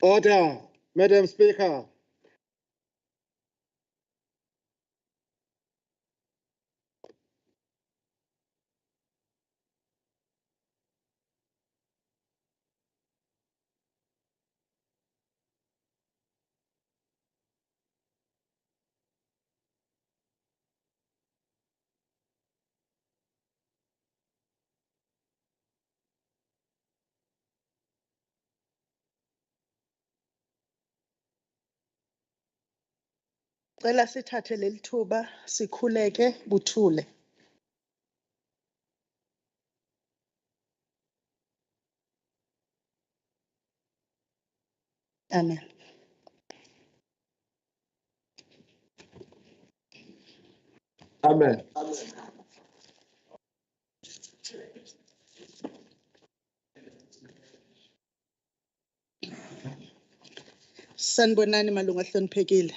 Order, Madam Speaker. Cela sithathe leli thuba sikhuleke buthule. Amen. Amen. Sanibonani malunga ahloniphekile.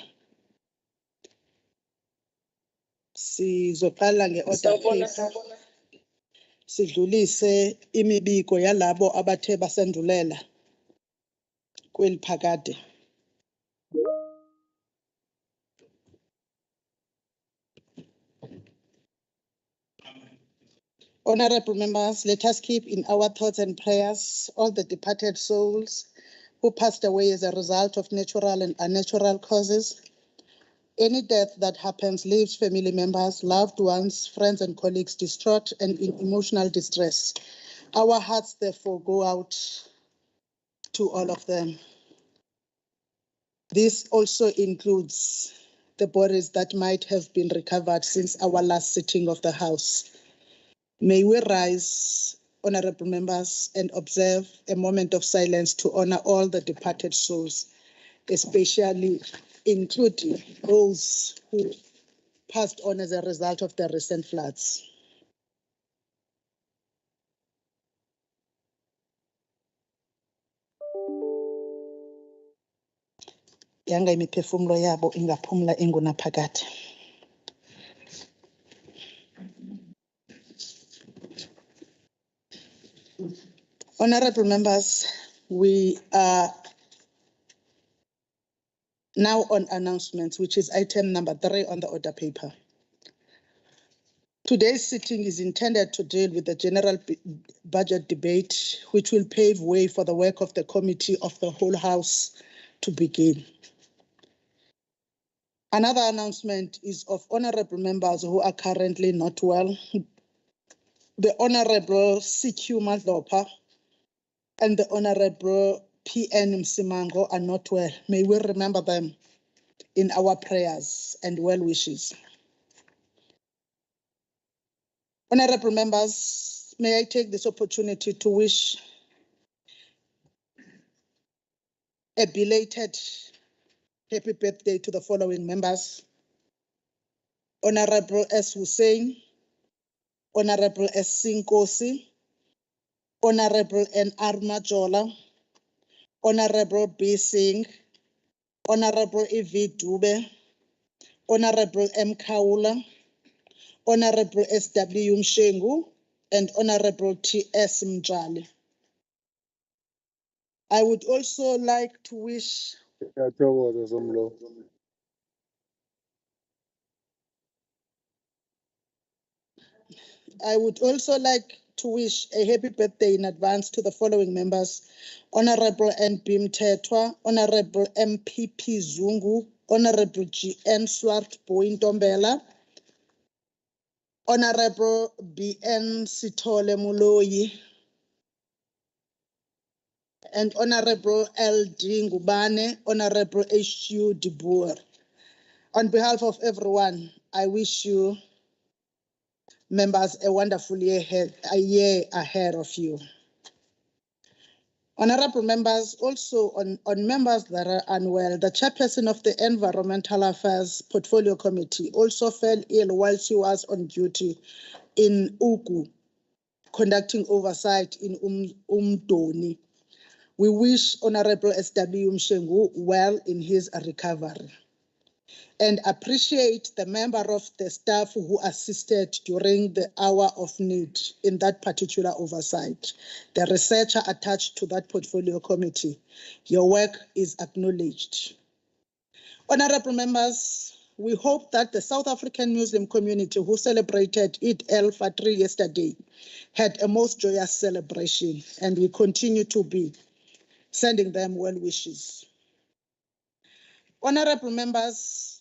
Sizoqala nge-order paper. Sidlulise imibiko yalabo abathe basendulela kweli phakade. Honorable members, let us keep in our thoughts and prayers all the departed souls who passed away as a result of natural and unnatural causes. Any death that happens leaves family members, loved ones, friends and colleagues distraught and in emotional distress. Our hearts therefore go out to all of them. This also includes the bodies that might have been recovered since our last sitting of the House. May we rise, honorable members, and observe a moment of silence to honor all the departed souls, especially including those who passed on as a result of the recent floods. Yanga imiphefumulo yabo ingaphumula ingunaphakade. Honorable members, we are now on announcements, which is item number 3 on the order paper. Today's sitting is intended to deal with the general budget debate, which will pave way for the work of the Committee of the Whole House to begin. Another announcement is of honorable members who are currently not well. The Honorable CQ Madlopa and the Honorable PN Msimango are not well. May we remember them in our prayers and well wishes. Honorable members, may I take this opportunity to wish a belated happy birthday to the following members: Honorable S. Hussein, Honorable S. Sinkosi, Honorable N. R. Majola, Honorable B. Singh, Honorable E.V. Dube, Honorable M. Kaula, Honorable S.W. Mshengu, and Honorable T.S. Mjali. I would also like to wish Ngiyathokoza Somlo. I would also like to wish a happy birthday in advance to the following members: Honorable N.B. Mtetwa, Honorable M.P.P. Zungu, Honorable G.N. Swart Bointombela, Honorable B.N. Sitole Muloyi, and Honorable L.D. Ngubane, Honorable H.U. De Boer. On behalf of everyone, I wish you members a wonderful year ahead of you. Honorable members, also on members that are unwell, the chairperson of the Environmental Affairs Portfolio Committee also fell ill while she was on duty in Ugu, conducting oversight in Umdoni. We wish Honorable S.W. Mshengu well in his recovery and appreciate the member of the staff who assisted during the hour of need in that particular oversight, the researcher attached to that portfolio committee. Your work is acknowledged. Honorable members, we hope that the South African Muslim community who celebrated Eid al-Fitr yesterday had a most joyous celebration, and we continue to be sending them well wishes. Honorable members,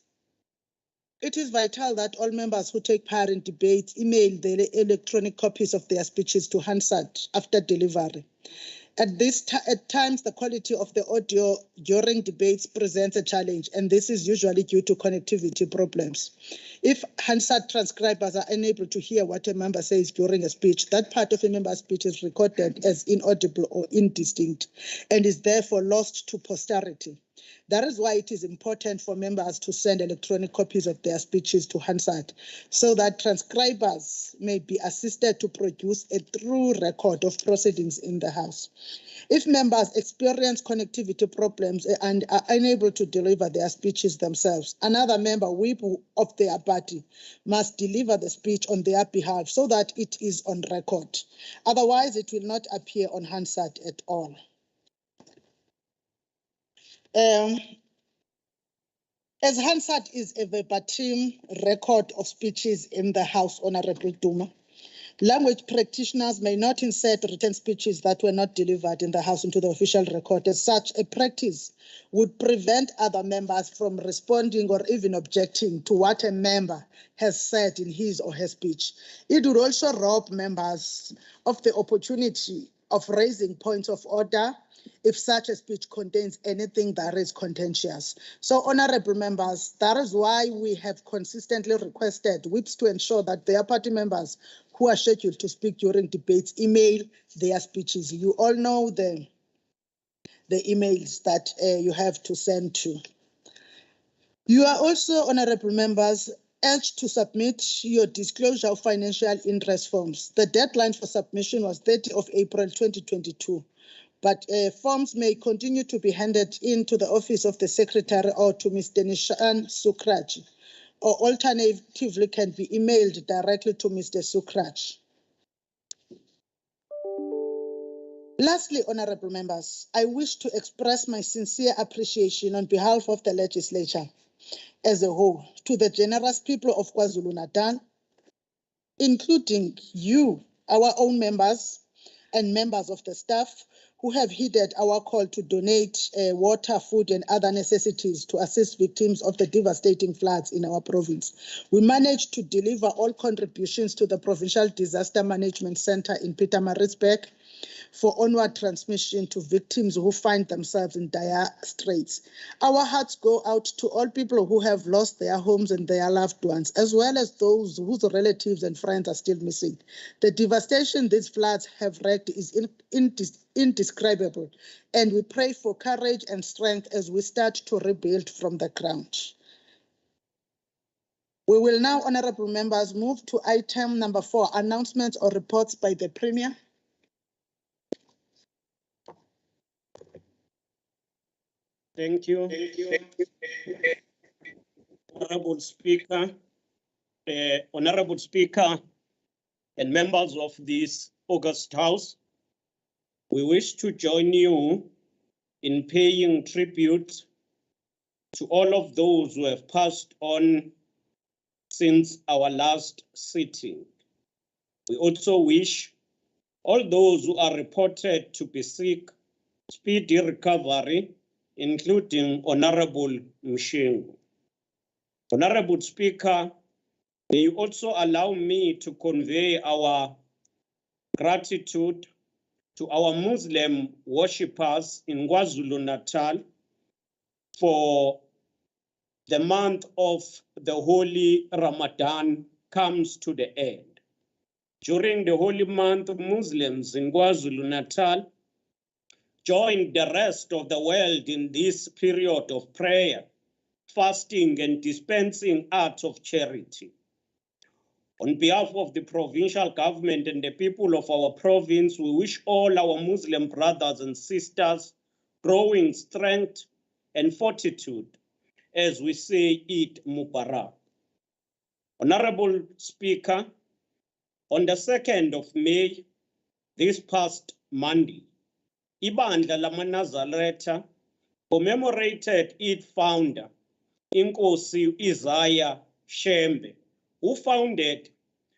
it is vital that all members who take part in debates email their electronic copies of their speeches to Hansard after delivery. At times, the quality of the audio during debates presents a challenge, and this is usually due to connectivity problems. If Hansard transcribers are unable to hear what a member says during a speech, that part of a member's speech is recorded as inaudible or indistinct and is therefore lost to posterity. That is why it is important for members to send electronic copies of their speeches to Hansard so that transcribers may be assisted to produce a true record of proceedings in the House. If members experience connectivity problems and are unable to deliver their speeches themselves, another member, whip of their party, must deliver the speech on their behalf so that it is on record. Otherwise, it will not appear on Hansard at all. As Hansard is a verbatim record of speeches in the House, Honorable Duma, language practitioners may not insert written speeches that were not delivered in the House into the official record. As such, a practice would prevent other members from responding or even objecting to what a member has said in his or her speech. It would also rob members of the opportunity of raising points of order if such a speech contains anything that is contentious. So, honorable members, that is why we have consistently requested whips to ensure that their party members who are scheduled to speak during debates email their speeches. You all know the emails that you have to send to. You are also, honorable members, urged to submit your disclosure of financial interest forms. The deadline for submission was 30th of April 2022. But forms may continue to be handed in to the office of the secretary or to Mr. Nishan Sukraj, or alternatively can be emailed directly to Mr. Sukraj. Lastly, honorable members, I wish to express my sincere appreciation on behalf of the legislature as a whole to the generous people of KwaZulu-Natal, including you, our own members, and members of the staff who have heeded our call to donate water, food, and other necessities to assist victims of the devastating floods in our province. We managed to deliver all contributions to the Provincial Disaster Management Center in Pietermaritzburg for onward transmission to victims who find themselves in dire straits. Our hearts go out to all people who have lost their homes and their loved ones, as well as those whose relatives and friends are still missing. The devastation these floods have wreaked is indescribable, and we pray for courage and strength as we start to rebuild from the ground. We will now, honorable members, move to item number 4, announcements or reports by the Premier. Thank you. Honorable Speaker, and members of this august House, we wish to join you in paying tribute to all of those who have passed on since our last sitting. We also wish all those who are reported to be sick speedy recovery, including Honorable Mshengu. Honorable Speaker, may you also allow me to convey our gratitude to our Muslim worshippers in KwaZulu-Natal for the month of the Holy Ramadan comes to the end. During the holy month, Muslims in KwaZulu-Natal joined the rest of the world in this period of prayer, fasting, and dispensing acts of charity. On behalf of the provincial government and the people of our province, we wish all our Muslim brothers and sisters growing strength and fortitude as we say Eid Mubarak. Honorable Speaker, on the 2nd of May, this past Monday, Ibandla lamaNazaretha commemorated its founder, Inkosi Isaiah Shembe, who founded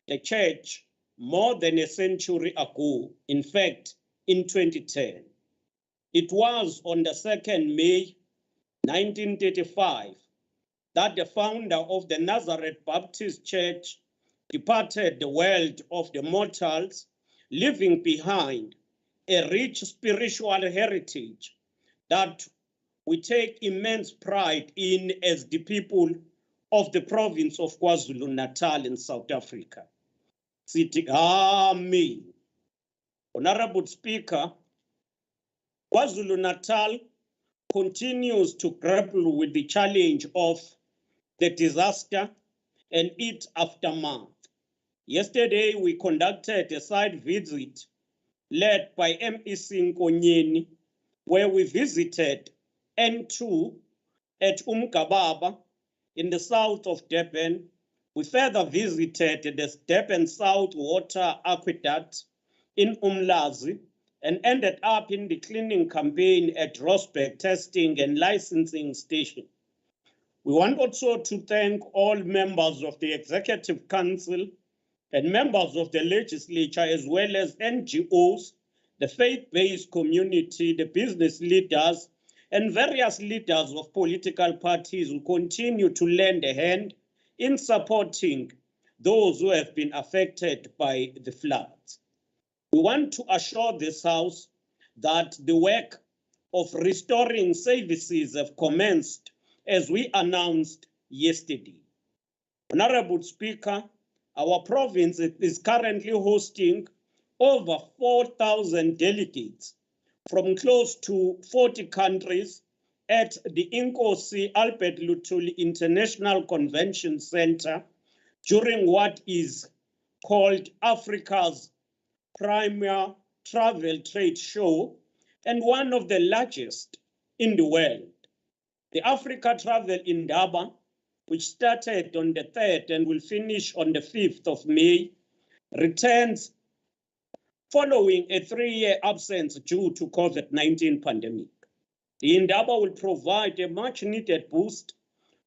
the church more than a century ago, in fact, in 2010. It was on the 2nd May, 1935, that the founder of the Nazareth Baptist Church departed the world of the mortals, leaving behind a rich spiritual heritage that we take immense pride in as the people of the province of KwaZulu-Natal in South Africa. Sithi Amen. Honorable Speaker, KwaZulu-Natal continues to grapple with the challenge of the disaster and its aftermath. Yesterday, we conducted a site visit led by MEC Nkonyeni, where we visited N2 at Umgababa in the south of Durban. We further visited the Durban South Water Aqueduct in Umlazi and ended up in the cleaning campaign at Rosberg Testing and Licensing Station. We want also to thank all members of the Executive Council and members of the Legislature, as well as NGOs, the faith-based community, the business leaders, and various leaders of political parties who continue to lend a hand in supporting those who have been affected by the floods. We want to assure this House that the work of restoring services have commenced as we announced yesterday. Honorable Speaker, our province is currently hosting over 4,000 delegates from close to 40 countries at the Inkosi Albert Luthuli International Convention Center during what is called Africa's premier travel trade show and one of the largest in the world. The Africa Travel Indaba, which started on the 3rd and will finish on the 5th of May, returns following a 3-year absence due to COVID-19 pandemic. The Indaba will provide a much-needed boost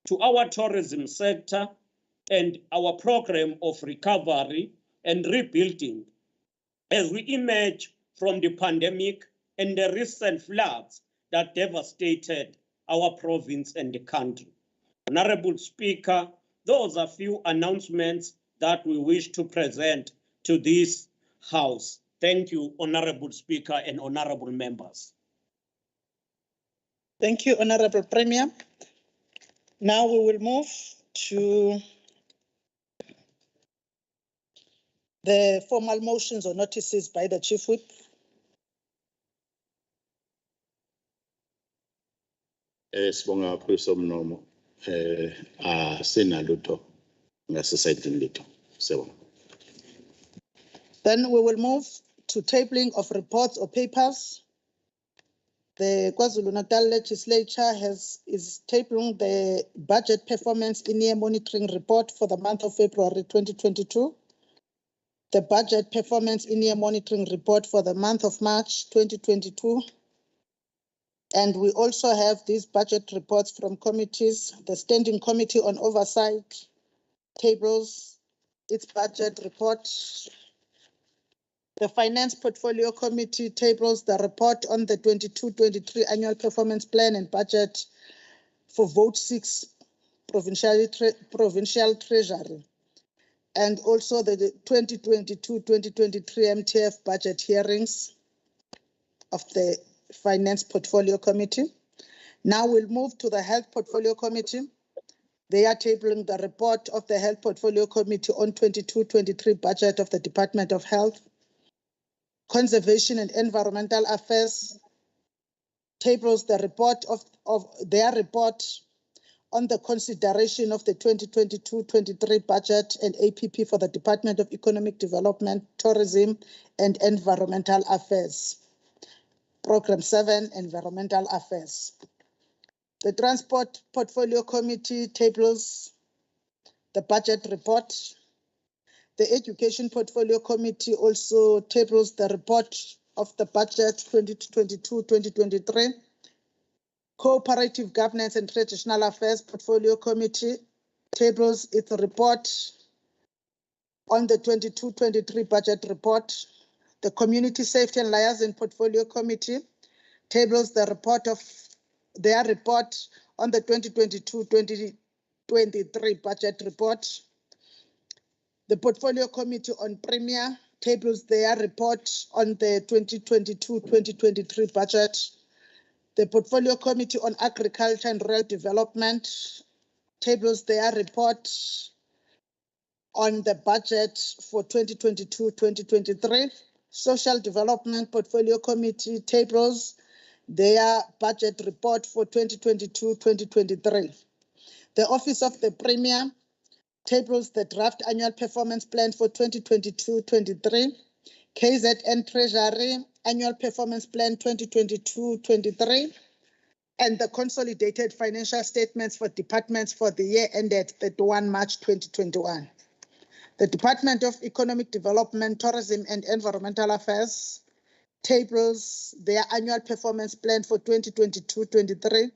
to our tourism sector and our program of recovery and rebuilding as we emerge from the pandemic and the recent floods that devastated our province and the country. Honorable Speaker, those are few announcements that we wish to present to this House. Thank you, Honorable Speaker and honorable members. Thank you, Honorable Premier. Now we will move to the formal motions or notices by the Chief Whip. Sibonga Professor Mnomo asenalutho ngasesayidini lethu. Sibonga. Then we will move to tabling of reports or papers. The KwaZulu-Natal Legislature is tabling the budget performance in-year monitoring report for the month of February 2022, the budget performance in-year monitoring report for the month of March 2022, and we also have these budget reports from committees. The Standing Committee on Oversight tables its budget report. The Finance Portfolio Committee tables the report on the 22-23 Annual Performance Plan and Budget for Vote 6 Provincial Treasury, and also the 2022-2023 MTF budget hearings of the Finance Portfolio Committee. Now we'll move to the Health Portfolio Committee. They are tabling the report of the Health Portfolio Committee on 22-23 budget of the Department of Health. Conservation and Environmental Affairs tables the report of their report on the consideration of the 2022-23 budget and APP for the Department of Economic Development, Tourism and Environmental Affairs. Program 7, Environmental Affairs. The Transport Portfolio Committee tables the budget report. The Education Portfolio Committee also tables the report of the budget 2022-2023. Cooperative Governance and Traditional Affairs Portfolio Committee tables its report on the 22-23 budget report. The Community Safety and Liaison Portfolio Committee tables the report of their report on the 2022-2023 budget report. The Portfolio Committee on Premier tables their report on the 2022-2023 budget. The Portfolio Committee on Agriculture and Rural Development tables their report on the budget for 2022-2023. Social Development Portfolio Committee tables their budget report for 2022-2023. The Office of the Premier tables the draft annual performance plan for 2022-23, KZN Treasury annual performance plan 2022-23, and the consolidated financial statements for departments for the year ended 31 March 2021. The Department of Economic Development, Tourism and Environmental Affairs tables their annual performance plan for 2022-23,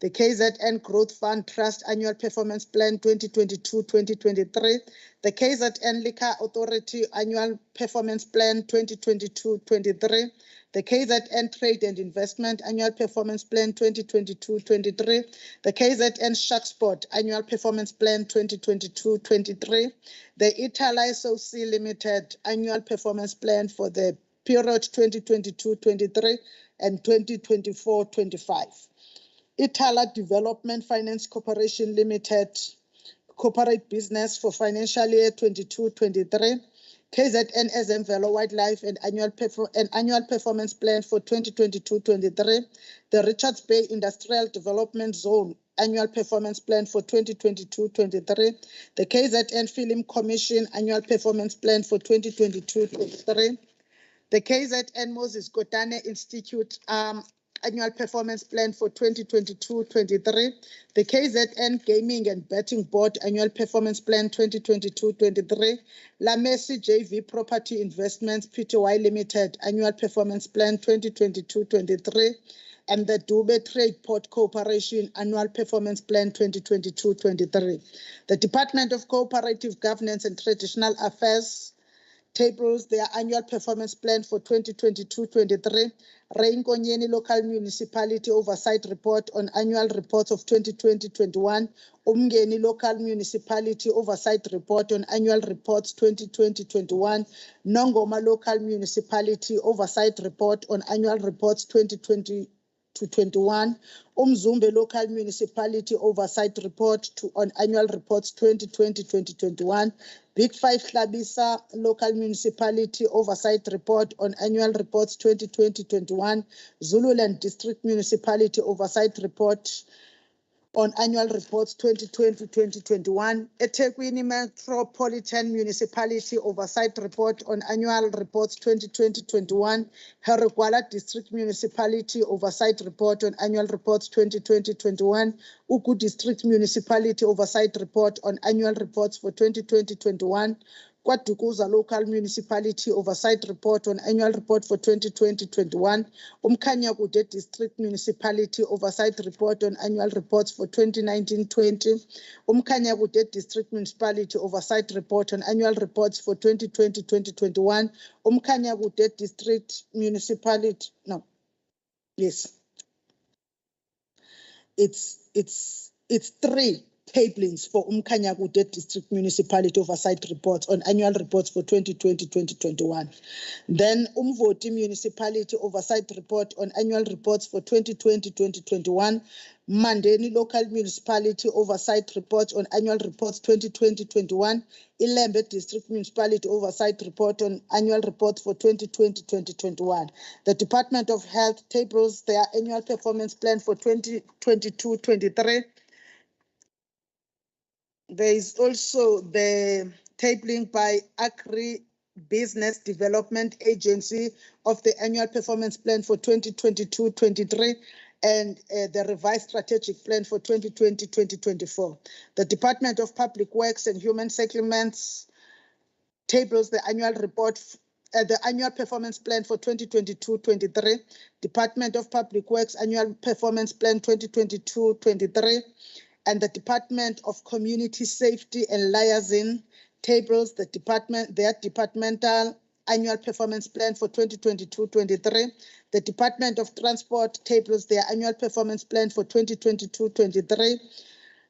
the KZN Growth Fund Trust Annual Performance Plan 2022-2023, the KZN Liquor Authority Annual Performance Plan 2022-23, the KZN Trade and Investment Annual Performance Plan 2022-23, the KZN Shark Sport Annual Performance Plan 2022-23, the Italy SOC Limited Annual Performance Plan for the period 2022-23 and 2024-25. Itala Development Finance Corporation Limited Corporate Business for financial year 22-23, KZN Ezemvelo Wildlife and Annual Performance Plan for 2022-23, the Richards Bay Industrial Development Zone Annual Performance Plan for 2022-23, the KZN Film Commission Annual Performance Plan for 2022-23, the KZN Moses Kotane Institute Annual Performance Plan for 2022-23, the KZN Gaming and Betting Board Annual Performance Plan 2022-23, Lamesi JV Property Investments Pty Limited Annual Performance Plan 2022-23, and the Dube Trade Port Corporation Annual Performance Plan 2022-23. The Department of Cooperative Governance and Traditional Affairs tables their annual performance plan for 2022-23, Reinkonyeni Local Municipality Oversight Report on Annual Reports of 2020-21, Umngeni Local Municipality Oversight Report on Annual Reports 2020-21, Nongoma Local Municipality Oversight Report on Annual Reports 2020-21, Umzumbe Local Municipality Oversight Report on Annual Reports 2020-2021, Big 5 Hlabisa Local Municipality Oversight Report on Annual Reports 2020-21, Zululand District Municipality Oversight Report on annual reports 2020-2021, eThekwini Metropolitan Municipality Oversight Report on annual reports 2020-21, Herugwala District Municipality Oversight Report on annual reports 2020-21, Ugu District Municipality Oversight Report on annual reports for 2020-21, KwaDukuza Local Municipality Oversight Report on Annual Report for 2020-21, Umkhanyakude District Municipality Oversight Report on Annual Reports for 2019-20, Umkhanyakude District Municipality Oversight Report on Annual Reports for 2020-2021, Umkhanyakude District Municipality, no, yes, it's three tablings for Umkhanyakude District Municipality Oversight Reports on annual reports for 2020-2021. Then Umvoti Municipality Oversight Report on annual reports for 2020-2021. Mandeni Local Municipality Oversight Report on annual reports 2020-21. Ilembe District Municipality Oversight Report on annual reports for 2020-2021. The Department of Health tables their annual performance plan for 2022-23. There is also the tabling by Agri-Business Development Agency of the annual performance plan for 2022-23 and the revised strategic plan for 2020-2024. The Department of Public Works and Human Settlements tables the annual report, the annual performance plan for 2022-23, Department of Public Works annual performance plan 2022-23, and the Department of Community Safety and Liaison tables their departmental annual performance plan for 2022-23. The Department of Transport tables their annual performance plan for 2022-23,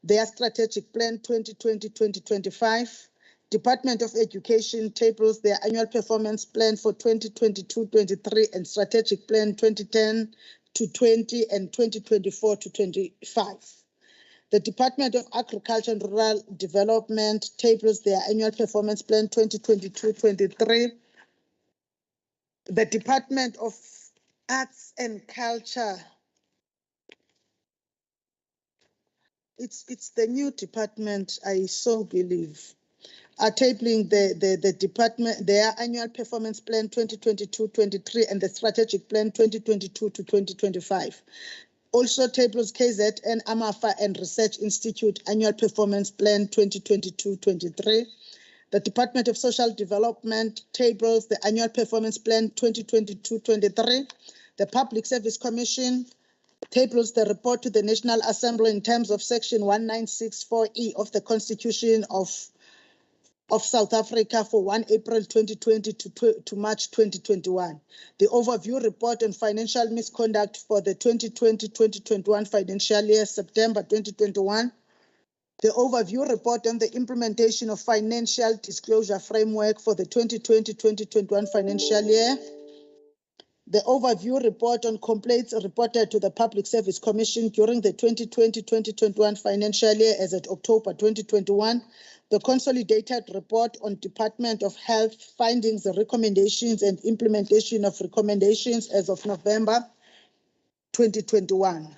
their strategic plan 2020-2025. Department of Education tables their annual performance plan for 2022-23 and strategic plan 2010-20 and 2024-25. The Department of Agriculture and Rural Development tables their annual performance plan 2022-23. The Department of Arts and Culture, it's the new department, I so believe, are tabling the department, their annual performance plan 2022-23 and the strategic plan 2022-2025. Also tables KZN Amafa and Research Institute Annual Performance Plan 2022-23. The Department of Social Development tables the Annual Performance Plan 2022-23. The Public Service Commission tables the report to the National Assembly in terms of Section 1964E of the Constitution of South Africa for 1 April 2020 to March 2021. The overview report on financial misconduct for the 2020-2021 financial year, September 2021. The overview report on the implementation of financial disclosure framework for the 2020-2021 financial year. The overview report on complaints reported to the Public Service Commission during the 2020-2021 financial year as at October 2021. The consolidated report on Department of Health findings, recommendations, and implementation of recommendations as of November 2021.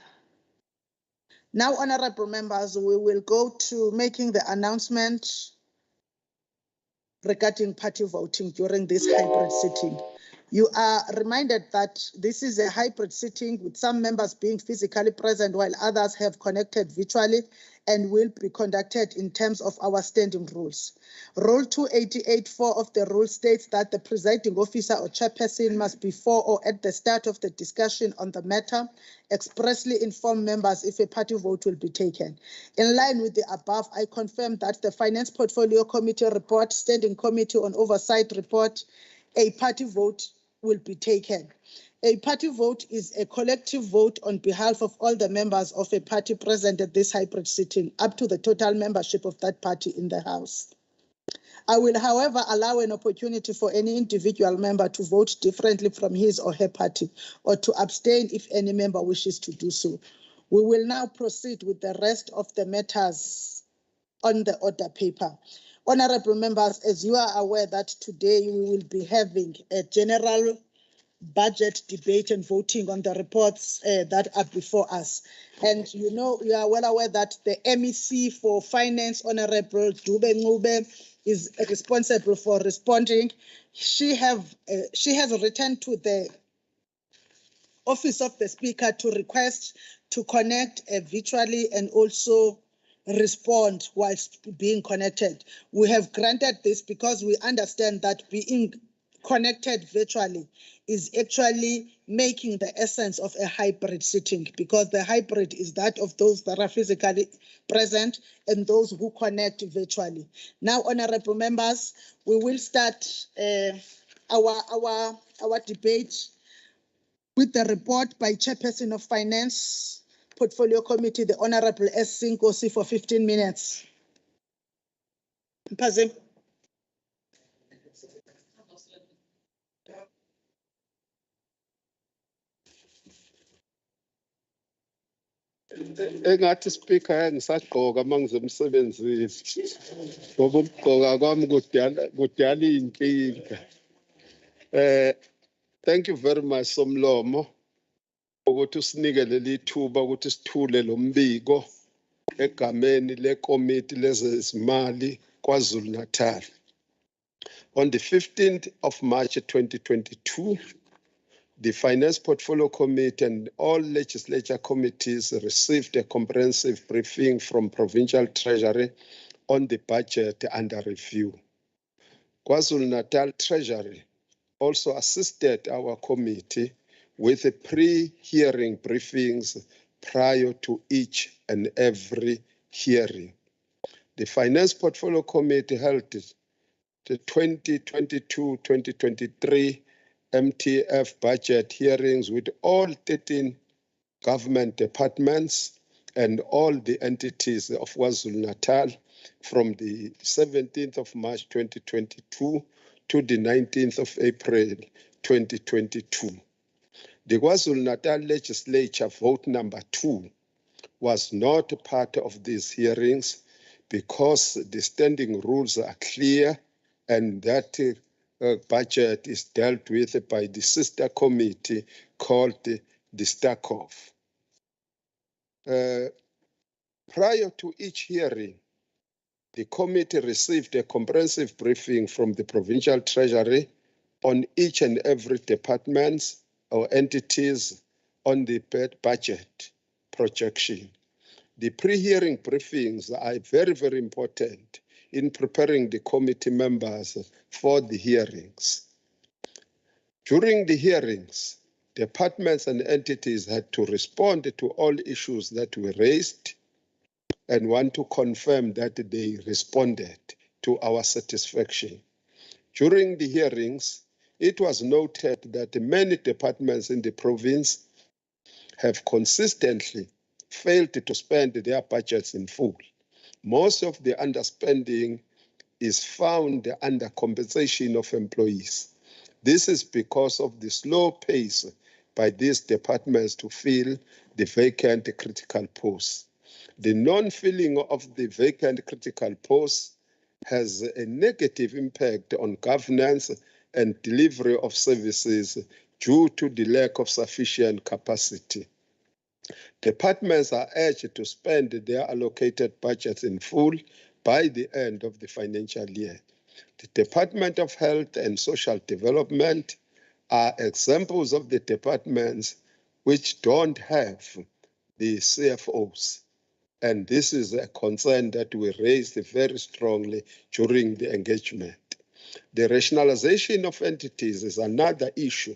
Now, honorable members, we will go to making the announcement regarding party voting during this hybrid sitting. You are reminded that this is a hybrid sitting with some members being physically present while others have connected virtually and will be conducted in terms of our standing rules. Rule 288.4 of the rule states that the presiding officer or chairperson must before or at the start of the discussion on the matter expressly inform members if a party vote will be taken. In line with the above, I confirm that the Finance Portfolio Committee report, Standing Committee on Oversight report, a party vote will be taken. A party vote is a collective vote on behalf of all the members of a party present at this hybrid sitting, up to the total membership of that party in the House. I will, however, allow an opportunity for any individual member to vote differently from his or her party, or to abstain if any member wishes to do so. We will now proceed with the rest of the matters on the order paper. Honorable members, as you are aware that today we will be having a general budget debate and voting on the reports that are before us. And you are well aware that the MEC for Finance, Honorable Dube Ngube, is responsible for responding. She has written to the Office of the Speaker to request to connect virtually and also respond whilst being connected. We have granted this because we understand that being connected virtually is actually making the essence of a hybrid sitting, because the hybrid is that of those that are physically present and those who connect virtually. Now, honorable members, we will start our debate with the report by Chairperson of Finance Portfolio Committee, the Honorable S. Sinkosi, for 15 minutes. Mpazim. Engathi speaker ngisagqoka mangizemsebenzini ngoba ukugqoka kwami kudala inkinga. Thank you very much Somlomo ukuthi usinike leli thuba ukuthi sithule lo mbiko egameni lekomiti lezezimali KwaZulu-Natal. On the 15th of March 2022, the Finance Portfolio Committee and all legislature committees received a comprehensive briefing from Provincial Treasury on the budget under review. KwaZulu-Natal Treasury also assisted our committee with the pre-hearing briefings prior to each and every hearing. The Finance Portfolio Committee held the 2022-2023 MTF budget hearings with all 13 government departments and all the entities of KwaZulu-Natal from the 17th of March 2022 to the 19th of April 2022. The KwaZulu-Natal Legislature vote number 2 was not part of these hearings because the standing rules are clear and that budget is dealt with by the sister committee called the STACOV. Prior to each hearing, the committee received a comprehensive briefing from the Provincial Treasury on each and every department or entities on the budget projection. The pre-hearing briefings are very, very important in preparing the committee members for the hearings. During the hearings, departments and entities had to respond to all issues that were raised and want to confirm that they responded to our satisfaction. During the hearings, it was noted that many departments in the province have consistently failed to spend their budgets in full. Most of the underspending is found under compensation of employees. This is because of the slow pace by these departments to fill the vacant critical posts. The non-filling of the vacant critical posts has a negative impact on governance and delivery of services due to the lack of sufficient capacity. Departments are urged to spend their allocated budgets in full by the end of the financial year. The Department of Health and Social Development are examples of the departments which don't have the CFOs. And this is a concern that we raised very strongly during the engagement. The rationalization of entities is another issue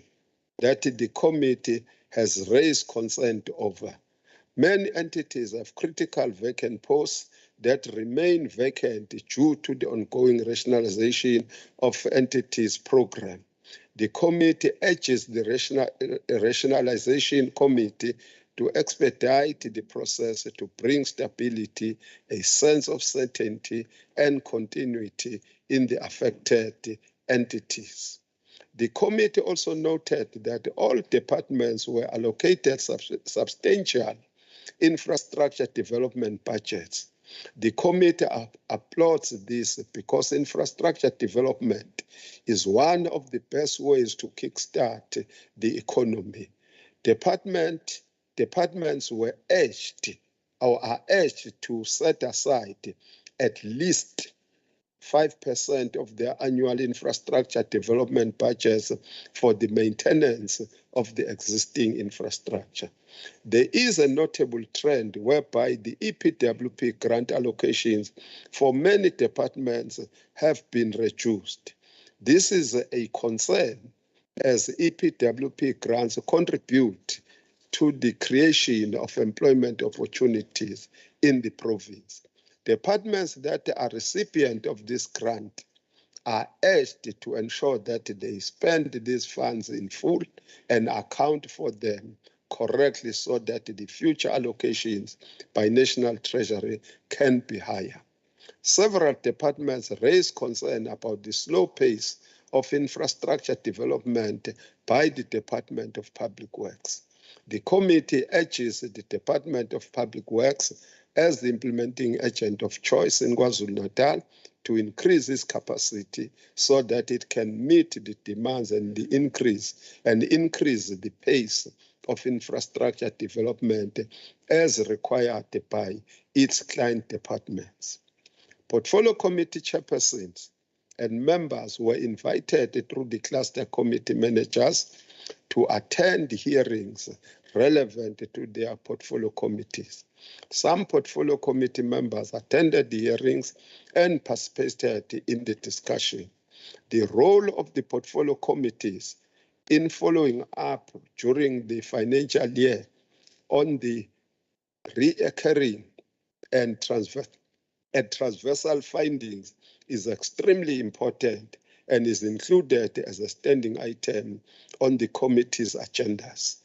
that the committee has raised concern over. Many entities have critical vacant posts that remain vacant due to the ongoing rationalization of entities program. The committee urges the rationalization committee to expedite the process to bring stability, a sense of certainty, and continuity in the affected entities. The committee also noted that all departments were allocated substantial infrastructure development budgets. The committee applauds this because infrastructure development is one of the best ways to kickstart the economy. Departments were urged or are urged to set aside at least 5% of their annual infrastructure development budgets for the maintenance of the existing infrastructure. There is a notable trend whereby the EPWP grant allocations for many departments have been reduced. This is a concern as EPWP grants contribute to the creation of employment opportunities in the province. Departments that are recipients of this grant are urged to ensure that they spend these funds in full and account for them correctly so that the future allocations by National Treasury can be higher. Several departments raise concern about the slow pace of infrastructure development by the Department of Public Works. The committee urges the Department of Public Works as the implementing agent of choice in KwaZulu-Natal to increase its capacity so that it can meet the demands and increase the pace of infrastructure development as required by its client departments. Portfolio committee chairpersons and members were invited through the cluster committee managers to attend hearings relevant to their portfolio committees. Some portfolio committee members attended the hearings and participated in the discussion. The role of the portfolio committees in following up during the financial year on the recurring and transversal findings is extremely important and is included as a standing item on the committee's agendas.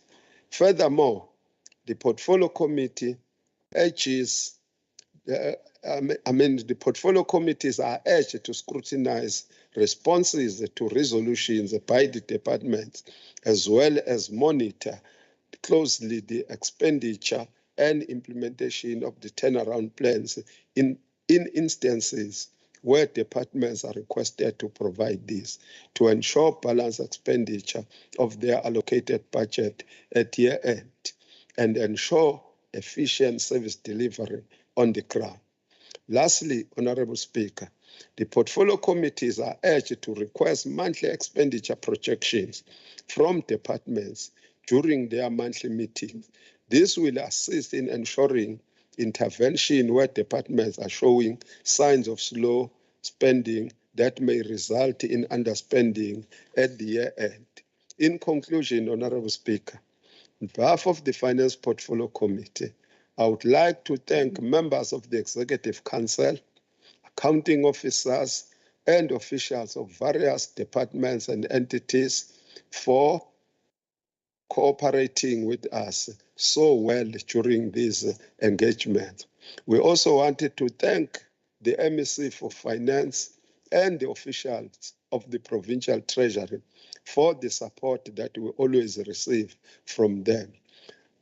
Furthermore, the portfolio committee urges the portfolio committees are urged to scrutinize responses to resolutions by the departments, as well as monitor closely the expenditure and implementation of the turnaround plans in instances where departments are requested to provide this to ensure balanced expenditure of their allocated budget at year end and ensure efficient service delivery on the ground. Lastly, Honorable Speaker, the portfolio committees are urged to request monthly expenditure projections from departments during their monthly meetings. This will assist in ensuring intervention where departments are showing signs of slow spending that may result in underspending at the year end. In conclusion, Honorable Speaker, on behalf of the Finance Portfolio Committee, I would like to thank members of the Executive Council, accounting officers, and officials of various departments and entities for cooperating with us so well during this engagement. We also wanted to thank the MEC for Finance and the officials of the Provincial Treasury for the support that we always receive from them.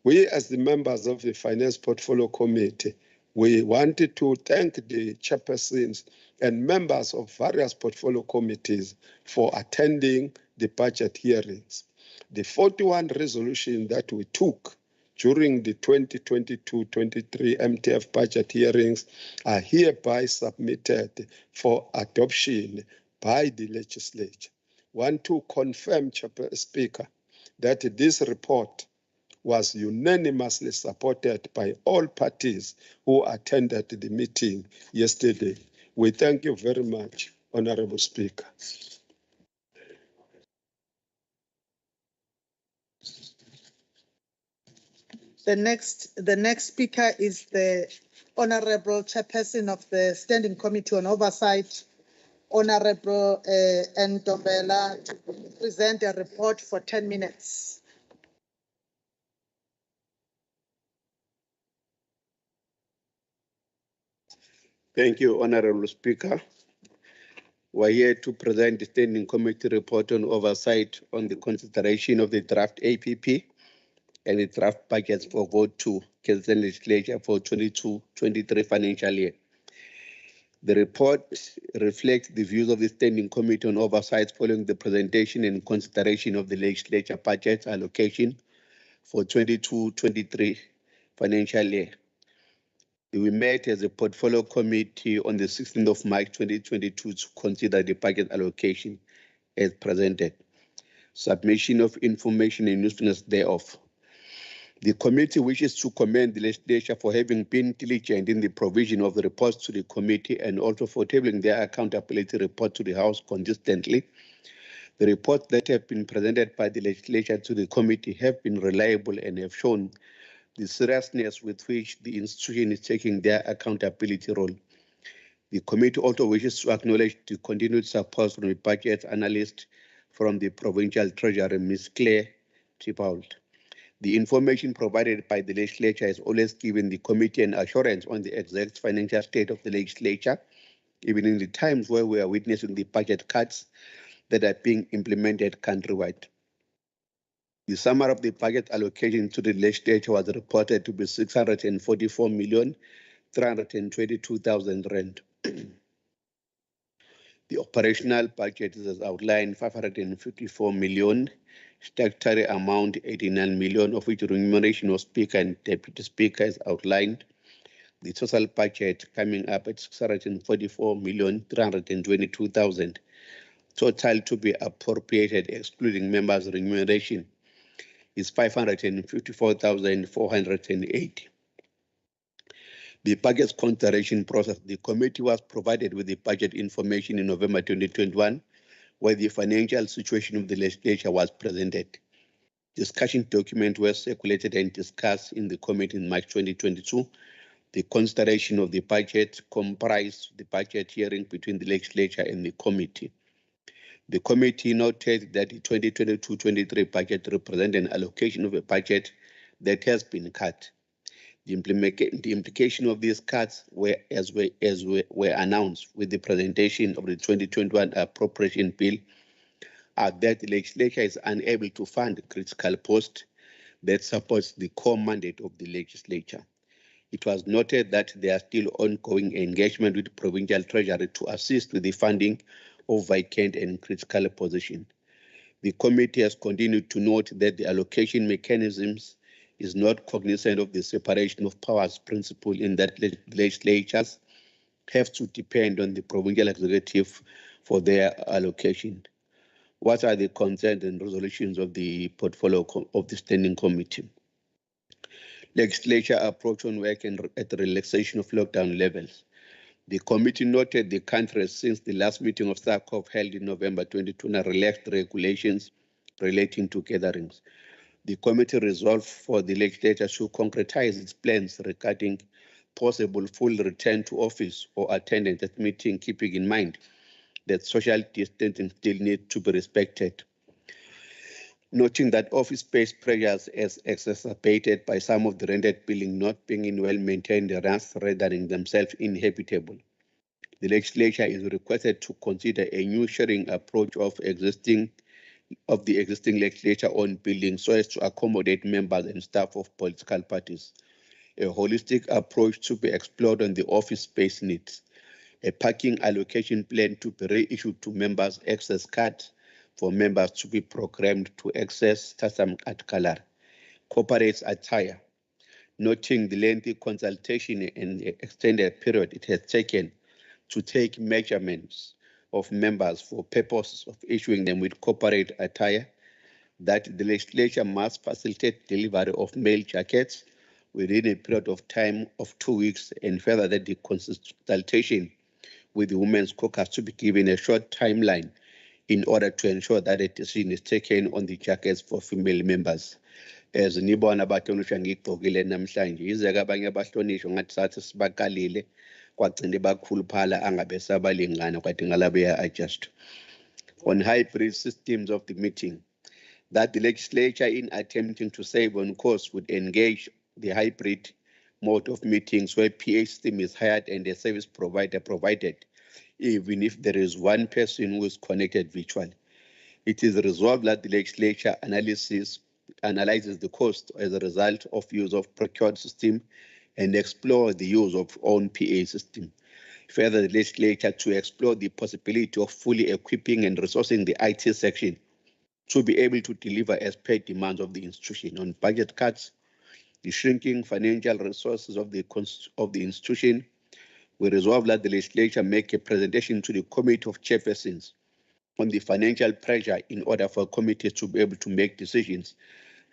We, as the members of the Finance Portfolio Committee, we wanted to thank the chairpersons and members of various portfolio committees for attending the budget hearings. The 41 resolutions that we took during the 2022-23 MTF budget hearings are hereby submitted for adoption by the Legislature. I want to confirm, Speaker, that this report was unanimously supported by all parties who attended the meeting yesterday. We thank you very much, Honorable Speaker. The next speaker is the Honorable Chairperson of the Standing Committee on Oversight, Honorable Ntombela, to present a report for 10 minutes. Thank you, Honorable Speaker. We're here to present the Standing Committee report on oversight on the consideration of the draft APP and the draft budgets for vote to KZN Legislature for 22-23 financial year. The report reflects the views of the Standing Committee on Oversight following the presentation and consideration of the Legislature budget allocation for 22-23 financial year. We met as a portfolio committee on the 16th of March 2022 to consider the budget allocation as presented. Submission of information and usefulness thereof. The committee wishes to commend the Legislature for having been diligent in the provision of the reports to the committee and also for tabling their accountability report to the House consistently. The reports that have been presented by the Legislature to the committee have been reliable and have shown the seriousness with which the institution is taking their accountability role. The committee also wishes to acknowledge the continued support from the budget analyst from the Provincial Treasurer, Ms. Claire Tripault. The information provided by the Legislature has always given the committee an assurance on the exact financial state of the Legislature, even in the times where we are witnessing the budget cuts that are being implemented countrywide. The summary of the budget allocation to the Legislature was reported to be 644,322,000 rand. The operational budget is as outlined 554 million, statutory amount 89 million, of which remuneration of Speaker and Deputy Speaker is outlined. The total budget coming up at 644,322,000. Total to be appropriated, excluding members' remuneration, is 554,480. The budget consideration process. The committee was provided with the budget information in November 2021, where the financial situation of the Legislature was presented. Discussion documents were circulated and discussed in the committee in March 2022. The consideration of the budget comprised the budget hearing between the Legislature and the committee. The committee noted that the 2022-23 budget represents an allocation of a budget that has been cut. The implication of these cuts were announced with the presentation of the 2021 appropriation bill are that the Legislature is unable to fund critical posts that supports the core mandate of the Legislature. It was noted that there are still ongoing engagement with the Provincial Treasury to assist with the funding of vacant and critical positions. The committee has continued to note that the allocation mechanisms is not cognizant of the separation of powers principle, in that legislatures have to depend on the provincial executive for their allocation. What are the concerns and resolutions of the portfolio of the Standing Committee? Legislature approach on work and at the relaxation of lockdown levels. The committee noted the country has, since the last meeting of SACOF held in November 2020, relaxed regulations relating to gatherings. The committee resolved for the Legislature to concretize its plans regarding possible full return to office or attendance at meeting, keeping in mind that social distancing still needs to be respected. Noting that office space pressures as exacerbated by some of the rented buildings not being in well-maintained areas, rendering themselves inhabitable. The Legislature is requested to consider a new sharing approach of the existing Legislature-owned buildings so as to accommodate members and staff of political parties. A holistic approach to be explored on the office space needs. A parking allocation plan to be reissued to members, access cards for members to be programmed to access Tasam at Kalar. Corporate attire. Noting the lengthy consultation and extended period it has taken to take measurements of members for purposes of issuing them with corporate attire, that the Legislature must facilitate delivery of male jackets within a period of time of 2 weeks, and further that the consultation with the Women's Caucus to be given a short timeline in order to ensure that a decision is taken on the jackets for female members. As nibona abahlonishwa ngigqokile namhlanje, izeke abanye abahlonishwa ngathi sathi sibakalile kwagcina bakhuluphala angabe sabalingana kwathi ngalabe ya-adjust. On hybrid systems of the meeting, that the Legislature, in attempting to save on costs, would engage the hybrid mode of meetings where PA system is hired and a service provider provided, even if there is one person who is connected virtually. It is resolved that the Legislature analyzes the cost as a result of use of procured system and explore the use of own PA system. Further, the legislature to explore the possibility of fully equipping and resourcing the IT section to be able to deliver as per demands of the institution. On budget cuts, the shrinking financial resources of the institution, we resolve that the legislature make a presentation to the Committee of Chairpersons on the financial pressure in order for committees to be able to make decisions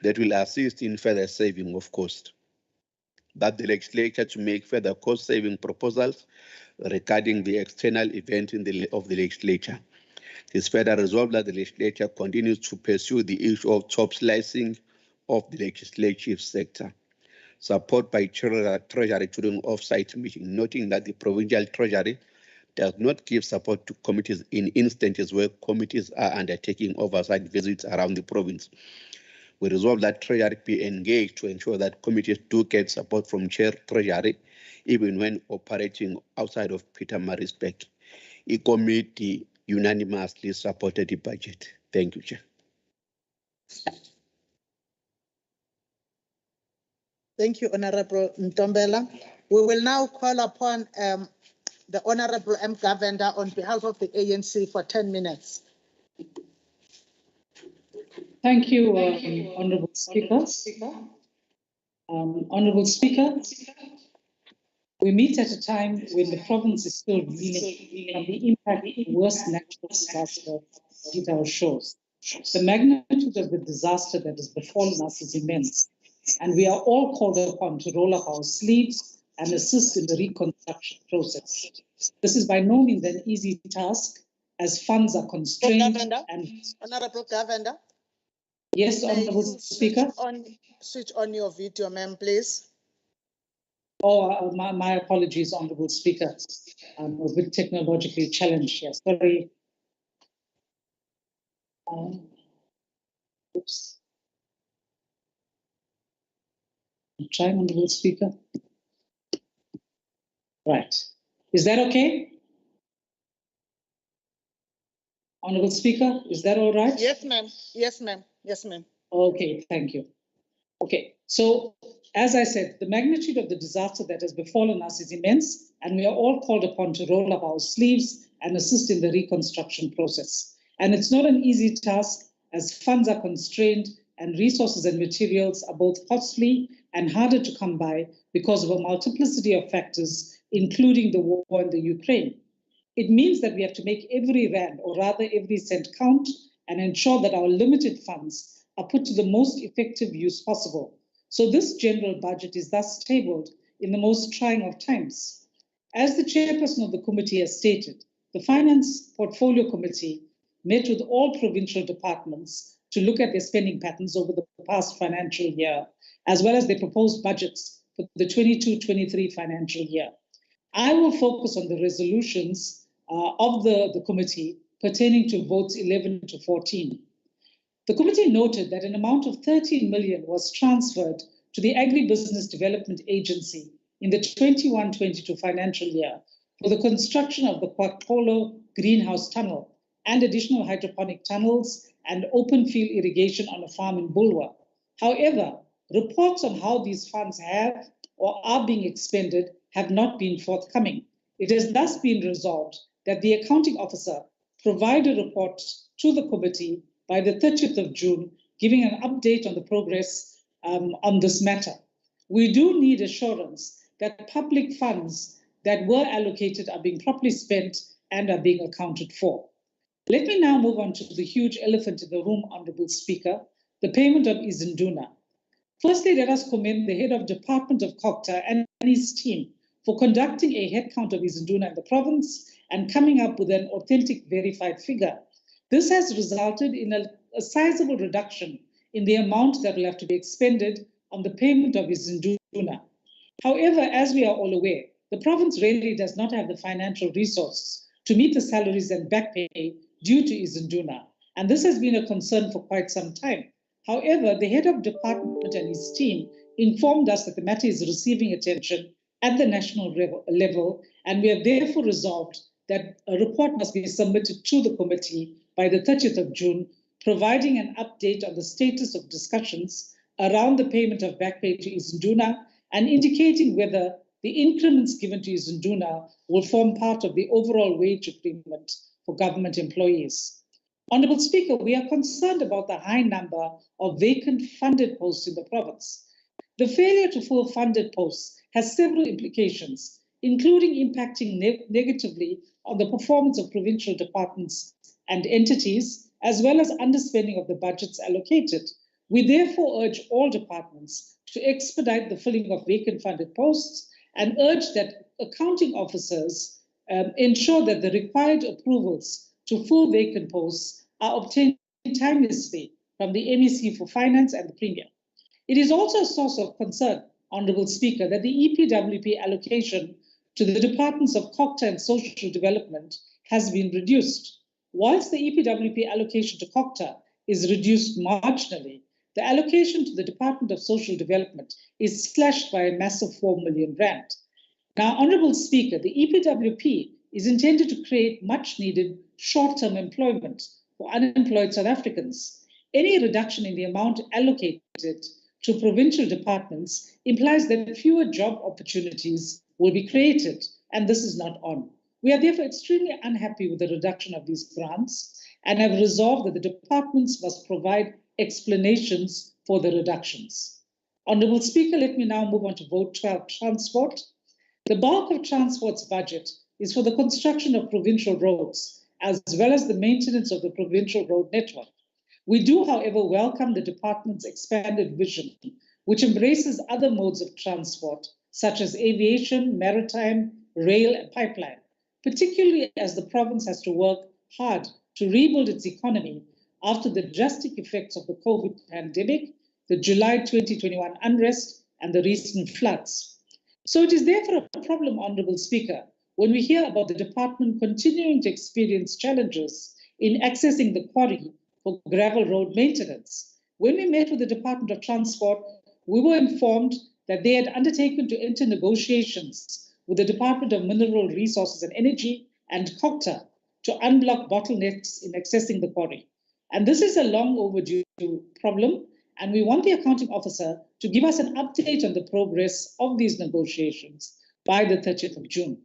that will assist in further saving of cost. That the legislature to make further cost-saving proposals regarding the external event of the legislature. It is further resolved that the legislature continues to pursue the issue of top slicing of the legislative sector. Support by Treasury during off-site meeting, noting that the provincial Treasury does not give support to committees in instances where committees are undertaking oversight visits around the province. We resolve that Treasury be engaged to ensure that committees do get support from Chair Treasury, even when operating outside of Peter Marie's spec. The committee unanimously supported the budget. Thank you, Chair. Thank you, Honorable Ntombela. We will now call upon the Honorable M. Govender on behalf of the ANC for 10 minutes. Thank you, Honorable Speaker. Honorable Speaker, we meet at a time when the province is still reeling from the impact of the worst natural disaster hit our shores. The magnitude of the disaster that has befallen us is immense, and we are all called upon to roll up our sleeves and assist in the reconstruction process. This is by no means an easy task, as funds are constrained. Honorable Govender. Yes, Honorable Speaker. Switch on your video, ma'am, please. Oh, my apologies, Honorable Speaker. I'm a bit technologically challenged here. Sorry. Oops. I'm trying, Honorable Speaker. Right. Is that okay? Honorable Speaker, is that all right? Yes, ma'am. Yes, ma'am. Yes, ma'am. Okay, thank you. Okay, so as I said, the magnitude of the disaster that has befallen us is immense, and we are all called upon to roll up our sleeves and assist in the reconstruction process. And it's not an easy task, as funds are constrained and resources and materials are both costly and harder to come by because of a multiplicity of factors, including the war in the Ukraine. It means that we have to make every rand, or rather every cent, count and ensure that our limited funds are put to the most effective use possible. So this general budget is thus tabled in the most trying of times. As the chairperson of the committee has stated, the Finance Portfolio Committee met with all provincial departments to look at their spending patterns over the past financial year, as well as their proposed budgets for the 22-23 financial year. I will focus on the resolutions of the committee pertaining to votes 11 to 14. The committee noted that an amount of 13 million was transferred to the Agribusiness Development Agency in the 21-22 financial year for the construction of the KwaZulu greenhouse tunnel and additional hydroponic tunnels and open field irrigation on a farm in Bulwer. However, reports on how these funds have or are being expended have not been forthcoming. It has thus been resolved that the accounting officer provide a report to the committee by the 30th of June, giving an update on the progress on this matter. We do need assurance that public funds that were allocated are being properly spent and are being accounted for. Let me now move on to the huge elephant in the room, Honorable Speaker, the payment of Izinduna. Firstly, let us commend the head of Department of COGTA and his team for conducting a headcount of Izinduna in the province and coming up with an authentic verified figure. This has resulted in a sizable reduction in the amount that will have to be expended on the payment of Izinduna. However, as we are all aware, the province really does not have the financial resources to meet the salaries and back pay due to Izinduna, and this has been a concern for quite some time. However, the head of department and his team informed us that the matter is receiving attention at the national level, and we have therefore resolved that a report must be submitted to the committee by the 30th of June providing an update on the status of discussions around the payment of back pay to Izinduna, and indicating whether the increments given to Izinduna will form part of the overall wage agreement for government employees. Honourable Speaker, we are concerned about the high number of vacant funded posts in the province. The failure to fill funded posts has several implications, including impacting negatively on the performance of provincial departments and entities, as well as underspending of the budgets allocated. We therefore urge all departments to expedite the filling of vacant funded posts and urge that accounting officers ensure that the required approvals to fill vacant posts are obtained timelessly from the MEC for Finance and the Premier. It is also a source of concern, Honourable Speaker, that the EPWP allocation to the Departments of COGTA and Social Development has been reduced. Whilst the EPWP allocation to COGTA is reduced marginally, the allocation to the Department of Social Development is slashed by a massive 4 million rand. Now, Honourable Speaker, the EPWP is intended to create much-needed short-term employment for unemployed South Africans. Any reduction in the amount allocated to provincial departments implies that fewer job opportunities will be created, and this is not on. We are therefore extremely unhappy with the reduction of these grants and have resolved that the departments must provide explanations for the reductions. Honourable Speaker, let me now move on to Vote 12, Transport. The bulk of Transport's budget is for the construction of provincial roads, as well as the maintenance of the provincial road network. We do, however, welcome the department's expanded vision, which embraces other modes of transport, such as aviation, maritime, rail, and pipeline, particularly as the province has to work hard to rebuild its economy after the drastic effects of the COVID pandemic, the July 2021 unrest, and the recent floods. So it is therefore a problem, Honourable Speaker, when we hear about the department continuing to experience challenges in accessing the quarry for gravel road maintenance. When we met with the Department of Transport, we were informed that they had undertaken to enter negotiations with the Department of Mineral Resources and Energy and COGTA to unblock bottlenecks in accessing the quarry. And this is a long overdue problem, and we want the accounting officer to give us an update on the progress of these negotiations by the 30th of June.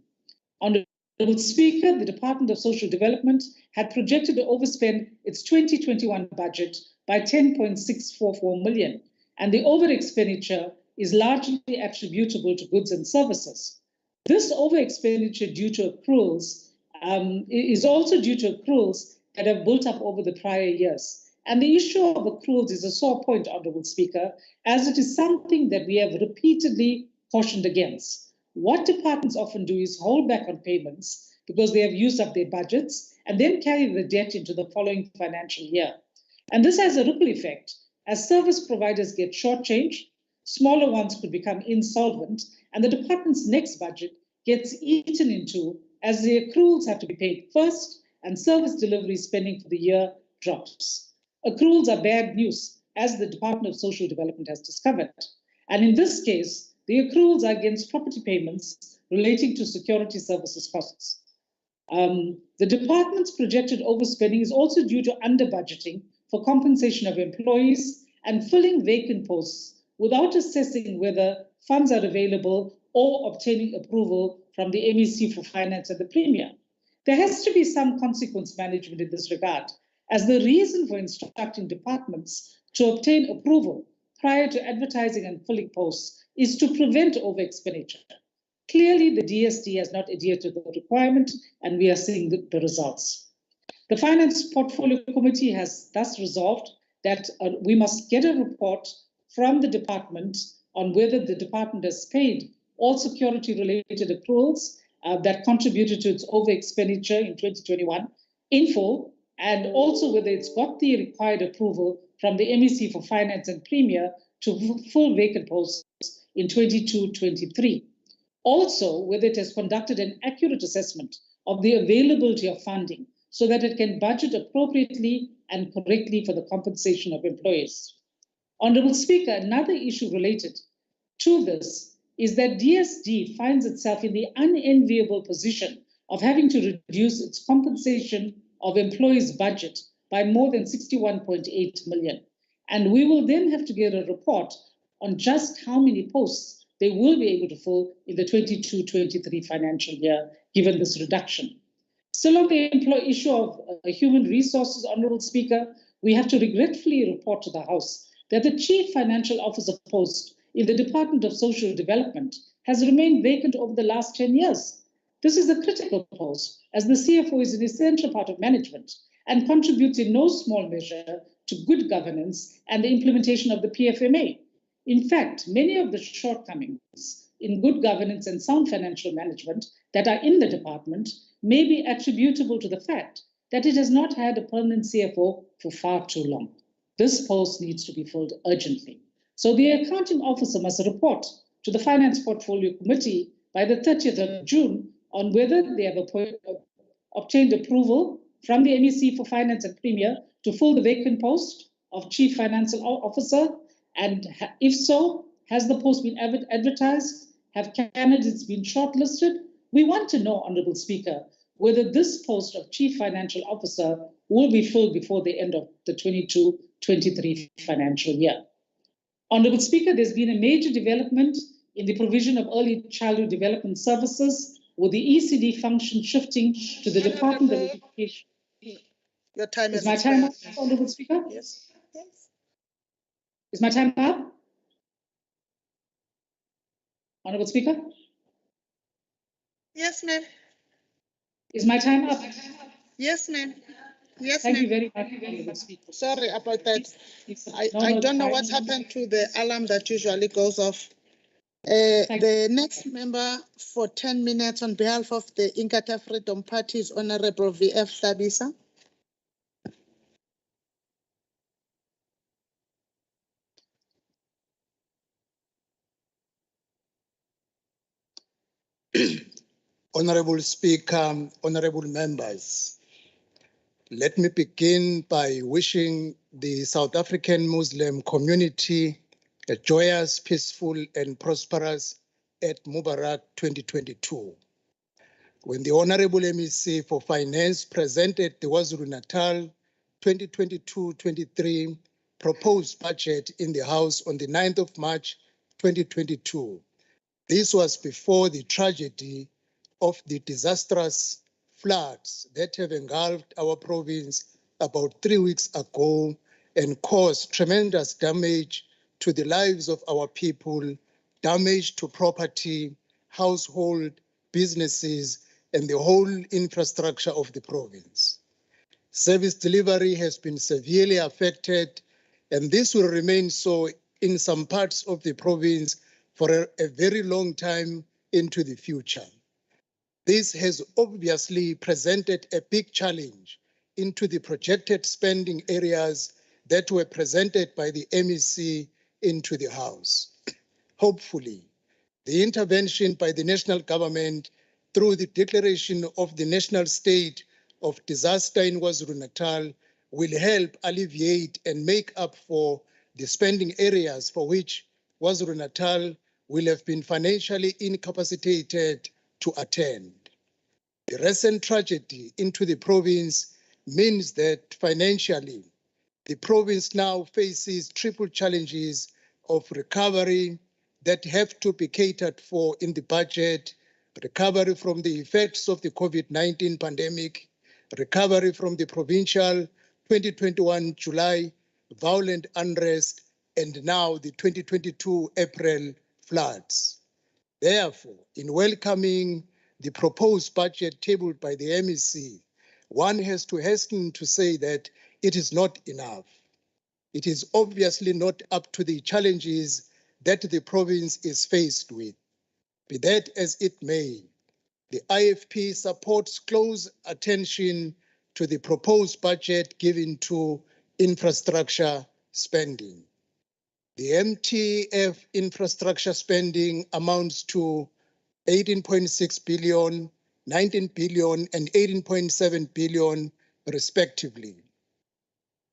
Honourable Speaker, the Department of Social Development had projected to overspend its 2021 budget by 10.644 million, and the over-expenditure is largely attributable to goods and services. This over-expenditure due to accruals is also due to accruals that have built up over the prior years. And the issue of accruals is a sore point, Honourable Speaker, as it is something that we have repeatedly cautioned against. What departments often do is hold back on payments because they have used up their budgets and then carry the debt into the following financial year. And this has a ripple effect. As service providers get shortchanged, smaller ones could become insolvent, and the department's next budget gets eaten into as the accruals have to be paid first and service delivery spending for the year drops. Accruals are bad news, as the Department of Social Development has discovered. And in this case, the accruals are against property payments relating to security services costs. The department's projected overspending is also due to under-budgeting for compensation of employees and filling vacant posts without assessing whether funds are available or obtaining approval from the MEC for Finance and the Premier. There has to be some consequence management in this regard, as the reason for instructing departments to obtain approval prior to advertising and filling posts is to prevent over-expenditure. Clearly, the DSD has not adhered to the requirement, and we are seeing the results. The Finance Portfolio Committee has thus resolved that we must get a report from the department on whether the department has paid all security-related accruals that contributed to its over-expenditure in 2021 in full, and also whether it's got the required approval from the MEC for Finance and Premier to fill vacant posts in 22-23. Also, whether it has conducted an accurate assessment of the availability of funding so that it can budget appropriately and correctly for the compensation of employees. Honourable Speaker, another issue related to this is that DSD finds itself in the unenviable position of having to reduce its compensation of employees' budget by more than 61.8 million. And we will then have to get a report on just how many posts they will be able to fill in the 22-23 financial year, given this reduction. Still on the issue of human resources, Honourable Speaker, we have to regretfully report to the House that the Chief Financial Officer post in the Department of Social Development has remained vacant over the last 10 years. This is a critical post, as the CFO is an essential part of management and contributes in no small measure to good governance and the implementation of the PFMA. In fact, many of the shortcomings in good governance and sound financial management that are in the department may be attributable to the fact that it has not had a permanent CFO for far too long. This post needs to be filled urgently. So the accounting officer must report to the Finance Portfolio Committee by the 30th of June on whether they have obtained approval from the MEC for Finance and Premier to fill the vacant post of Chief Financial Officer, and if so, has the post been advertised? Have candidates been shortlisted? We want to know, Honourable Speaker, whether this post of Chief Financial Officer will be filled before the end of the 22-23 financial year. Honourable Speaker, there's been a major development in the provision of early childhood development services, with the ECD function shifting to the Department of Education. Your time is my time up, Honourable Speaker? Yes. Yes. Is my time up? Honourable Speaker? Yes, ma'am. Is my time up? Yes, ma'am. Yes, Thank ma'am. you very much, Honourable Speaker. Sorry about that. No, I don't know fine. what's happened to the alarm that usually goes off. Thank The next member for 10 minutes on behalf of the Inkatha Freedom Party is Honorable V.F. Sabisa. Honorable Speaker, honorable members, let me begin by wishing the South African Muslim community a joyous, peaceful, and prosperous Eid Mubarak 2022. When the Honorable MEC for Finance presented the KwaZulu-Natal 2022-23 proposed budget in the House on the 9th of March 2022, this was before the tragedy of the disastrous floods that have engulfed our province about 3 weeks ago and caused tremendous damage to the lives of our people, damage to property, household, businesses, and the whole infrastructure of the province. Service delivery has been severely affected, and this will remain so in some parts of the province for a very long time into the future. This has obviously presented a big challenge into the projected spending areas that were presented by the MEC into the House. Hopefully, the intervention by the national government through the declaration of the national state of disaster in KwaZulu-Natal will help alleviate and make up for the spending areas for which KwaZulu-Natal will have been financially incapacitated to attend. The recent tragedy into the province means that financially, the province now faces triple challenges of recovery that have to be catered for in the budget: recovery from the effects of the COVID-19 pandemic, recovery from the provincial 2021 July violent unrest, and now the 2022 April floods. Therefore, in welcoming the proposed budget tabled by the MEC, one has to hasten to say that it is not enough. It is obviously not up to the challenges that the province is faced with. Be that as it may, the IFP supports close attention to the proposed budget given to infrastructure spending. The MTF infrastructure spending amounts to 18.6 billion, 19 billion, and 18.7 billion, respectively.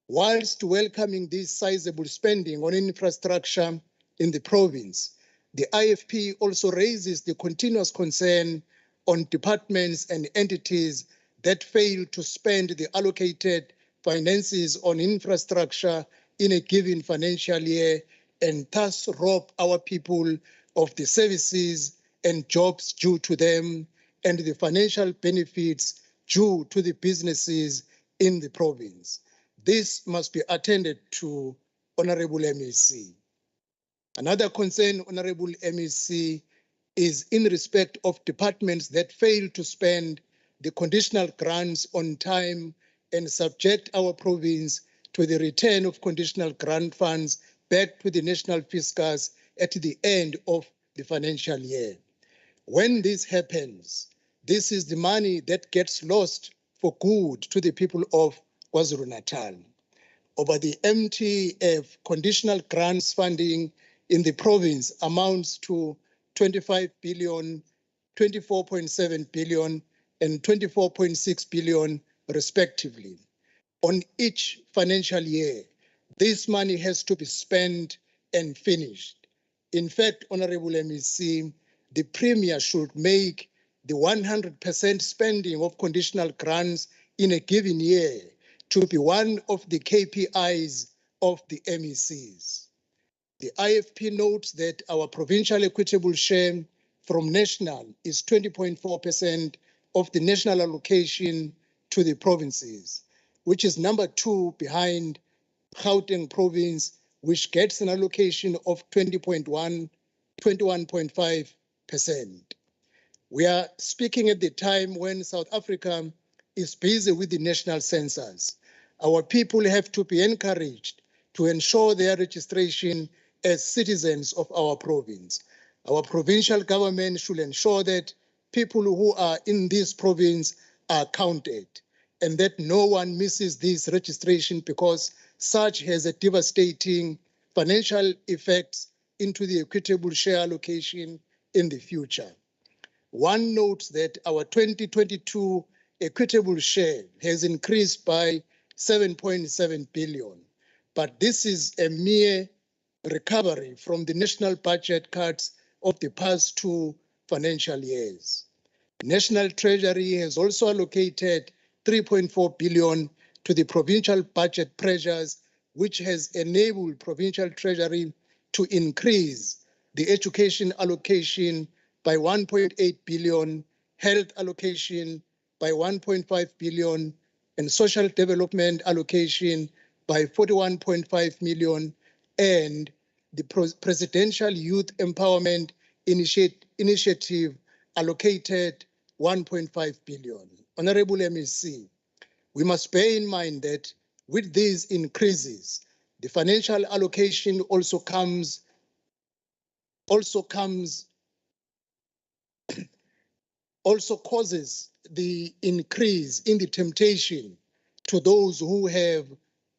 Whilst welcoming this sizable spending on infrastructure in the province, the IFP also raises the continuous concern on departments and entities that fail to spend the allocated finances on infrastructure in a given financial year and thus rob our people of the services and jobs due to them and the financial benefits due to the businesses in the province. This must be attended to, Honorable MEC. Another concern, Honorable MEC, is in respect of departments that fail to spend the conditional grants on time and subject our province to the return of conditional grant funds back to the national fiscus at the end of the financial year. When this happens, this is the money that gets lost for good to the people of KwaZulu-Natal. Over the MTF, conditional grants funding in the province amounts to 25 billion, 24.7 billion, and 24.6 billion, respectively. On each financial year, this money has to be spent and finished. In fact, Honorable MEC, the Premier should make the 100% spending of conditional grants in a given year to be one of the KPIs of the MECs. The IFP notes that our provincial equitable share from national is 20.4% of the national allocation to the provinces, which is number 2 behind Gauteng province, which gets an allocation of 21.5%. We are speaking at the time when South Africa is busy with the national census. Our people have to be encouraged to ensure their registration as citizens of our province. Our provincial government should ensure that people who are in this province are counted and that no one misses this registration, because such has a devastating financial effects into the equitable share allocation in the future. One notes that our 2022 equitable share has increased by 7.7 billion, but this is a mere recovery from the national budget cuts of the past 2 financial years. National Treasury has also allocated 3.4 billion to the provincial budget pressures, which has enabled provincial treasury to increase the education allocation by 1.8 billion, health allocation by 1.5 billion, and social development allocation by 41.5 million, and the Presidential Youth Empowerment Initiative allocated 1.5 billion. Honorable MEC, we must bear in mind that with these increases, the financial allocation also causes the increase in the temptation to those who have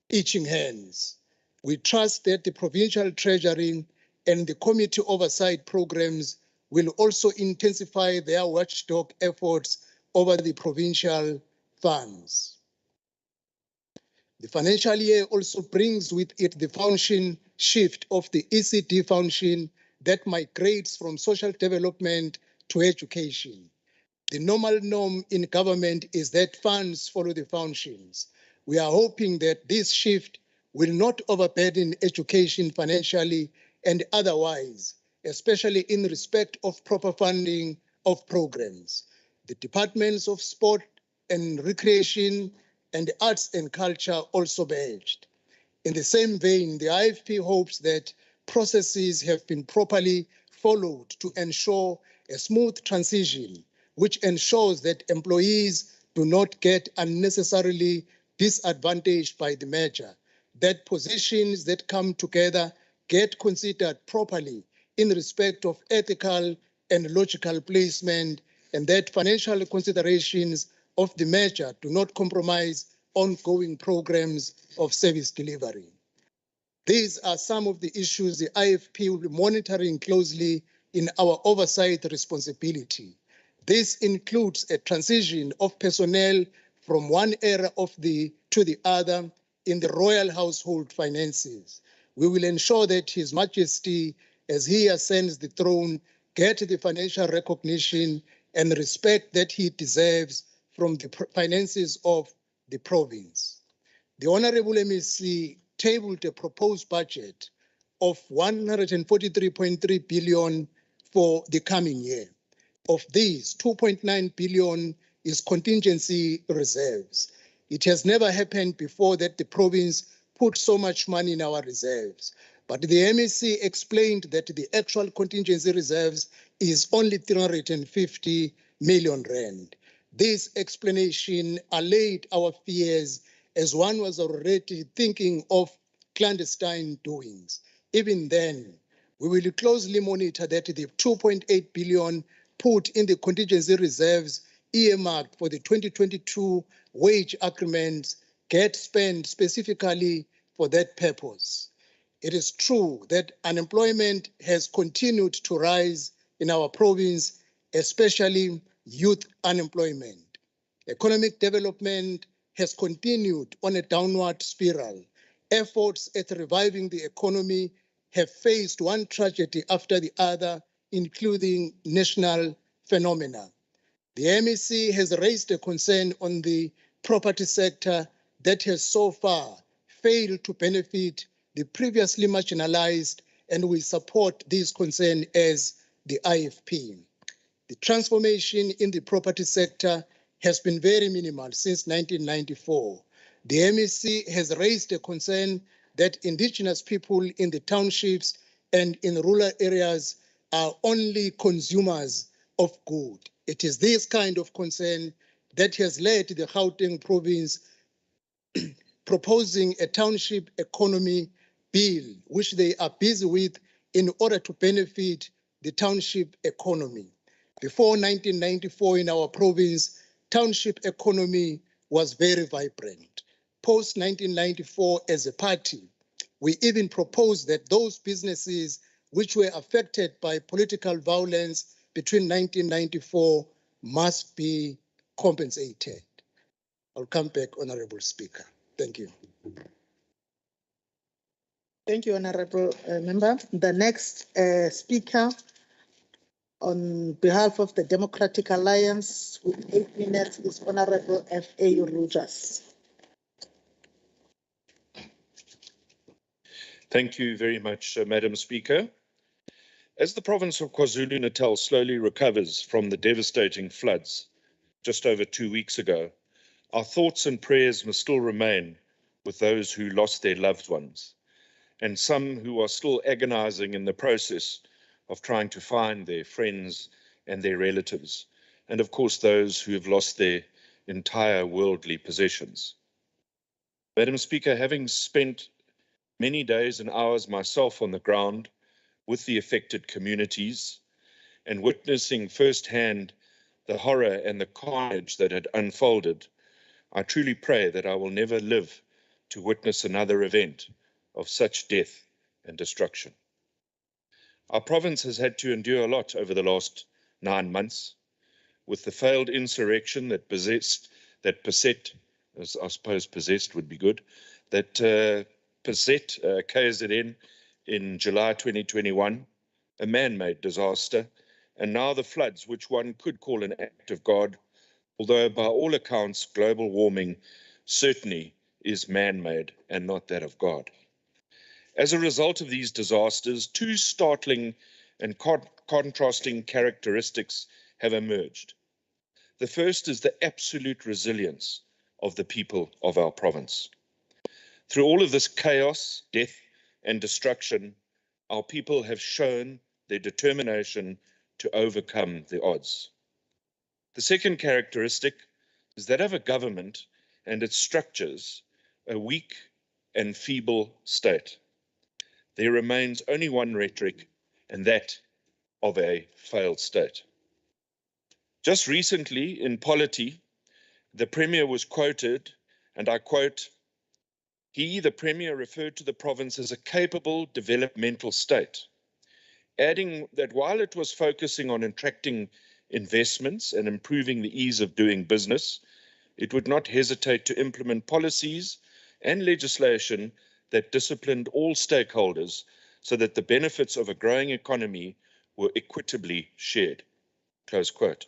itching hands. We trust that the provincial treasury and the committee oversight programs will also intensify their watchdog efforts over the provincial funds. The financial year also brings with it the function shift of the ECD function that migrates from social development to education. The normal norm in government is that funds follow the functions. We are hoping that this shift will not overburden education financially and otherwise, especially in respect of proper funding of programs. The departments of sport and recreation and arts and culture also badged. In the same vein, the IFP hopes that processes have been properly followed to ensure a smooth transition, which ensures that employees do not get unnecessarily disadvantaged by the merger, that positions that come together get considered properly in respect of ethical and logical placement, and that financial considerations of the merger do not compromise ongoing programs of service delivery. These are some of the issues the IFP will be monitoring closely in our oversight responsibility. This includes a transition of personnel from one era to the other in the royal household finances. We will ensure that His Majesty, as he ascends the throne, get the financial recognition and respect that he deserves from the finances of the province. the Honorable MEC tabled a proposed budget of 143.3 billion for the coming year. Of these, 2.9 billion is contingency reserves. It has never happened before that the province put so much money in our reserves. But the MEC explained that the actual contingency reserves is only 350 million rand. This explanation allayed our fears, as one was already thinking of clandestine doings. Even then, we will closely monitor that the 2.8 billion put in the contingency reserves earmarked for the 2022 wage agreements get spent specifically for that purpose. It is true that unemployment has continued to rise in our province, especially youth unemployment. Economic development has continued on a downward spiral. Efforts at reviving the economy have faced one tragedy after the other, including national phenomena. The MEC has raised a concern on the property sector that has so far failed to benefit the previously marginalized, and we support this concern as the IFP. The transformation in the property sector has been very minimal since 1994. The MEC has raised a concern that indigenous people in the townships and in rural areas are only consumers of good. It is this kind of concern that has led the Gauteng province proposing a township economy bill, which they are busy with in order to benefit the township economy. Before 1994 in our province, township economy was very vibrant. Post 1994 as a party, we even proposed that those businesses which were affected by political violence between 1994 must be compensated. I'll come back, Honorable Speaker. Thank you. Thank you, Honorable Member. The next speaker on behalf of the Democratic Alliance with 8 minutes is Honorable F.A. Rogers. Thank you very much, Madam Speaker. As the province of KwaZulu-Natal slowly recovers from the devastating floods just over 2 weeks ago, our thoughts and prayers must still remain with those who lost their loved ones, and some who are still agonizing in the process of trying to find their friends and their relatives, and of course those who have lost their entire worldly possessions. Madam Speaker, having spent many days and hours myself on the ground with the affected communities and witnessing firsthand the horror and the carnage that had unfolded, I truly pray that I will never live to witness another event of such death and destruction. Our province has had to endure a lot over the last 9 months, with the failed insurrection that beset, I suppose possessed would be good, that beset KZN in July 2021, a man-made disaster, and now the floods, which one could call an act of God, although by all accounts, global warming certainly is man-made and not that of God. As a result of these disasters, two startling and contrasting characteristics have emerged. The first is the absolute resilience of the people of our province. Through all of this chaos, death, and destruction, our people have shown their determination to overcome the odds. The second characteristic is that of a government and its structures, a weak and feeble state. There remains only one rhetoric, and that of a failed state. Just recently in Polity, the Premier was quoted, and I quote, "He, the Premier, referred to the province as a capable developmental state," adding that while it was focusing on attracting investments and improving the ease of doing business, it would not hesitate to implement policies and legislation that disciplined all stakeholders so that the benefits of a growing economy were equitably shared. Close quote.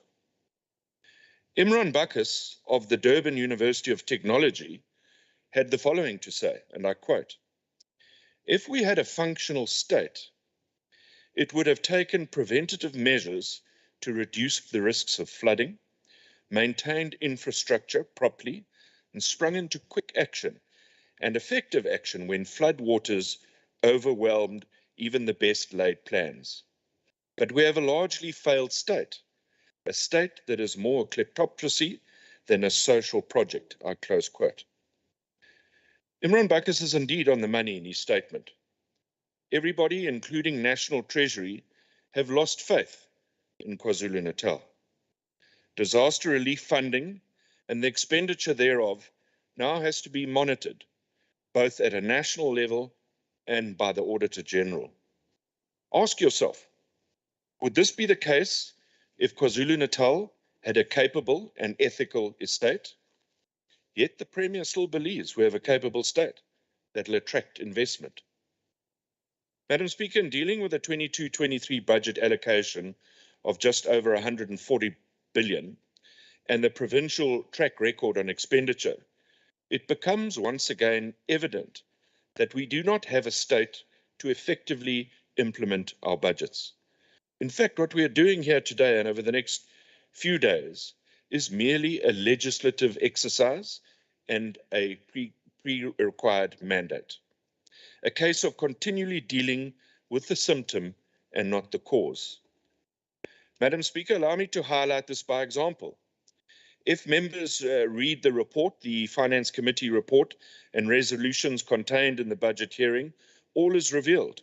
Imran Bacchus of the Durban University of Technology had the following to say, and I quote, "If we had a functional state, it would have taken preventative measures to reduce the risks of flooding, maintained infrastructure properly, and sprung into quick action and effective action when flood waters overwhelmed even the best laid plans. But we have a largely failed state, a state that is more a kleptocracy than a social project," I close quote. Imran Bacchus is indeed on the money in his statement. Everybody, including National Treasury, have lost faith in KwaZulu-Natal. Disaster relief funding and the expenditure thereof now has to be monitored, both at a national level and by the Auditor General. Ask yourself, would this be the case if KwaZulu-Natal had a capable and ethical estate? Yet the Premier still believes we have a capable state that will attract investment. Madam Speaker, in dealing with the 22-23 budget allocation of just over 140 billion and the provincial track record on expenditure, it becomes once again evident that we do not have a state to effectively implement our budgets. In fact, what we are doing here today and over the next few days is merely a legislative exercise and a pre-required mandate. A case of continually dealing with the symptom and not the cause. Madam Speaker, allow me to highlight this by example. If members read the report, the Finance Committee report and resolutions contained in the budget hearing, all is revealed.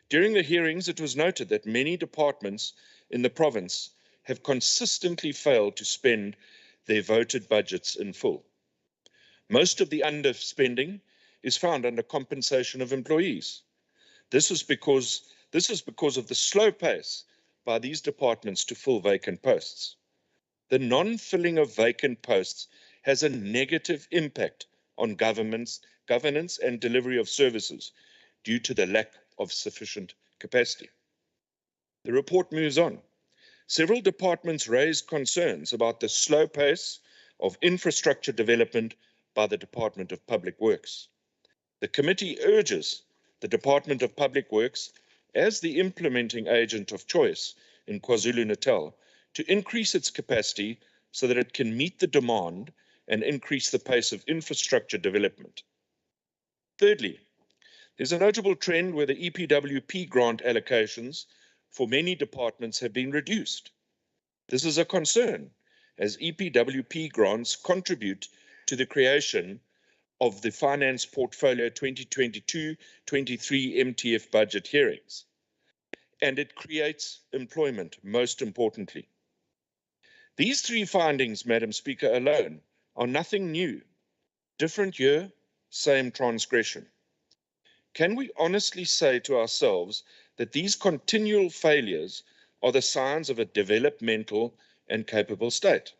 During the hearings, it was noted that many departments in the province have consistently failed to spend their voted budgets in full. Most of the underspending is found under compensation of employees. This is because of the slow pace by these departments to fill vacant posts. The non-filling of vacant posts has a negative impact on governance and delivery of services due to the lack of sufficient capacity. The report moves on. Several departments raised concerns about the slow pace of infrastructure development by the Department of Public Works. The committee urges the Department of Public Works, as the implementing agent of choice in KwaZulu-Natal, to increase its capacity so that it can meet the demand and increase the pace of infrastructure development. Thirdly, there's a notable trend where the EPWP grant allocations for many departments have been reduced. This is a concern, as EPWP grants contribute to the creation of the Finance Portfolio 2022-23 MTF budget hearings, and it creates employment, most importantly. These three findings, Madam Speaker, alone are nothing new. Different year, same transgression. Can we honestly say to ourselves that these continual failures are the signs of a developmental and capable state?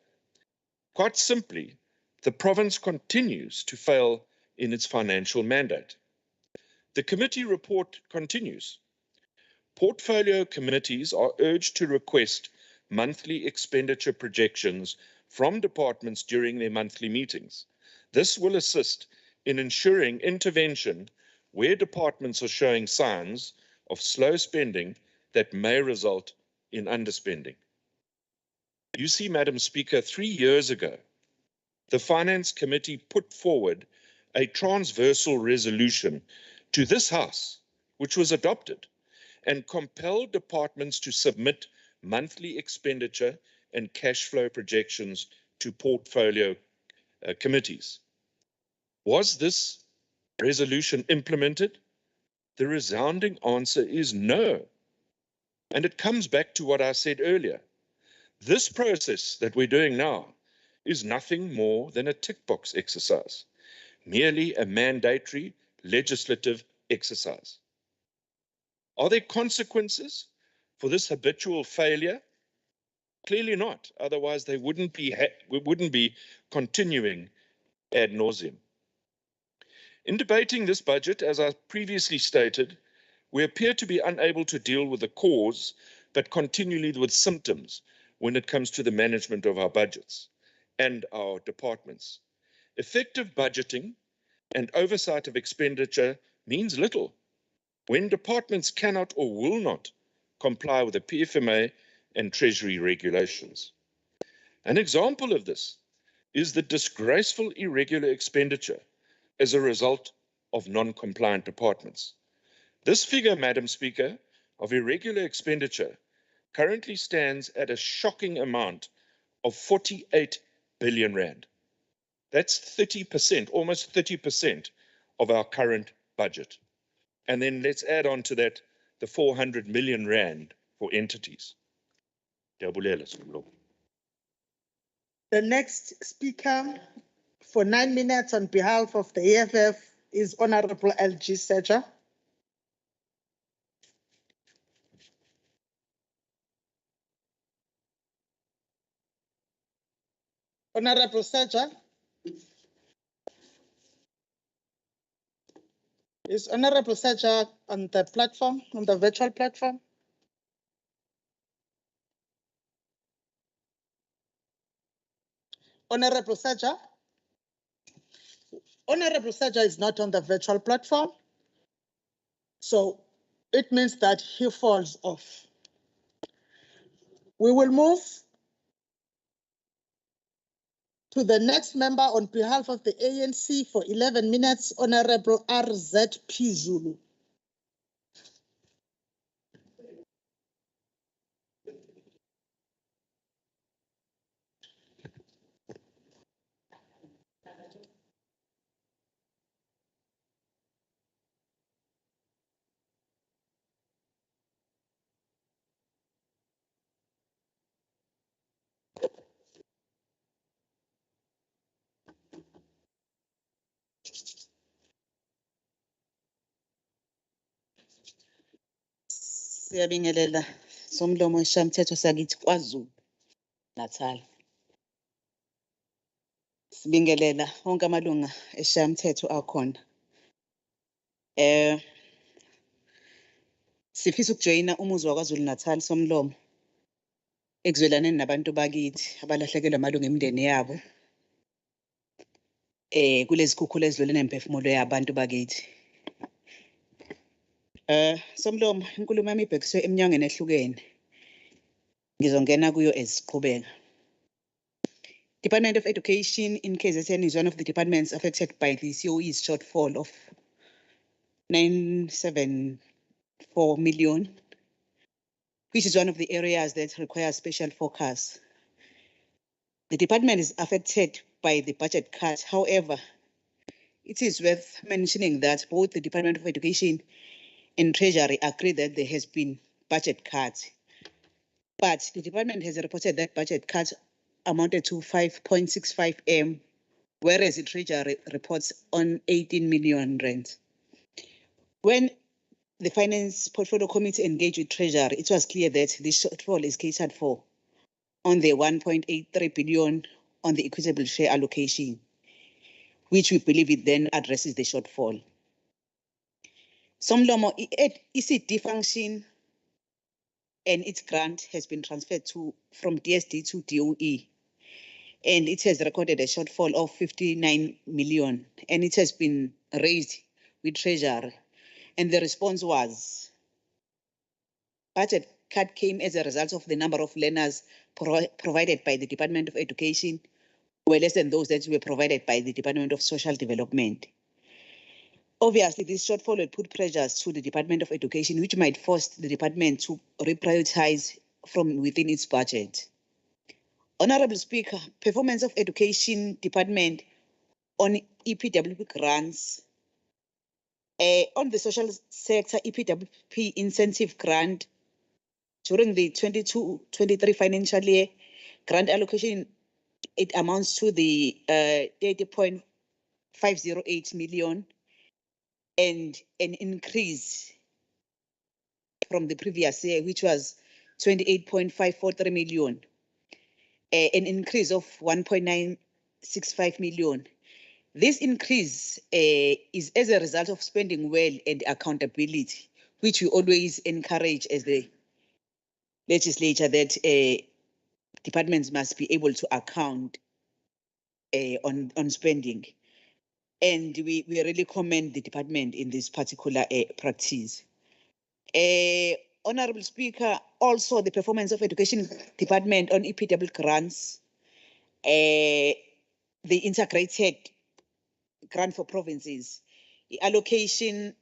Quite simply, the province continues to fail in its financial mandate. The committee report continues. Portfolio committees are urged to request monthly expenditure projections from departments during their monthly meetings. This will assist in ensuring intervention where departments are showing signs of slow spending that may result in underspending. You see, Madam Speaker, 3 years ago, the Finance Committee put forward a transversal resolution to this House, which was adopted, and compelled departments to submit monthly expenditure and cash flow projections to portfolio committees. Was this resolution implemented? The resounding answer is no. And it comes back to what I said earlier. This process that we're doing now is nothing more than a tick box exercise, merely a mandatory legislative exercise. Are there consequences for this habitual failure? Clearly not. Otherwise, we wouldn't be continuing ad nauseum. In debating this budget, as I previously stated, we appear to be unable to deal with the cause, but continually with symptoms when it comes to the management of our budgets and our departments. effective budgeting and oversight of expenditure means little when departments cannot or will not comply with the PFMA and Treasury regulations. An example of this is the disgraceful irregular expenditure as a result of non-compliant departments. This figure, Madam Speaker, of irregular expenditure currently stands at a shocking amount of 48 billion rand. That's 30%, almost 30% of our current budget. And then let's add on to that the 400 million rand for entities. The next speaker for 9 minutes on behalf of the EFF is Honorable LG Seja. Honorable Seja. Is Honorable Seja on the platform, on the virtual platform? Honorable Seja? Honorable Seja is not on the virtual platform, so it means that he falls off. We will move to the next member on behalf of the ANC for 11 minutes, Honorable RZP Zulu. Siyabingelela somlomo eshamthetho sakithi KwaZulu-Natal. Sibingelela wonke amalunga eshamthetho akhona. Sifisa ukujoyina umuzi wakwaZulu-Natal somlomo ekuzwelaneni nabantu bakithi abalahlekelwa amalunga emindeni yabo. Kulezi khukhula ezidlule nemphefumulo yabantu bakithi. Somlomo inkulumo yami ibhekiswe eminyangweni ehlukene. Ngizongena kuyo esiqhubeka. Department of Education in KZN is one of the departments affected by the COE's shortfall of 974 million, which is one of the areas that requires special focus. The department is affected by the budget cut. However, it is worth mentioning that both the Department of Education and Treasury agree that there has been budget cuts. But the department has reported that budget cuts amounted to 5.65 M, whereas the Treasury reports on 18 million rand. When the Finance Portfolio Committee engaged with Treasury, it was clear that this shortfall is catered for on the 1.83 billion on the equitable share allocation, which we believe it then addresses the shortfall. Somlomo, ECD function and its grant has been transferred from DSD to DOE, and it has recorded a shortfall of 59 million, and it has been raised with Treasury. And the response was, budget cut came as a result of the number of learners provided by the Department of Education were less than those that were provided by the Department of Social Development. Obviously, this shortfall will put pressures to the Department of Education, which might force the department to reprioritize from within its budget. Honorable Speaker, performance of Education Department on EPWP grants. On the social sector EPWP incentive grant, during the 22-23 financial year, grant allocation, it amounts to the 30.508 million, and an increase from the previous year, which was 28.543 million, an increase of 1.965 million. This increase is as a result of spending well and accountability, which we always encourage as the legislature, that departments must be able to account on spending. And we really commend the department in this particular practice. Honorable Speaker, also the performance of Education Department on EPW grants, the integrated grant for provinces, the allocation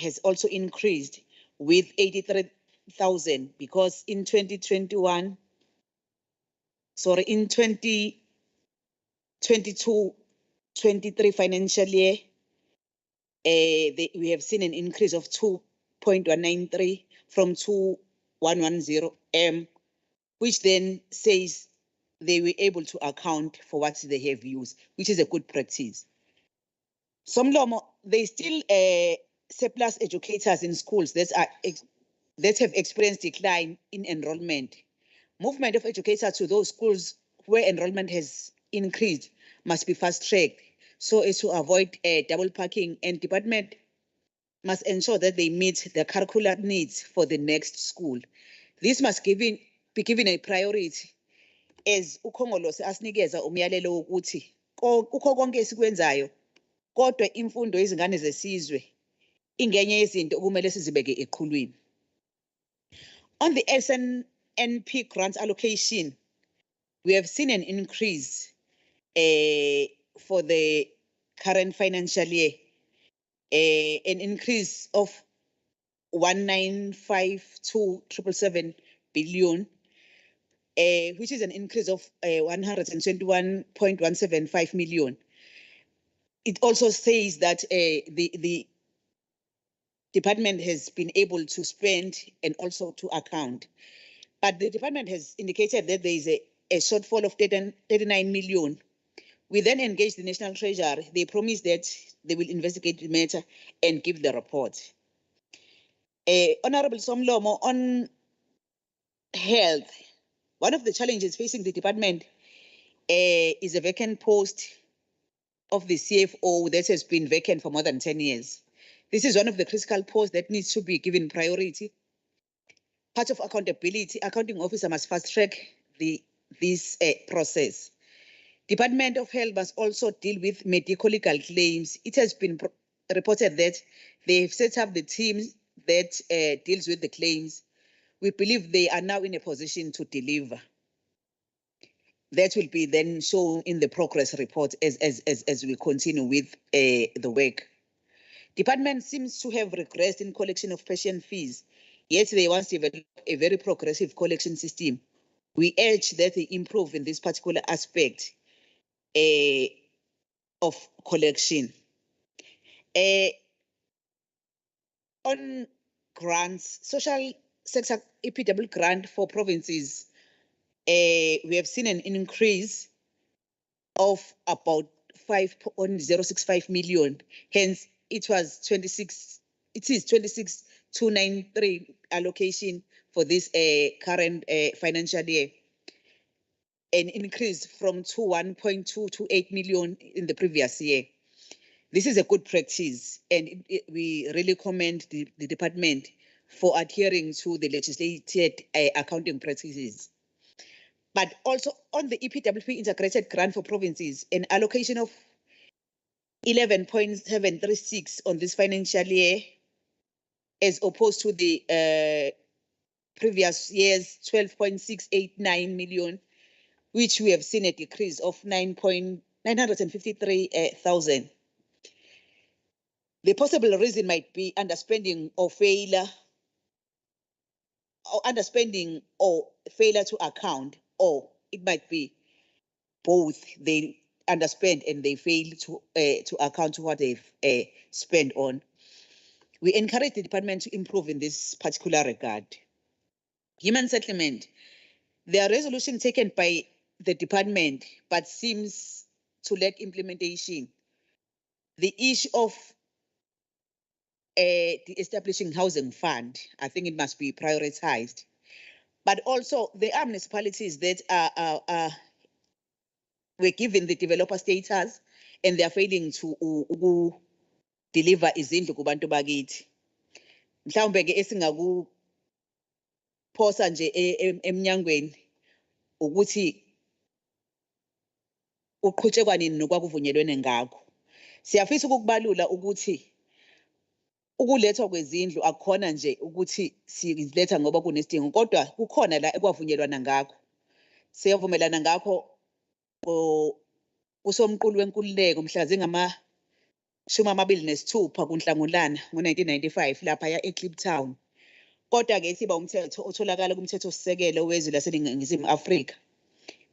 has also increased with 83,000 because in 2022, 23 financial year, we have seen an increase of 2.193 from 2110 which then says they were able to account for what they have used, which is a good practice. Somlomo, they still surplus educators in schools that have experienced decline in enrollment. Movement of educators to those schools where enrollment has increased must be fast-tracked so as to avoid double parking, and department must ensure that they meet the curricular needs for the next school. This must be given a priority as uKhongolose asinikeza umyalelo wokuthi ukho konke esikwenzayo kodwa imfundo yezingane zesizwe ingenye yezinto okumele sizibeke eqhulwini. On the SNNP grant allocation, we have seen an increase for the current financial year, an increase of 195,277 billion, which is an increase of 121.175 million. It also says that the department has been able to spend and also to account. But the department has indicated that there is a shortfall of 39 million. We then engaged the National Treasury. They promised that they will investigate the matter and give the report. Honorable Somlomo, on health, one of the challenges facing the department is a vacant post of the CFO that has been vacant for more than 10 years. This is one of the critical posts that needs to be given priority. Part of accountability, accounting officer must fast track this process. Department of Health must also deal with medical legal claims. It has been reported that they have set up the team that deals with the claims. We believe they are now in a position to deliver. That will be then shown in the progress report as we continue with the work. Department seems to have regressed in collection of patient fees, yet they once developed a very progressive collection system. We urge that they improve in this particular aspect of collection. On grants, social sector EPW grant for provinces, we have seen an increase of about 5.065 million. Hence, it is 26,293 allocation for this current financial year, an increase from 21.228 million in the previous year. This is a good practice, and we really commend the department for adhering to the legislated accounting practices. But also on the EPWP integrated grant for provinces, an allocation of 11.736 on this financial year, as opposed to the previous year's 12.689 million, which we have seen a decrease of 953,000. The possible reason might be underspending or failure to account, or it might be both. They underspend and they fail to account to what they've spent on. We encourage the department to improve in this particular regard. Human settlement, there are resolutions taken by the department, but seems to lack implementation. The issue of the establishing housing fund, I think it must be prioritized. But also there are municipalities that were given the developer status and they are failing to deliver izindlu kubantu bakithi. Mhlawumbe ke esingakuphosa nje emnyangweni ukuthi uqhutshekwa nini nokwakuvunyelwene ngakho. Siyafisa ukukubalula ukuthi ukulethwa kwezindlu akukhona nje ukuthi siletha ngoba kunesidingo, kodwa kukhona la ekwavunyelwana ngakho. Siyavumelana ngakho kusomqulu wenkululeko mhla zingama-26 kuNhlangulana ngo-1995 lapha eKliptown. Kodwa-ke siba umthetho otholakala kumthethosisekelo wezwe laseNingizimu Afrika,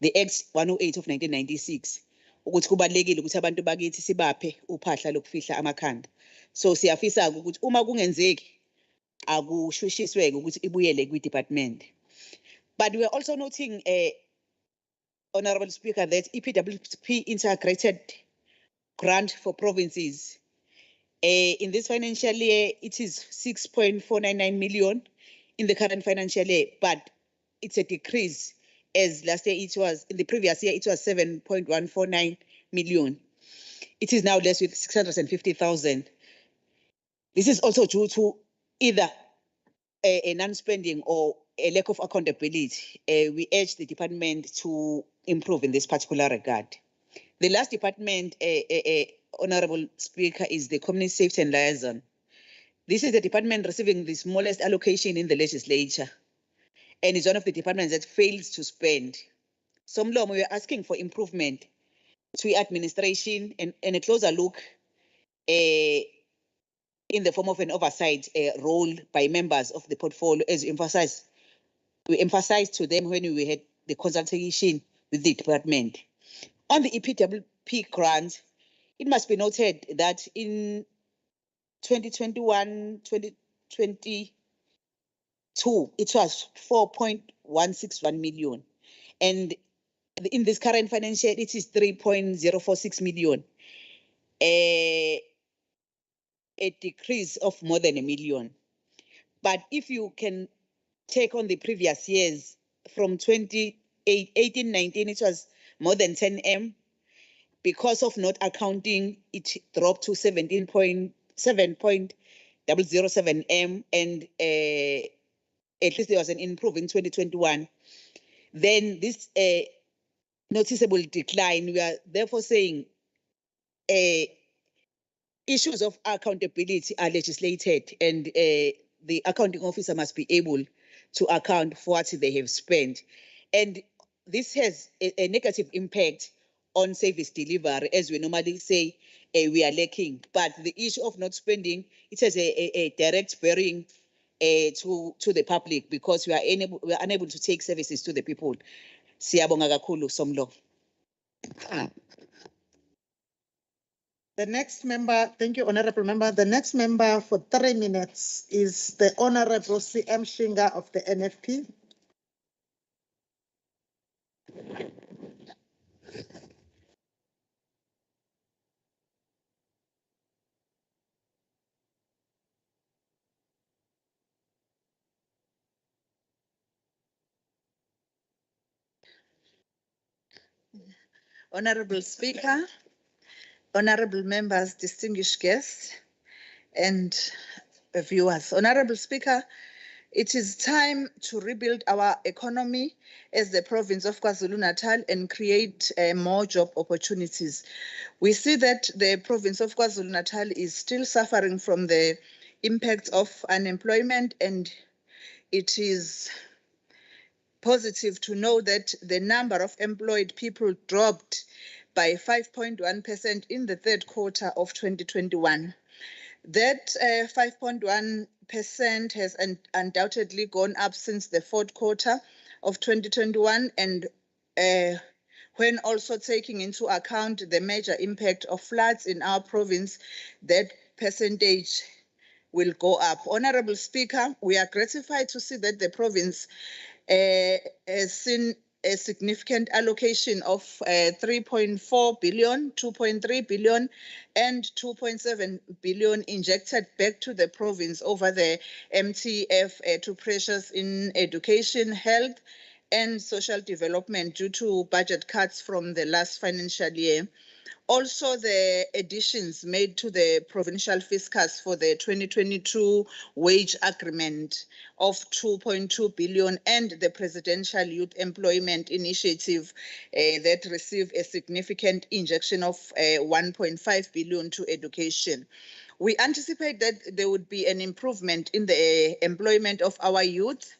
the Act 108 of 1996, ukuthi kubalekile ukuthi abantu bakithi sibaphe uphahla lokufihla amakhanda. So siyafisa ukuthi uma kungenzeki akushushisweke ukuthi ibuyele kwi-department. But we are also noting, Honorable Speaker, that EPWP integrated grant for provinces. In this financial year, it is 6.499 million in the current financial year, but it's a decrease as last year it was, in the previous year, it was 7.149 million. It is now less with 650,000. This is also due to either a non-spending or a lack of accountability. We urge the department to improve in this particular regard. The last department, Honorable Speaker, is the Community Safety and Liaison. This is the department receiving the smallest allocation in the legislature, and is one of the departments that fails to spend. Somlo, we are asking for improvement to administration and a closer look in the form of an oversight role by members of the portfolio, as we emphasized to them when we had the consultation with the department. On the EPWP grant, it must be noted that in 2021-2022, it was 4.161 million. And in this current financial year, it is 3.046 million. A decrease of more than 1 million. But if you can take on the previous years, from 2018-19, it was more than 10 M. Because of not accounting, it dropped to 7.007 M, and at least there was an improvement in 2021. Then this noticeable decline, we are therefore saying issues of accountability are legislated, and the accounting officer must be able to account for what they have spent. And this has a negative impact on service delivery, as we normally say we are lacking. But the issue of not spending, it has a direct bearing to the public, because we are unable to take services to the people. Siyabonga kakhulu Somlo. The next member, thank you, Honorable Member. The next member for 3 minutes is the Honorable CM Shinga of the NFP. Honorable Speaker, honorable members, distinguished guests, and viewers. Honorable Speaker, it is time to rebuild our economy as the province of KwaZulu-Natal and create more job opportunities. We see that the province of KwaZulu-Natal is still suffering from the impact of unemployment, and it is positive to know that the number of employed people dropped by 5.1% in the third quarter of 2021. That 5.1% has undoubtedly gone up since the fourth quarter of 2021, and when also taking into account the major impact of floods in our province, that percentage will go up. Honorable Speaker, we are gratified to see that the province has seen a significant allocation of 3.4 billion, 2.3 billion, and 2.7 billion injected back to the province over the MTF to pressures in education, health, and social development due to budget cuts from the last financial year. Also, the additions made to the provincial fiscus for the 2022 wage agreement of 2.2 billion and the Presidential Youth Employment Initiative that received a significant injection of 1.5 billion to education. We anticipate that there would be an improvement in the employment of our youth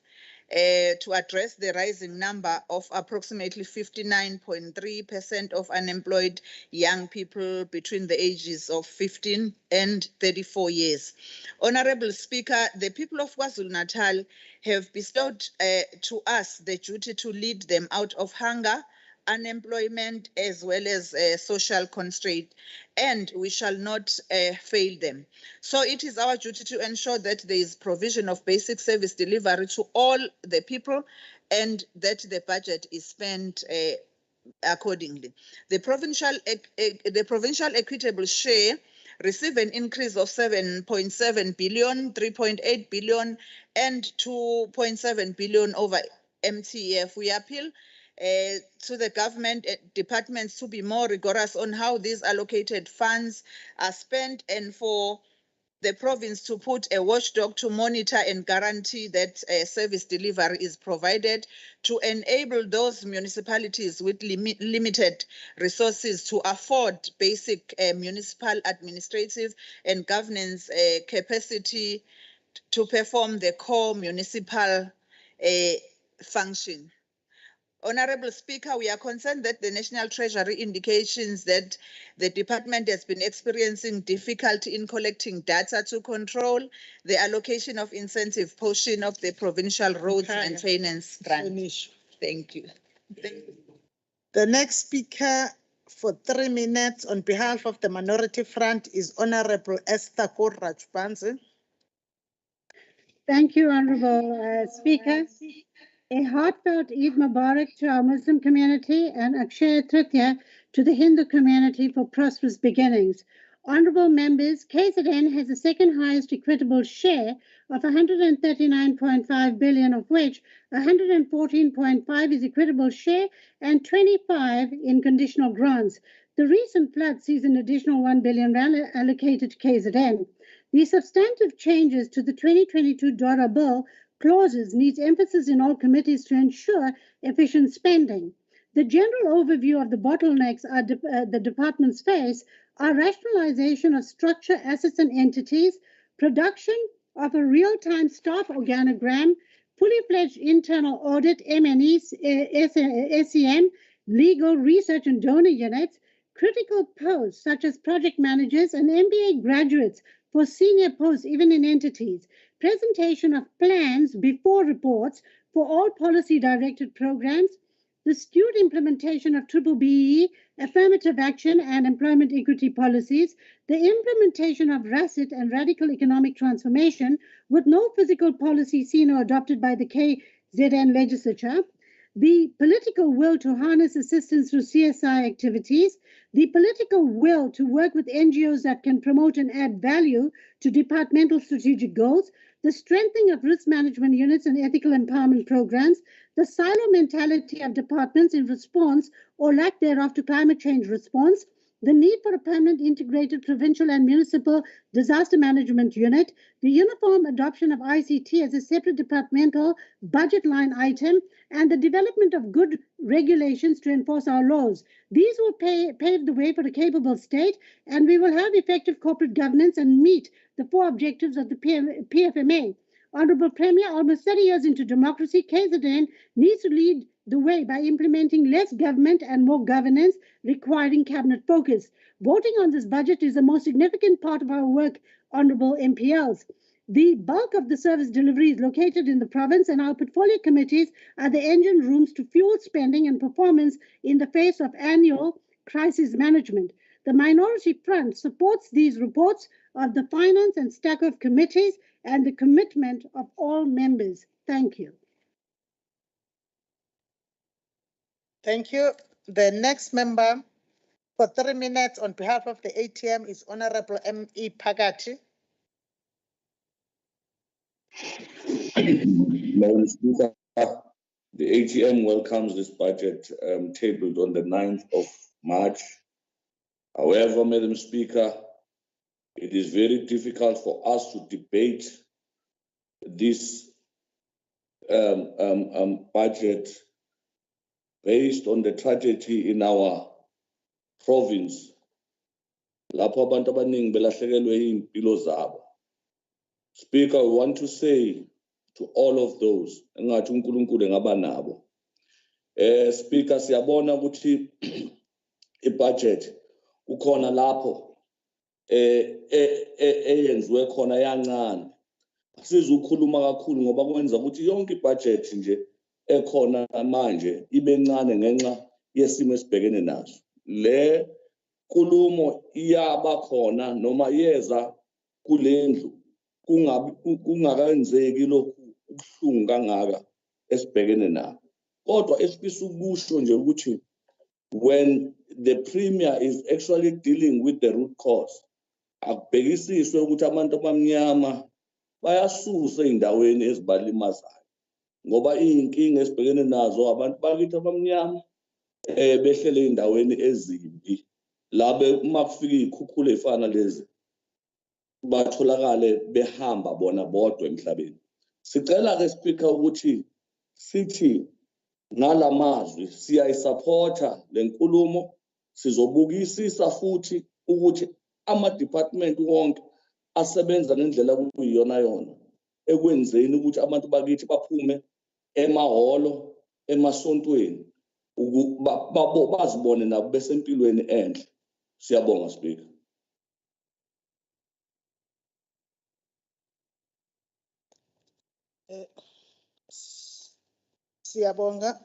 to address the rising number of approximately 59.3% of unemployed young people between the ages of 15 and 34 years. Honorable Speaker, the people of KwaZulu-Natal have bestowed to us the duty to lead them out of hunger, unemployment, as well as social constraint, and we shall not fail them. So it is our duty to ensure that there is provision of basic service delivery to all the people and that the budget is spent accordingly. The provincial equitable share receive an increase of 7.7 billion, 3.8 billion, and 2.7 billion over MTF. We appeal to the government departments to be more rigorous on how these allocated funds are spent, and for the province to put a watchdog to monitor and guarantee that service delivery is provided to enable those municipalities with limited resources to afford basic municipal administrative and governance capacity to perform the core municipal function. Honorable Speaker, we are concerned that the National Treasury indications that the department has been experiencing difficulty in collecting data to control the allocation of incentive portion of the provincial roads and finance grant. Thank you. The next speaker for 3 minutes on behalf of the Minority Front is Honorable Esther Korrachpanze. Thank you, Honorable Speaker. A heartfelt Eid Mubarak to our Muslim community and Akshaya Tritiya to the Hindu community for prosperous beginnings. Honorable members, KZN has the second highest equitable share of 139.5 billion, of which 114.5 is equitable share and 25 in conditional grants. The recent flood sees an additional 1 billion rand allocated to KZN. The substantive changes to the 2022 DORA bill clauses needs emphasis in all committees to ensure efficient spending. The general overview of the bottlenecks the departments face are rationalization of structure, assets, and entities, production of a real-time staff organogram, fully fledged internal audit, M&E, SEM, legal, research, and donor units, critical posts such as project managers and MBA graduates for senior posts, even in entities, presentation of plans before reports for all policy-directed programs, the skewed implementation of BBBE, affirmative action and employment equity policies, the implementation of RACIT and radical economic transformation with no physical policy seen or adopted by the KZN legislature, the political will to harness assistance through CSI activities, the political will to work with NGOs that can promote and add value to departmental strategic goals, the strengthening of risk management units and ethical empowerment programs, the silo mentality of departments in response or lack thereof to climate change response, the need for a permanent integrated provincial and municipal disaster management unit, the uniform adoption of ICT as a separate departmental budget line item, and the development of good regulations to enforce our laws. These will pave the way for a capable state, and we will have effective corporate governance and meet the 4 objectives of the PFMA. Honorable Premier, almost 30 years into democracy, KZN needs to lead the way by implementing less government and more governance, requiring cabinet focus. Voting on this budget is the most significant part of our work, Honorable MPLs. The bulk of the service delivery is located in the province, and our portfolio committees are the engine rooms to fuel spending and performance in the face of annual crisis management. The Minority Front supports these reports of the Finance and Staff committees and the commitment of all members. Thank you. Thank you. The next member for 3 minutes on behalf of the ATM is Honorable M.E. Pagati. Madam Speaker, the AGM welcomes this budget tabled on the 9th of March However, Madam Speaker, it is very difficult for us to debate this budget based on the tragedy in our province. Lapho abantu abaningi belahlekelwe impilo zabo. Speaker, we want to say to all of those, engathi uNkulunkulu engaba nabo. Speaker, siyabona ukuthi i-budget ukhona lapho eyenziwe khona yancane. Asizukhuluma kakhulu ngoba kwenza ukuthi yonke i-budget nje ekhona manje ibe ncane ngenxa yesimo esibhekene naso. Le nkulumo iyaba khona noma iyeza kulendlu kungakenzeki lokhu ubuhlungu kangaka esibhekene nabo. Kodwa esifisa ukusho nje ukuthi when the premier is actually dealing with the root cause, akubhekisiswe ukuthi abantu abamnyama bayasuse endaweni ezibalimazayo ngoba inkinga esibhekene nazo abantu bakithi abamnyama behlele endaweni ezimbi labe uma kufika izikhukhula ezifana lezi batholakale behamba bona bodwa emhlabeni. Sicela ke Speaker ukuthi sithi ngalamazwi siyayisupporta lenkulumo, sizobukisisa futhi ukuthi ama-department wonke asebenza ngendlela kuyiyona yona ekwenzeni ukuthi abantu bakithi baphume emahholo emasontweni bazibone nabo besempilweni enhle. Siyabonga Speaker. Siyabonga.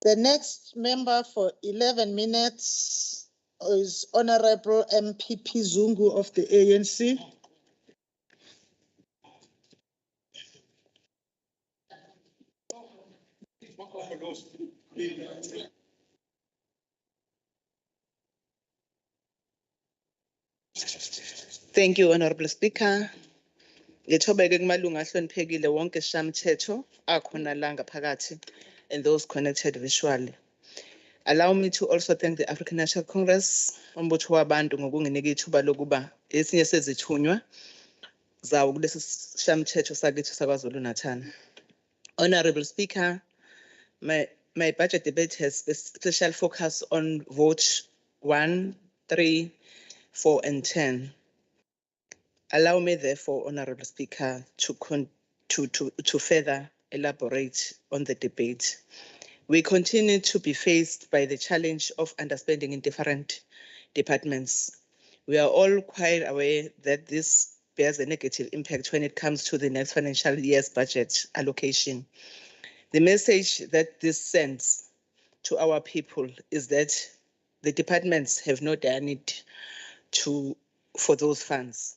The next member for 11 minutes is Honorable MPP Zungu of the ANC. Thank you, Honorable Speaker. Ngithobeke kumalunga ahloniphekile wonke shamthetho akhona la ngaphakathi and those connected visually. Allow me to also thank the African National Congress, umbutho wabantu ngokunginika ithuba lokuba esinye sezithunywa zawo kulesi shamthetho sakithi saKwaZulu-Natal. Honorable Speaker, my budget debate has a special focus on vote 1, 3, 4, and 10. Allow me, therefore, Honorable Speaker, to further elaborate on the debate. We continue to be faced by the challenge of understanding in different departments. We are all quite aware that this bears a negative impact when it comes to the next financial year's budget allocation. The message that this sends to our people is that the departments have no dire need for those funds.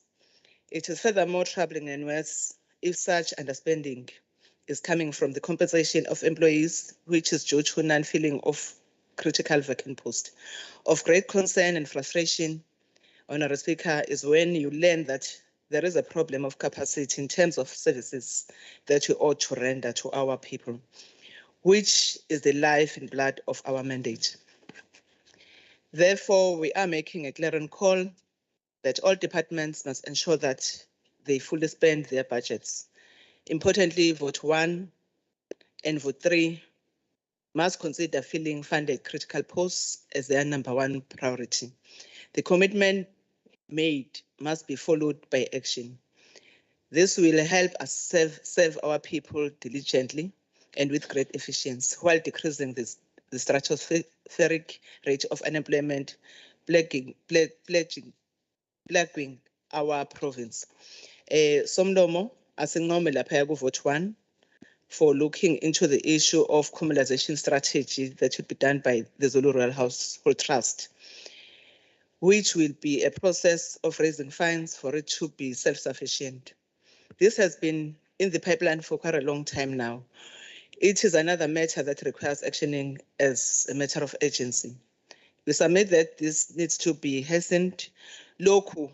It is furthermore troubling and worse if such understanding is coming from the compensation of employees, which is due to non-filling of critical vacant posts. Of great concern and frustration, Honorable Speaker, is when you learn that there is a problem of capacity in terms of services that we ought to render to our people, which is the life and blood of our mandate. Therefore, we are making a clarion call that all departments must ensure that they fully spend their budgets. Importantly, vote 1 and vote 3 must consider filling funded critical posts as their #1 priority. The commitment made must be followed by action. This will help us serve our people diligently and with great efficiency while decreasing the stratospheric rate of unemployment plaguing our province. Somlomo asincome lapha ku vote 1 for looking into the issue of communalization strategy that should be done by the Zulu Rural Household Trust, which will be a process of raising funds for it to be self-sufficient. This has been in the pipeline for quite a long time now. It is another matter that requires actioning as a matter of urgency. We submit that this needs to be hastened. Lokhu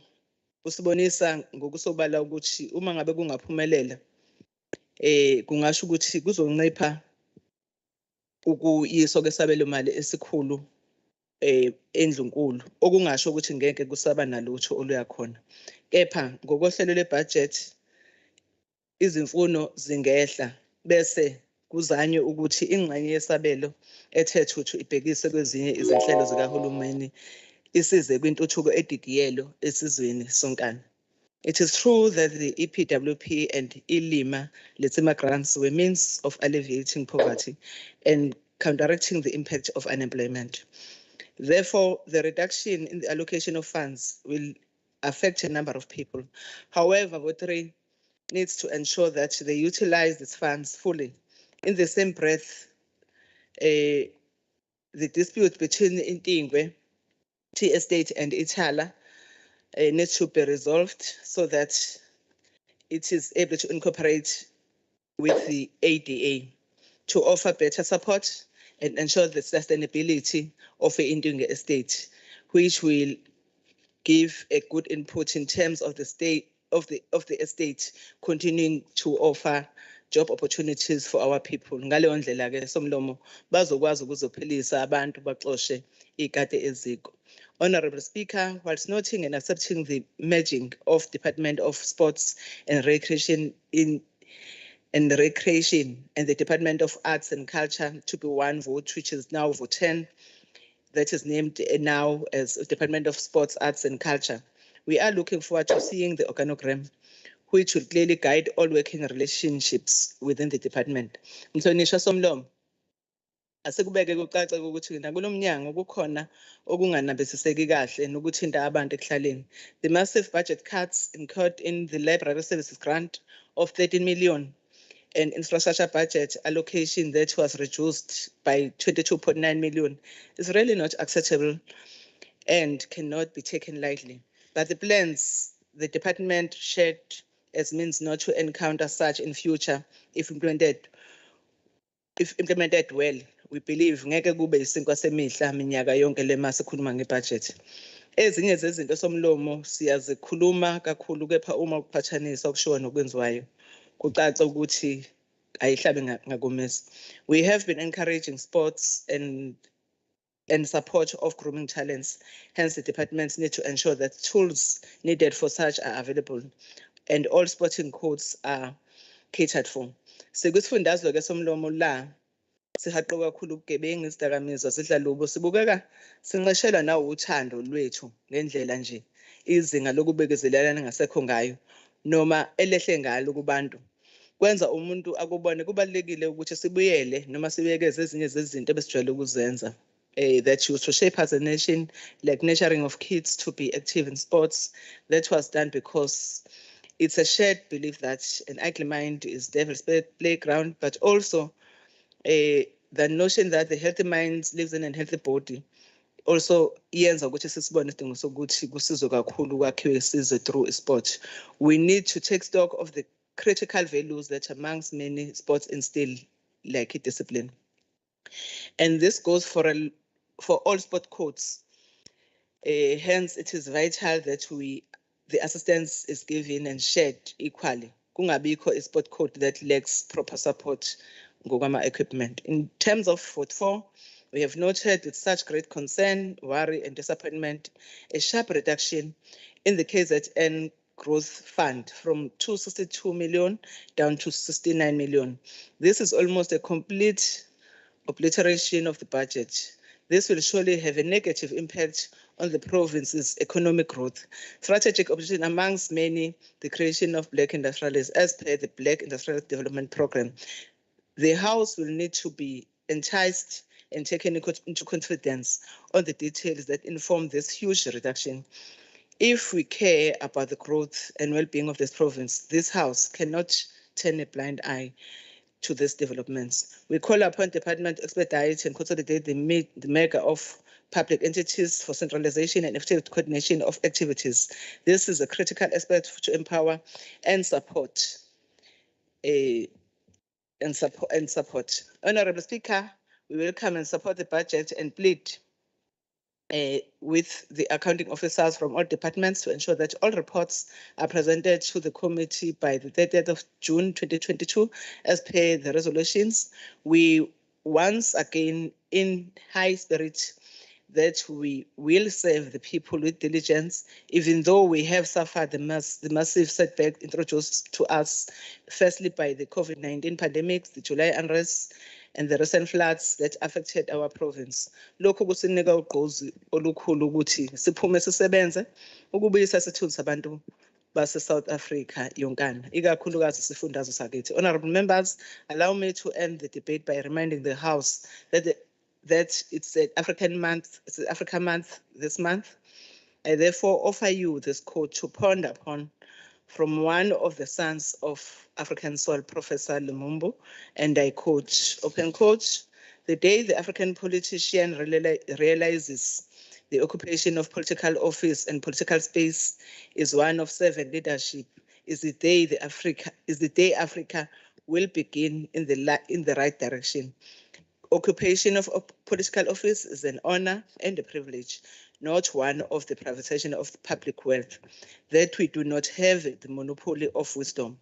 usibonisa ngokusobala ukuthi uma ngabe kungaphumelela kungasho ukuthi kuzoncipha ukuyiswa kwesabelo mali esikhulu endlunkulu okungasho ukuthi ngeke kusaba nalutho oluyakhona. Kepha ngokohlelo lwebudget izimfuno zingehla bese kuzanywe ukuthi ingxenye yesabelo ethe thuthu ibhekise kwezinye izinhlelo zikahulumeni isize kwintuthuko edidiyelo esizweni sonkana. It is true that the EPWP and iLima Letsema grants were means of alleviating poverty and counteracting the impact of unemployment. Therefore, the reduction in the allocation of funds will affect a number of people. However, Votary needs to ensure that they utilize these funds fully. In the same breath, the dispute between Intingwe, T Estate and Ithala needs to be resolved so that it is able to incorporate with the ADA to offer better support and ensure the sustainability of the Intingwe estate, which will give a good input in terms of the state of the estate continuing to offer job opportunities for our people. Ngaleyo ndlela ke somlomo bazokwazi ukuzophilisa abantu baxoshe ikade eziko. Honorable Speaker, whilst noting and accepting the merging of Department of Sports and Recreation and the Department of Arts and Culture to be one vote, which is now vote 10, that is named now as Department of Sports, Arts and Culture. We are looking forward to seeing the organogram, which will clearly guide all working relationships within the department. Mhlonishwa Somlomo, asekubeke kucace ukuthi nakulo mnyango kukhona okunganambithiseki kahle nokuthinta abantu ekuhlaleni. The massive budget cuts incurred in the library services grant of 13 million and infrastructure budget allocation that was reduced by 22.9 million is really not acceptable and cannot be taken lightly. But the plans the department shared as means not to encounter such in future if implemented well. We believe ngeke kube isinkwa semihla minyaka yonke lema sikhuluma ngebudget. Ezinye zezinto somlomo siyazikhuluma kakhulu kepha uma ukuphathanisa okushiwo nokwenziwayo kucaca ukuthi ayihlabe ngakomesa. We have been encouraging sports and support of grooming talents. Hence, the departments need to ensure that tools needed for such are available and all sporting codes are catered for. Sekusifundazwe ke somlomo la sihaqo kakhulu ubugebengu izidakamizwa sidlalubo sibukeka sinqeshelwa nawo uthando lwethu ngendlela nje izinga lokubekezelelana ngasekho ngayo noma elehle ngalo kubantu kwenza umuntu akubone kubalekile ukuthi sibuyele noma sibekeze ezinye zezinto ebesijwayele ukuzenza that used to shape as a nation, like nurturing of kids to be active in sports. That was done because it's a shared belief that an ugly mind is devil's playground, but also the notion that the healthy mind lives in a healthy body also yenza ukuthi sisibone isidingo sokuthi kusizwe kakhulu kwakhiwe isizwe through sport. We need to take stock of the critical values that amongst many sports instill, like discipline. And this goes for all sport codes. Hence, it is vital that the assistance is given and shared equally. Kungabikho a sport code that lacks proper support ngokama equipment. In terms of vote 4, we have noted with such great concern, worry, and disappointment a sharp reduction in the KZN Growth Fund from 262 million down to 69 million. This is almost a complete obliteration of the budget. This will surely have a negative impact on the province's economic growth. Strategic option amongst many, the creation of Black industrialists as per the Black Industrial Development Program. The House will need to be enticed and taken into confidence on the details that inform this huge reduction. If we care about the growth and well-being of this province, this House cannot turn a blind eye to these developments. We call upon Department to expedite and consolidate the mega of public entities for centralization and effective coordination of activities. This is a critical aspect to empower and support. Honorable Speaker, we welcome and support the budget and plead with the accounting officers from all departments to ensure that all reports are presented to the committee by the 30th of June 2022 as per the resolutions. We once again in high spirit that we will serve the people with diligence, even though we have suffered the massive setback introduced to us, firstly by the COVID-19 pandemic, the July unrest, and the recent floods that affected our province. Lokhu kusinika ugqozi olukhulu ukuthi siphume sisebenze ukubuyisa isithunzi sabantu base-South Africa yonkana, ikakhulukazi isifundazwe sakithi. Honorable members, allow me to end the debate by reminding the House that it's an African month, it's the Africa month this month. I therefore offer you this quote to ponder upon from one of the sons of African soil, Professor Lumumbu, and I quote, open quote, "The day the African politician realizes the occupation of political office and political space is one of servant leadership, is the day Africa will begin in the right direction. Occupation of political office is an honor and a privilege, not one of the privatization of public wealth. That we do not have the monopoly of wisdom.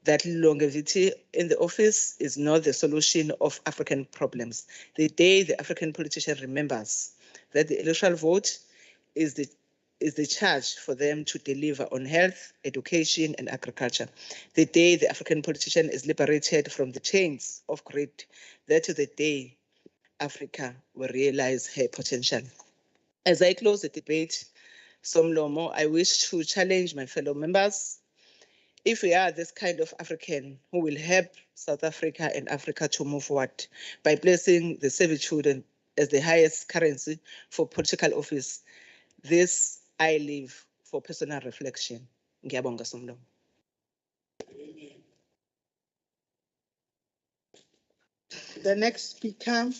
That longevity in the office is not the solution of African problems. The day the African politician remembers that the electoral vote is the charge for them to deliver on health, education, and agriculture. The day the African politician is liberated from the chains of greed, that is the day Africa will realize her potential. As I close the debate, Somlomo, I wish to challenge my fellow members. If we are this kind of African who will help South Africa and Africa to move forward by placing the servitude as the highest currency for political office, this I leave for personal reflection. Ngiyabonga Somlomo. The next speaker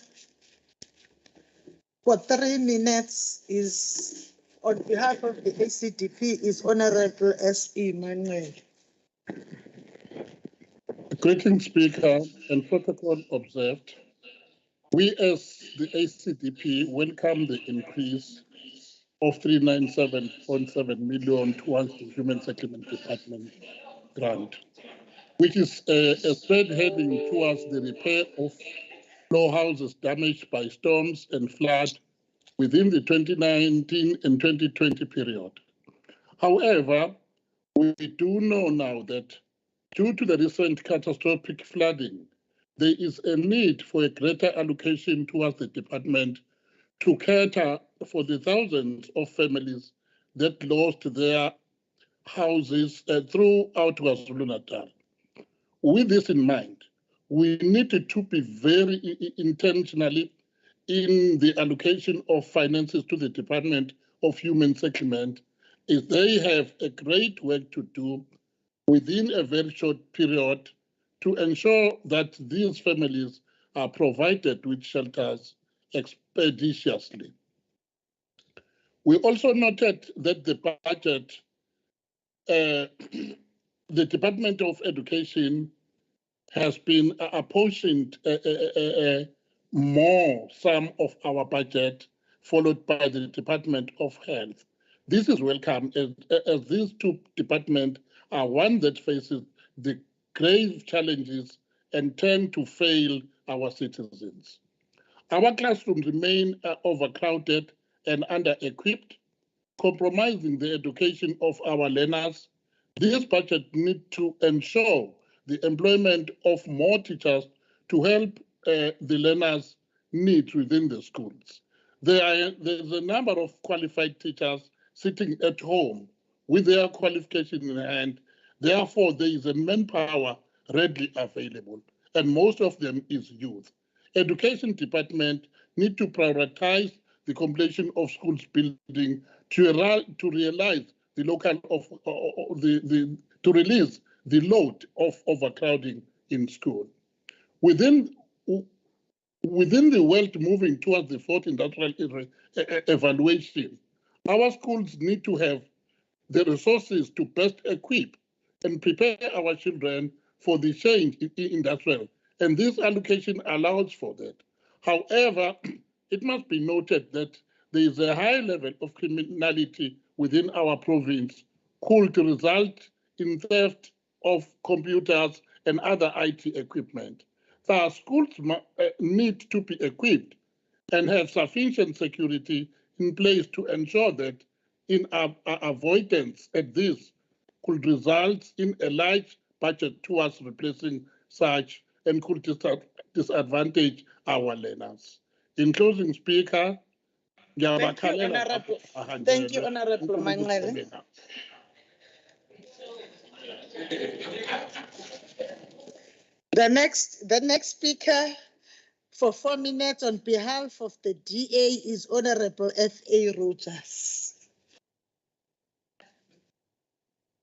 for 3 minutes is on behalf of the ACDP is Honorable S.E. Manuel. Greeting Speaker and protocol observed. We as the ACDP welcome the increase of 397.7 million towards the Human Settlement Department grant, which is a spearheading towards the repair of floor houses damaged by storms and flood within the 2019 and 2020 period. However, we do know now that due to the recent catastrophic flooding, there is a need for a greater allocation towards the department to cater for the thousands of families that lost their houses throughout KwaZulu-Natal. With this in mind, we need to be very intentionally in the allocation of finances to the Department of Human Settlement, as they have a great work to do within a very short period to ensure that these families are provided with shelters expeditiously. We also noted that the budget, the Department of Education has been apportioned more sum of our budget, followed by the Department of Health. This is welcome as these two departments are one that faces the grave challenges and tend to fail our citizens. Our classrooms remain overcrowded and under-equipped, compromising the education of our learners. This budget needs to ensure the employment of more teachers to help the learners' needs within the schools. There's a number of qualified teachers sitting at home with their qualification in hand. Therefore, there is a manpower readily available, and most of them is youth. Education department need to prioritize the completion of schools building to realize the local of to release the load of overcrowding in school. Within the world moving towards the fourth industrial evaluation, our schools need to have the resources to best equip and prepare our children for the change in industrial, and this allocation allows for that. However, it must be noted that there is a high level of criminality within our province could result in theft of computers and other IT equipment. So our schools need to be equipped and have sufficient security in place to ensure that in avoidance at this could result in a large budget towards replacing such and could disadvantage our learners. In closing, Speaker, Thank you, Honorable. Thank you, Honorable Mangale. The next speaker for 4 minutes on behalf of the DA is Honorable F.A. Rogers.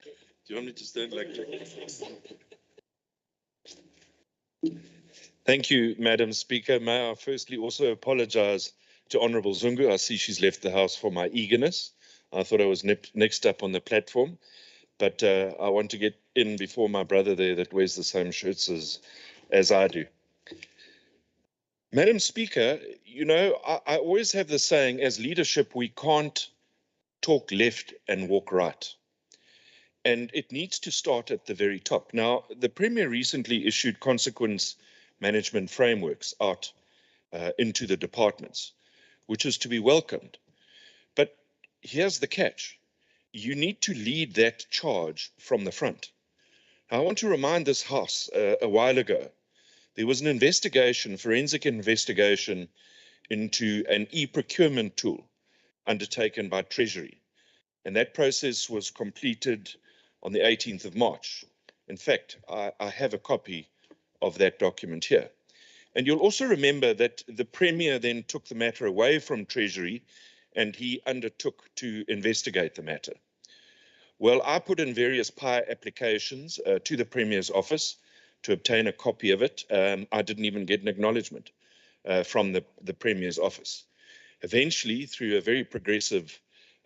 Do you want me to stand like that? Thank you, Madam Speaker. May I firstly also apologize to Honourable Zungu. I see she's left the House for my eagerness. I thought I was next up on the platform, but I want to get in before my brother there that wears the same shirts as I do. Madam Speaker, you know, I always have the saying, as leadership, we can't talk left and walk right. And it needs to start at the very top. Now, the Premier recently issued consequence management frameworks out into the departments, which is to be welcomed. But here's the catch. You need to lead that charge from the front. I want to remind this House a while ago, there was an investigation, forensic investigation into an e-procurement tool undertaken by Treasury. And that process was completed on the 18th of March. In fact, I have a copy of that document here. And you'll also remember that the Premier then took the matter away from Treasury and he undertook to investigate the matter. Well, I put in various PIE applications to the Premier's office to obtain a copy of it. I didn't even get an acknowledgement from the Premier's office. Eventually, through a very progressive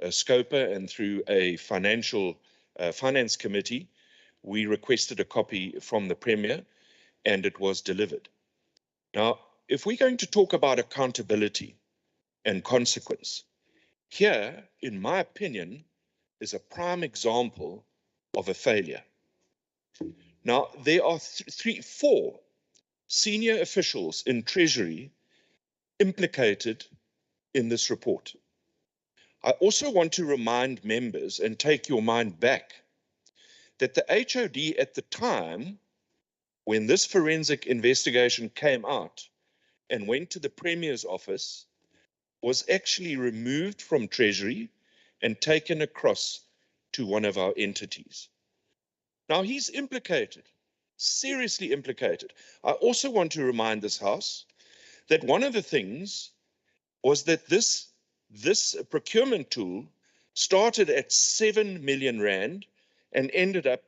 scoper and through a finance committee, we requested a copy from the Premier and it was delivered. Now, if we're going to talk about accountability and consequence, here, in my opinion, is a prime example of a failure. Now, there are four senior officials in Treasury implicated in this report. I also want to remind members and take your mind back that the HOD at the time when this forensic investigation came out and went to the Premier's office was actually removed from Treasury and taken across to one of our entities. Now he's implicated, seriously implicated. I also want to remind this House that one of the things was that this procurement tool started at 7 million rand and ended up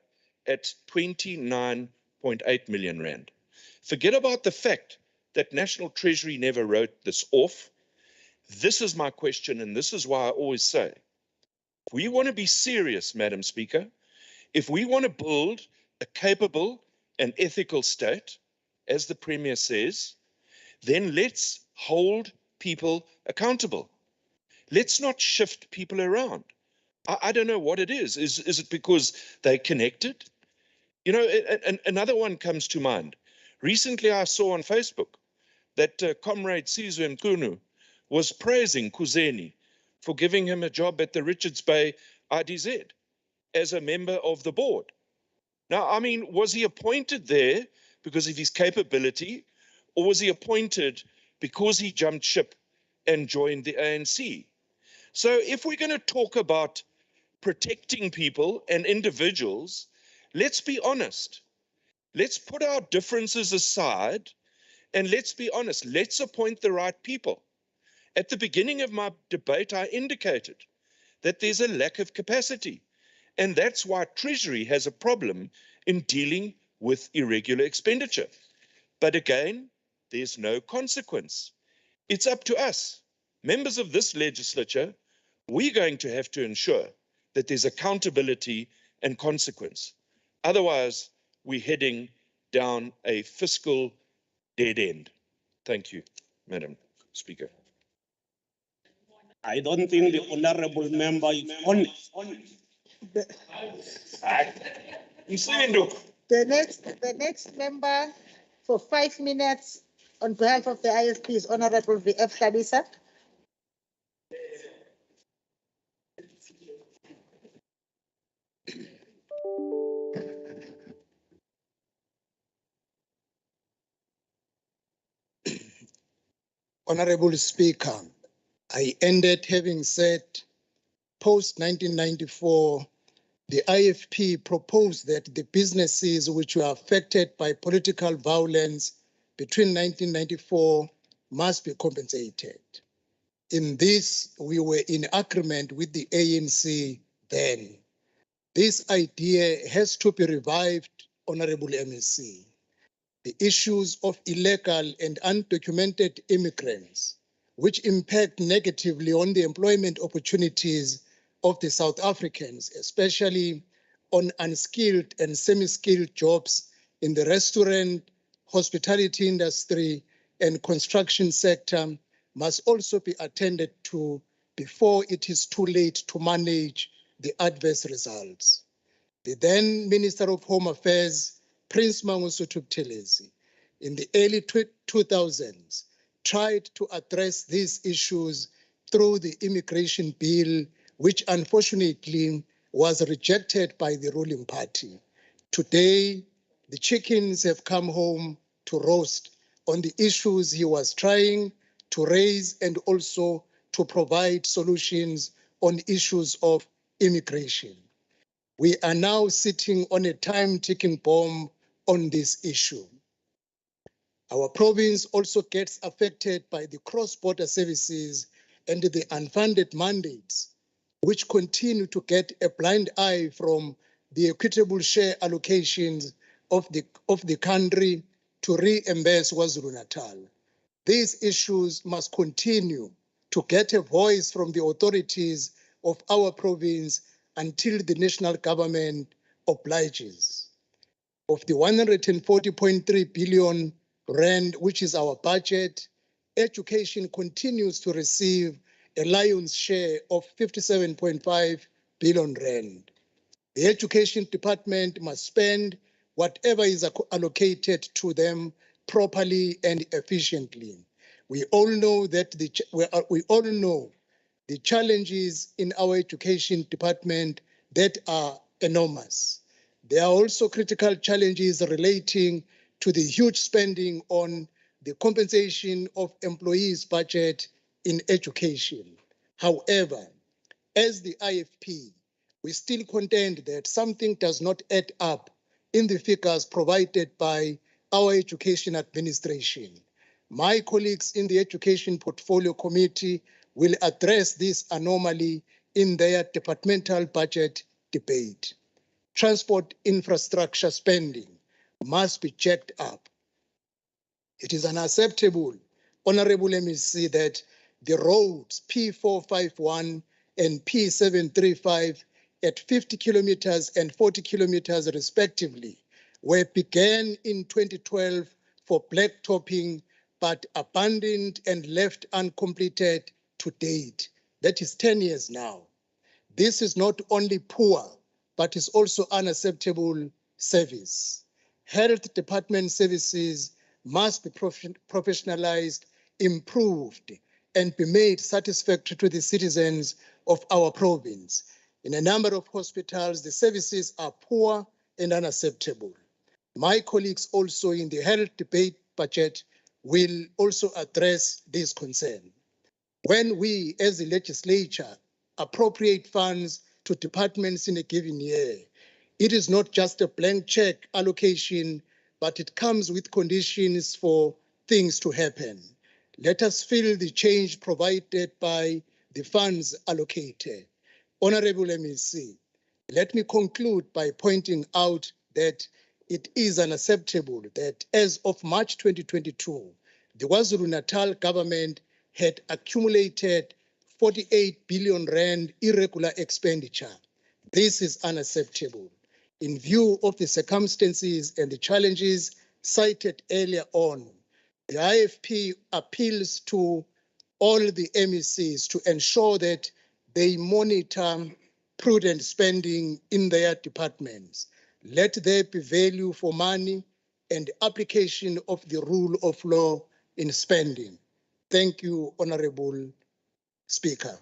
at 29.8 million rand. Forget about the fact that National Treasury never wrote this off. This is my question, and this is why I always say, if we want to be serious, Madam Speaker, if we want to build a capable and ethical state, as the Premier says, then let's hold people accountable. Let's not shift people around. I don't know what it is. Is it because they're connected? You know, another one comes to mind. Recently, I saw on Facebook that Comrade Sizwe Mkunu was praising Kuzeni for giving him a job at the Richards Bay IDZ as a member of the board. Now, I mean, was he appointed there because of his capability, or was he appointed because he jumped ship and joined the ANC? So if we're going to talk about protecting people and individuals, let's be honest. Let's put our differences aside and let's be honest. Let's appoint the right people. At the beginning of my debate, I indicated that there's a lack of capacity, and that's why Treasury has a problem in dealing with irregular expenditure. But again, there's no consequence. It's up to us, members of this legislature. We're going to have to ensure that there's accountability and consequence. Otherwise, we're heading down a fiscal dead end. Thank you, Madam Speaker. I don't think the honorable member is honest. The next member for 5 minutes On behalf of the ISPs, Honorable V.F. Hlabisa. Honorable Speaker, I ended having said post-1994, the IFP proposed that the businesses which were affected by political violence between 1994 must be compensated. In this, we were in agreement with the ANC then. This idea has to be revived, Honorable MEC. The issues of illegal and undocumented immigrants, which impact negatively on the employment opportunities of the South Africans, especially on unskilled and semi-skilled jobs in the restaurant, hospitality industry, and construction sector, must also be attended to before it is too late to manage the adverse results. The then Minister of Home Affairs, Prince Mangosuthu Buthelezi, in the early 2000s, tried to address these issues through the immigration bill, which unfortunately was rejected by the ruling party. Today, the chickens have come home to roast on the issues he was trying to raise and also to provide solutions on issues of immigration. We are now sitting on a time-ticking bomb on this issue. Our province also gets affected by the cross-border services and the unfunded mandates, which continue to get a blind eye from the equitable share allocations of the country to reimburse KwaZulu-Natal. These issues must continue to get a voice from the authorities of our province until the national government obliges. Of the 140.3 billion rand, which is our budget, education continues to receive a lion's share of 57.5 billion rand. The education department must spend whatever is allocated to them properly and efficiently. We all know that the challenges in our education department that are enormous. There are also critical challenges relating to the huge spending on the compensation of employees' budget in education. However, as the IFP, we still contend that something does not add up in the figures provided by our education administration. My colleagues in the Education Portfolio Committee will address this anomaly in their departmental budget debate. Transport infrastructure spending must be checked up. It is unacceptable, Honorable MEC, that the roads P451 and P735 at 50 kilometers and 40 kilometers respectively began in 2012 for blacktopping, but abandoned and left uncompleted to date. That is 10 years now. This is not only poor, but is also unacceptable service. Health department services must be professionalized, improved, and be made satisfactory to the citizens of our province. In a number of hospitals, the services are poor and unacceptable. My colleagues also in the health debate budget will also address this concern. When we, as the legislature, appropriate funds to departments in a given year, it is not just a blank check allocation, but it comes with conditions for things to happen. Let us feel the change provided by the funds allocated. Honorable MEC, let me conclude by pointing out that it is unacceptable that as of March 2022, the KwaZulu-Natal government had accumulated 48 billion rand irregular expenditure. This is unacceptable. In view of the circumstances and the challenges cited earlier on, the IFP appeals to all the MECs to ensure that they monitor prudent spending in their departments. Let there be value for money and application of the rule of law in spending. Thank you, Honorable Speaker.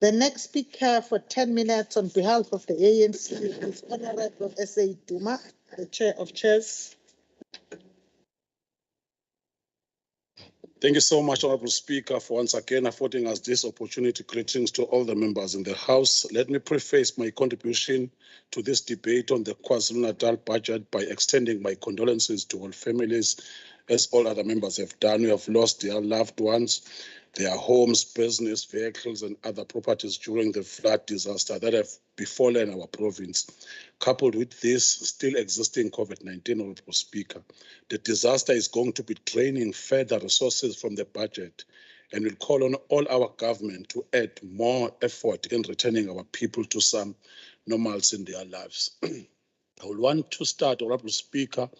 The next speaker for 10 minutes on behalf of the ANC is Honorable S.A. Duma, the Chair of Chairs. Thank you so much, Honorable Speaker, for once again affording us this opportunity. Greetings to all the members in the House. Let me preface my contribution to this debate on the KwaZulu-Natal budget by extending my condolences to all families, as all other members have done, who have lost their loved ones, their homes, business, vehicles, and other properties during the flood disaster that have befallen our province. Coupled with this still existing COVID-19, Honorable Speaker, the disaster is going to be draining further resources from the budget and will call on all our government to add more effort in returning our people to some normalcy in their lives. I will want to start, Honorable Speaker,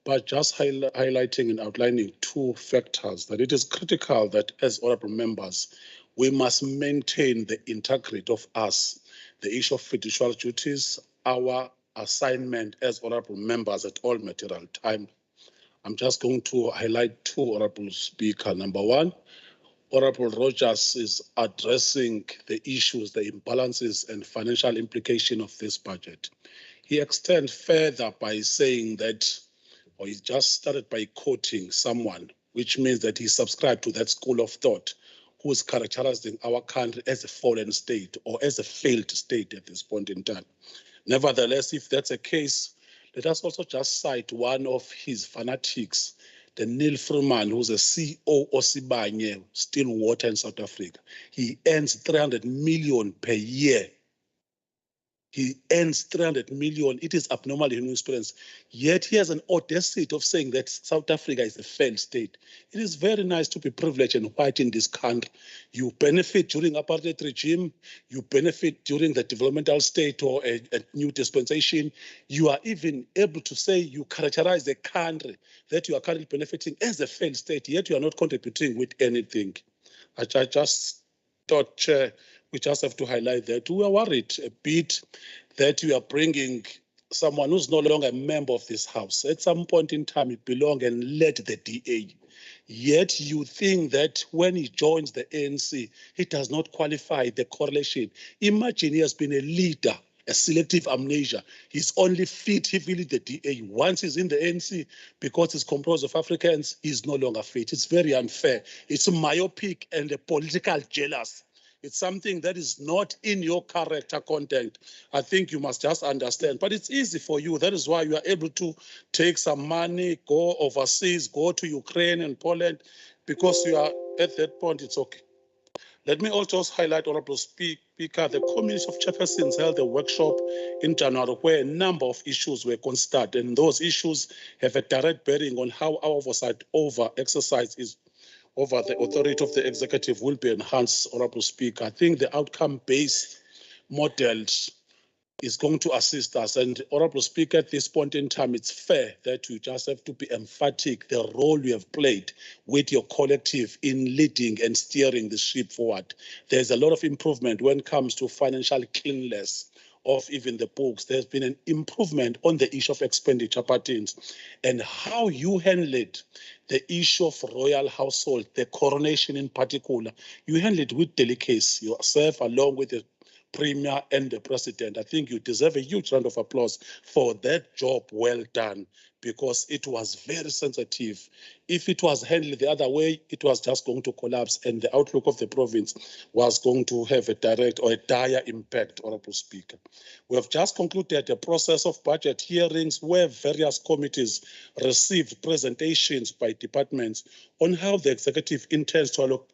by just highlighting and outlining two factors that it is critical that as honorable members, we must maintain the integrity of us, the issue of fiduciary duties, our assignment as honorable members at all material time. I'm just going to highlight two, Honorable Speaker. Number one, Honorable Rogers is addressing the issues, the imbalances and financial implication of this budget. He extends further by saying that, or he just started by quoting someone, which means that he subscribed to that school of thought who is characterizing our country as a fallen state or as a failed state at this point in time. Nevertheless, if that's the case, let us also just cite one of his fanatics, the Neil Freeman, who's a CEO of Sibanye, Still Water in South Africa. He earns 300 million per year. He earns 300 million. It is abnormal in his experience. Yet he has an audacity of saying that South Africa is a failed state. It is very nice to be privileged and white in this country. You benefit during apartheid regime. You benefit during the developmental state or a new dispensation. You are even able to say you characterize the country that you are currently benefiting as a failed state, yet you are not contributing with anything. I just thought, Chair, we just have to highlight that we are worried a bit that we are bringing someone who's no longer a member of this House. At some point in time, he belonged and led the DA. Yet you think that when he joins the ANC, he does not qualify the correlation. Imagine he has been a leader, a selective amnesia. He's only fit if he leads the DA. Once he's in the ANC, because it's composed of Africans, he's no longer fit. It's very unfair. It's myopic and a political jealous. It's something that is not in your character content. I think you must just understand. But it's easy for you. That is why you are able to take some money, go overseas, go to Ukraine and Poland, because you are at that point, it's okay. Let me also highlight, Honorable Speaker, the Committee of Chairpersons held a workshop in January where a number of issues were considered, and those issues have a direct bearing on how our oversight over exercise is over the authority of the executive will be enhanced, Honorable Speaker. I think the outcome-based model is going to assist us. And Honorable Speaker, at this point in time, it's fair that you just have to be emphatic the role you have played with your collective in leading and steering the ship forward. There's a lot of improvement when it comes to financial cleanliness of even the books. There's been an improvement on the issue of expenditure patterns and how you handled the issue of royal household, the coronation in particular. You handled it with delicacy yourself along with the Premier and the President. I think you deserve a huge round of applause for that job well done, because it was very sensitive. If it was handled the other way, it was just going to collapse and the outlook of the province was going to have a direct or a dire impact, Honorable Speaker. We have just concluded a process of budget hearings where various committees received presentations by departments on how the executive intends to allocate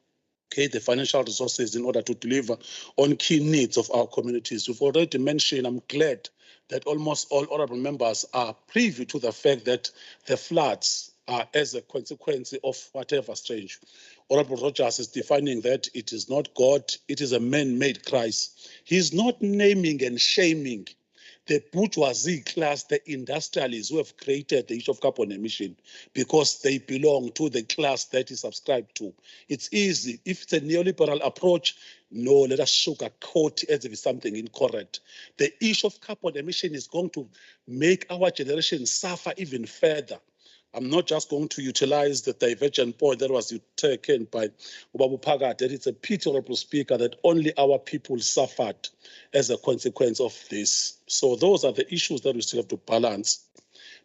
the financial resources in order to deliver on key needs of our communities. We've already mentioned, I'm glad that almost all honorable members are privy to the fact that the floods are as a consequence of whatever strange. Honorable Rogers is defining that it is not God, it is a man-made crisis. He's not naming and shaming the bourgeoisie class, the industrialists who have created the issue of carbon emission because they belong to the class that is subscribed to. It's easy. If it's a neoliberal approach, no, let us sugarcoat as if it's something incorrect. The issue of carbon emission is going to make our generation suffer even further. I'm not just going to utilize the divergent point that was taken by Ubabu Pagat, that it's a pity, Honorable Speaker, that only our people suffered as a consequence of this. So those are the issues that we still have to balance.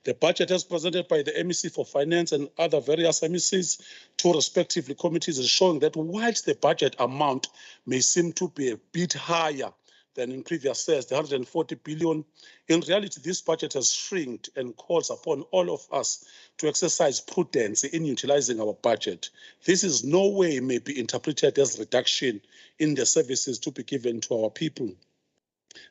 The budget as presented by the MEC for Finance and other various MECs to respectively committees is showing that whilst the budget amount may seem to be a bit higher than in previous years, the 140 billion, in reality, this budget has shrinked and calls upon all of us to exercise prudence in utilizing our budget. This is no way may be interpreted as reduction in the services to be given to our people.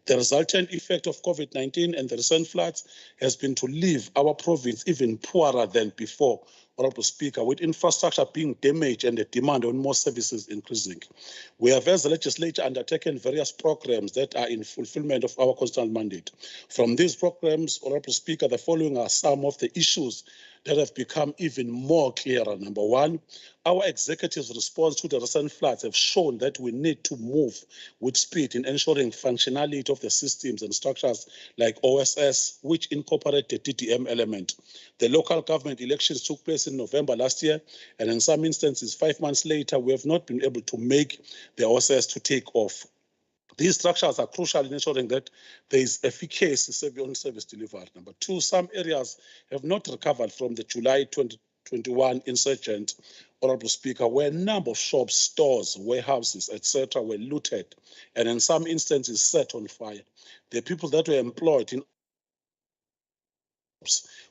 The resultant effect of COVID-19 and the recent floods has been to leave our province even poorer than before, Honorable Speaker, with infrastructure being damaged and the demand on more services increasing. We have, as the legislature, undertaken various programs that are in fulfillment of our constitutional mandate. From these programs, Honorable Speaker, the following are some of the issues that have become even more clearer. Number one, our executive's response to the recent floods have shown that we need to move with speed in ensuring functionality of the systems and structures like OSS, which incorporate the DDM element. The local government elections took place in November last year, and in some instances, 5 months later, we have not been able to make the OSS to take off. These structures are crucial in ensuring that there is efficacy on service delivery. Number two, some areas have not recovered from the July 2021 insurgent, Honorable Speaker, where a number of shops, stores, warehouses, etc. were looted and in some instances set on fire. The people that were employed in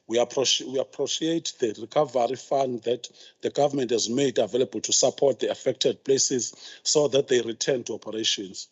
we appreciate the recovery fund that the government has made available to support the affected places so that they return to operations.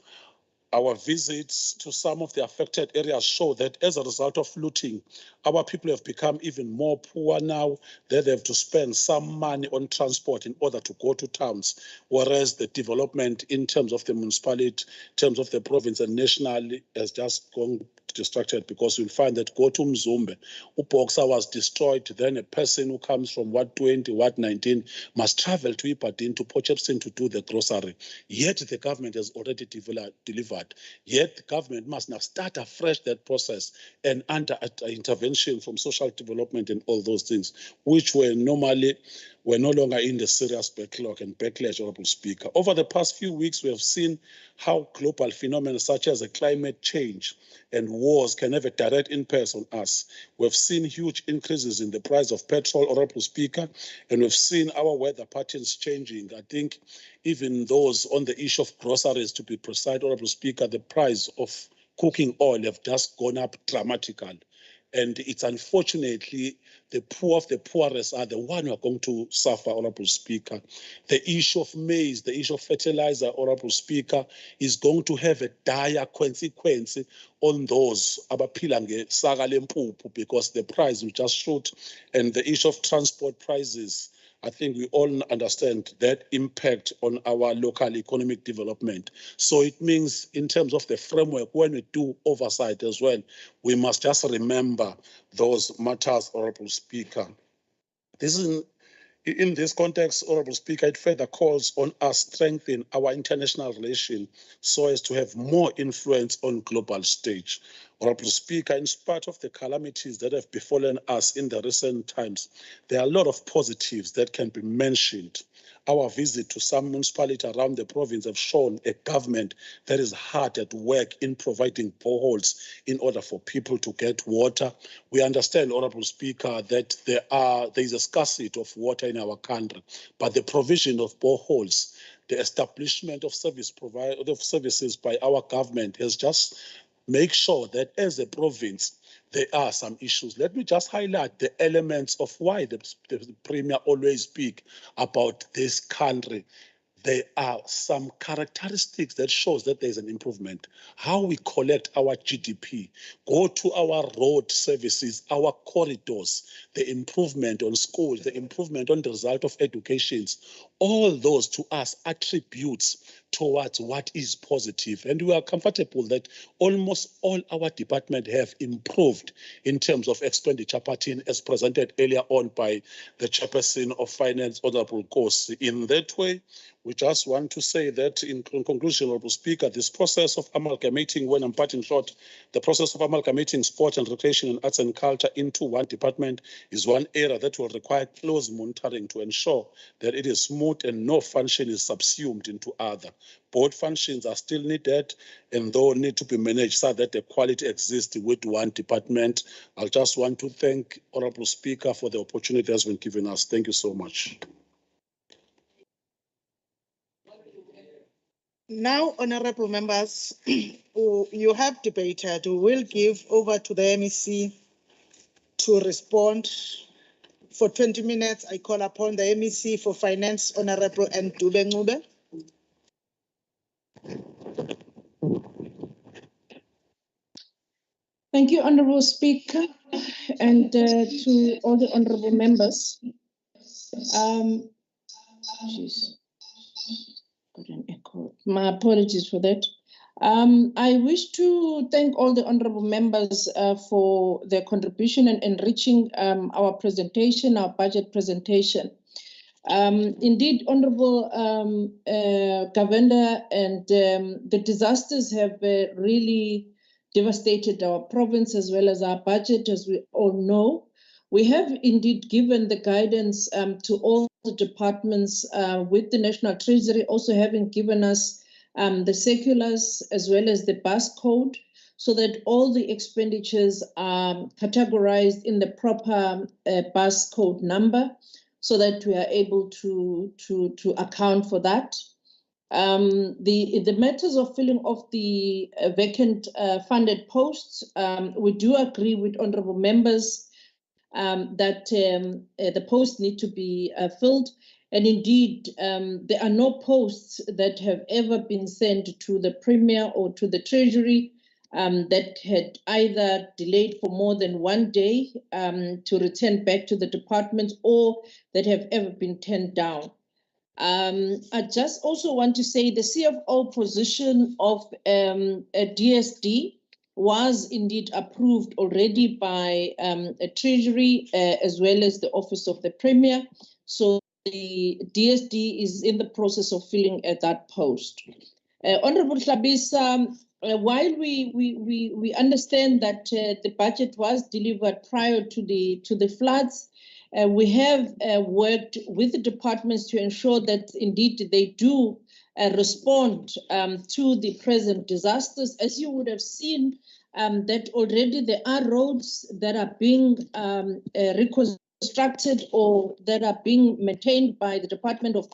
Our visits to some of the affected areas show that as a result of looting, our people have become even more poor now, that they have to spend some money on transport in order to go to towns, whereas the development in terms of the municipality, in terms of the province and nationally has just gone distracted, because you'll find that go to Mzumbe, Uboxa was destroyed, then a person who comes from Ward 20, Ward 19 must travel to Ipadin, to Potchefstroom to do the grocery. Yet the government has already delivered. Yet the government must now start afresh that process and under intervention from social development and all those things, which were no longer in the serious backlog and backlash, Honorable Speaker. Over the past few weeks, we have seen how global phenomena such as climate change and wars can have a direct impact on us. We've seen huge increases in the price of petrol, Honorable Speaker, and we've seen our weather patterns changing. I think even those on the issue of groceries, to be precise, Honorable Speaker, the price of cooking oil have just gone up dramatically. And it's unfortunately the poor of the poorest are the one who are going to suffer, Honorable Speaker. The issue of maize, the issue of fertilizer, Honorable Speaker, is going to have a dire consequence on those abaphila ngesaka lempuphu, because the price will just shoot. And the issue of transport prices, I think we all understand that impact on our local economic development. So it means in terms of the framework, when we do oversight as well, we must just remember those matters, Honorable Speaker. This is in this context, Honorable Speaker, it further calls on us strengthen our international relations so as to have more influence on global stage. Honorable Speaker, in spite of the calamities that have befallen us in the recent times, there are a lot of positives that can be mentioned. Our visit to some municipalities around the province have shown a government that is hard at work in providing boreholes in order for people to get water. We understand, Honorable Speaker, that there is a scarcity of water in our country, but the provision of boreholes, the establishment of services by our government has just make sure that as a province, there are some issues. Let me just highlight the elements of why the Premier always speak about this country. There are some characteristics that shows that there's an improvement. How we collect our GDP, go to our road services, our corridors, the improvement on schools, the improvement on the result of educations. all those to us attributes towards what is positive. And we are comfortable that almost all our departments have improved in terms of expenditure pattern as presented earlier on by the Chairperson of Finance, Honorable Kosi. In that way, we just want to say that in conclusion, Honorable Speaker, this process of amalgamating, when I'm cutting short, the process of amalgamating sport and recreation and arts and culture into one department is one area that will require close monitoring to ensure that it is smooth and no function is subsumed into other. Both functions are still needed and though need to be managed so that the quality exists with one department. I just want to thank Honorable Speaker for the opportunity that has been given us. Thank you so much. Now, honorable members, you have debated. We will give over to the MEC to respond. For 20 minutes, I call upon the MEC for Finance, Honorable Ndube Ncube. Thank you, Honorable Speaker, and to all the honorable members. Got an echo. My apologies for that. I wish to thank all the honorable members for their contribution and enriching our presentation, our budget presentation. Indeed, Honorable Governor, and the disasters have really devastated our province as well as our budget, as we all know. We have indeed given the guidance to all the departments with the National Treasury also having given us the circulars as well as the bus code, so that all the expenditures are categorized in the proper bus code number, so that we are able to account for that. The matters of filling of the vacant funded posts, we do agree with honorable members that the posts need to be filled. And indeed, there are no posts that have ever been sent to the Premier or to the Treasury that had either delayed for more than 1 day to return back to the department or that have ever been turned down. I just also want to say the CFO position of a DSD was indeed approved already by a Treasury as well as the Office of the Premier. So the DSD is in the process of filling at that post. Honorable Hlabisa, while we understand that the budget was delivered prior to the floods, we have worked with the departments to ensure that indeed they do respond to the present disasters. As you would have seen, that already there are roads that are being reconstructed or that are being maintained by the Department of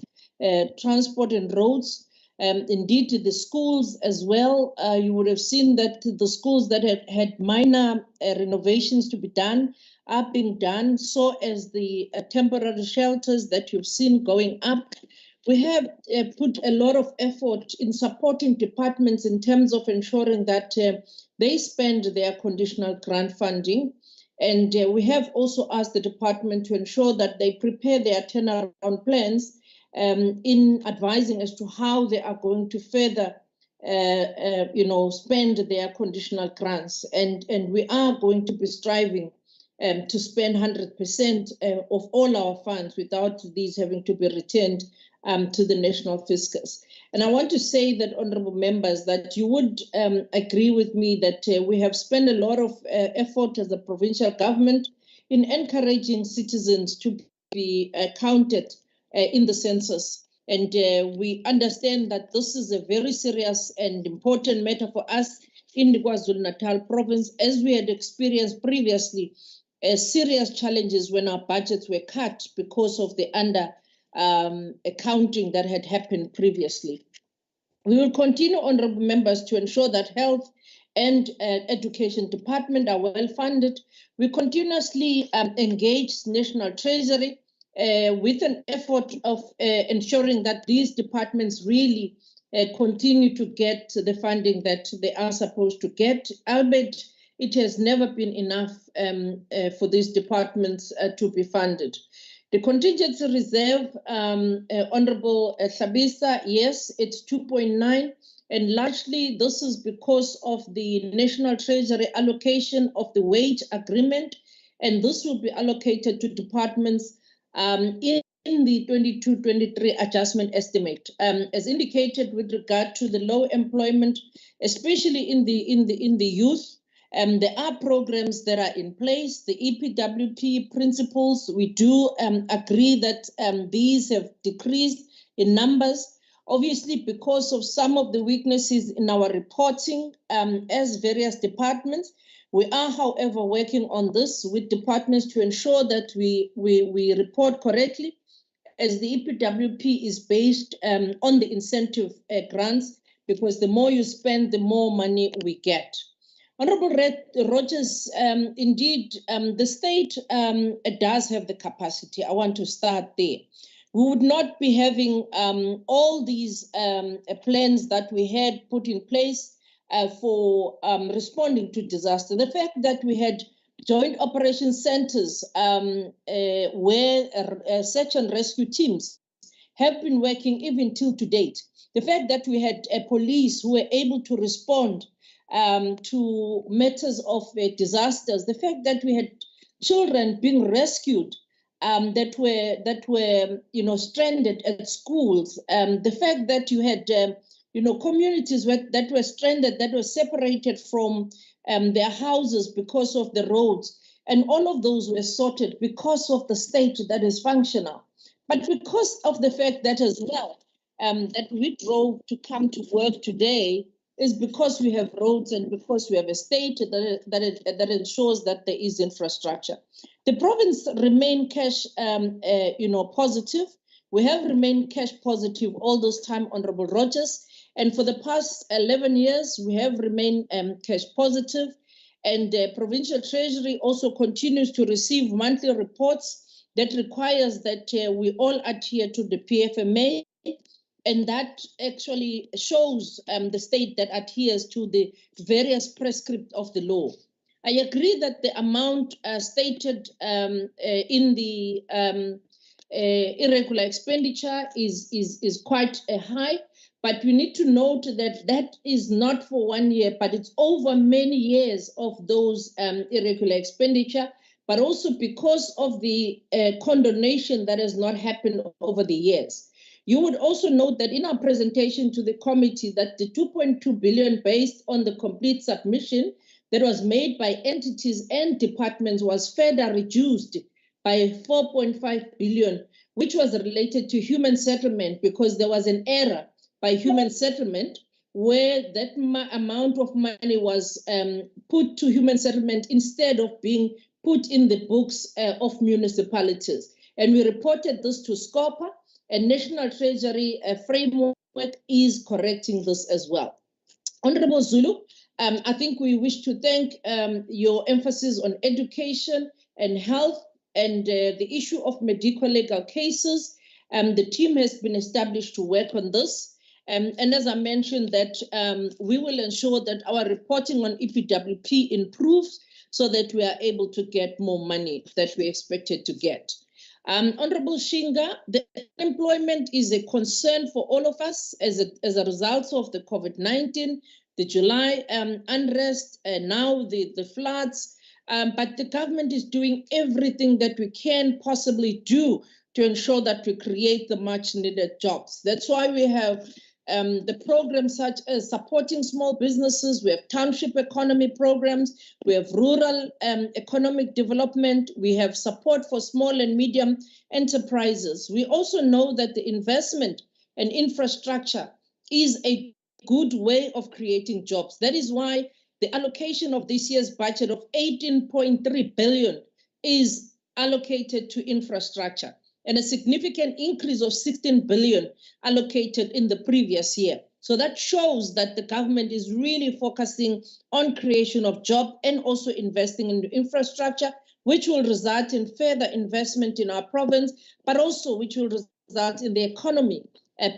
Transport and Roads. Indeed, the schools as well, you would have seen that the schools that had minor renovations to be done are being done, so as the temporary shelters that you've seen going up. We have put a lot of effort in supporting departments in terms of ensuring that they spend their conditional grant funding. And we have also asked the department to ensure that they prepare their turnaround plans in advising as to how they are going to further spend their conditional grants. And we are going to be striving to spend 100% of all our funds without these having to be returned to the national fiscus. And I want to say that, honorable members, that you would agree with me that we have spent a lot of effort as a provincial government in encouraging citizens to be counted in the census. And we understand that this is a very serious and important matter for us in the KwaZulu-Natal province, as we had experienced previously serious challenges when our budgets were cut because of the accounting that had happened previously. We will continue, honorable members, to ensure that health and education department are well funded. We continuously engage National Treasury with an effort of ensuring that these departments really continue to get the funding that they are supposed to get, albeit it has never been enough for these departments to be funded. The contingency reserve, Honorable Sabisa, yes, it's 2.9, and largely this is because of the National Treasury allocation of the wage agreement, and this will be allocated to departments in the 22-23 adjustment estimate. As indicated with regard to the low employment, especially in the youth, there are programs that are in place. The EPWP principles, we do agree that these have decreased in numbers, obviously because of some of the weaknesses in our reporting as various departments. We are, however, working on this with departments to ensure that we report correctly, as the EPWP is based on the incentive grants, because the more you spend, the more money we get. Honorable Rogers, indeed, the state does have the capacity. I want to start there. We would not be having all these plans that we had put in place for responding to disaster. The fact that we had joint operation centers where search and rescue teams have been working even till to date. The fact that we had police who were able to respond to matters of disasters, the fact that we had children being rescued that were stranded at schools, the fact that you had communities that were stranded, that were separated from their houses because of the roads, and all of those were sorted because of the state that is functional. But because of the fact that as well that we drove to come to work today is because we have roads and because we have a state that ensures that there is infrastructure. The province remain cash positive. We have remained cash positive all those time, Honorable Rogers. And for the past 11 years, we have remained cash positive. And the provincial treasury also continues to receive monthly reports that requires that we all adhere to the PFMA. And that actually shows the state that adheres to the various prescripts of the law. I agree that the amount stated in the irregular expenditure is quite high, but we need to note that that is not for 1 year, but it's over many years of those irregular expenditure, but also because of the condonation that has not happened over the years. You would also note that in our presentation to the committee that the 2.2 billion based on the complete submission that was made by entities and departments was further reduced by 4.5 billion, which was related to human settlement, because there was an error by human settlement where that amount of money was put to human settlement instead of being put in the books of municipalities. And we reported this to SCOPA, and National Treasury framework is correcting this as well. Honorable Zulu, I think we wish to thank your emphasis on education and health and the issue of medical legal cases. The team has been established to work on this. And as I mentioned, that we will ensure that our reporting on EPWP improves so that we are able to get more money that we expected to get. Honorable Shinga, the unemployment is a concern for all of us as a result of the COVID-19, the July unrest, and now the floods. But the government is doing everything that we can possibly do to ensure that we create the much needed jobs. That's why we have the programs such as supporting small businesses, we have township economy programs, we have rural economic development, we have support for small and medium enterprises. We also know that the investment and infrastructure is a good way of creating jobs. That is why the allocation of this year's budget of 18.3 billion is allocated to infrastructure, and a significant increase of 16 billion allocated in the previous year. So that shows that the government is really focusing on creation of jobs and also investing in the infrastructure, which will result in further investment in our province, but also which will result in the economy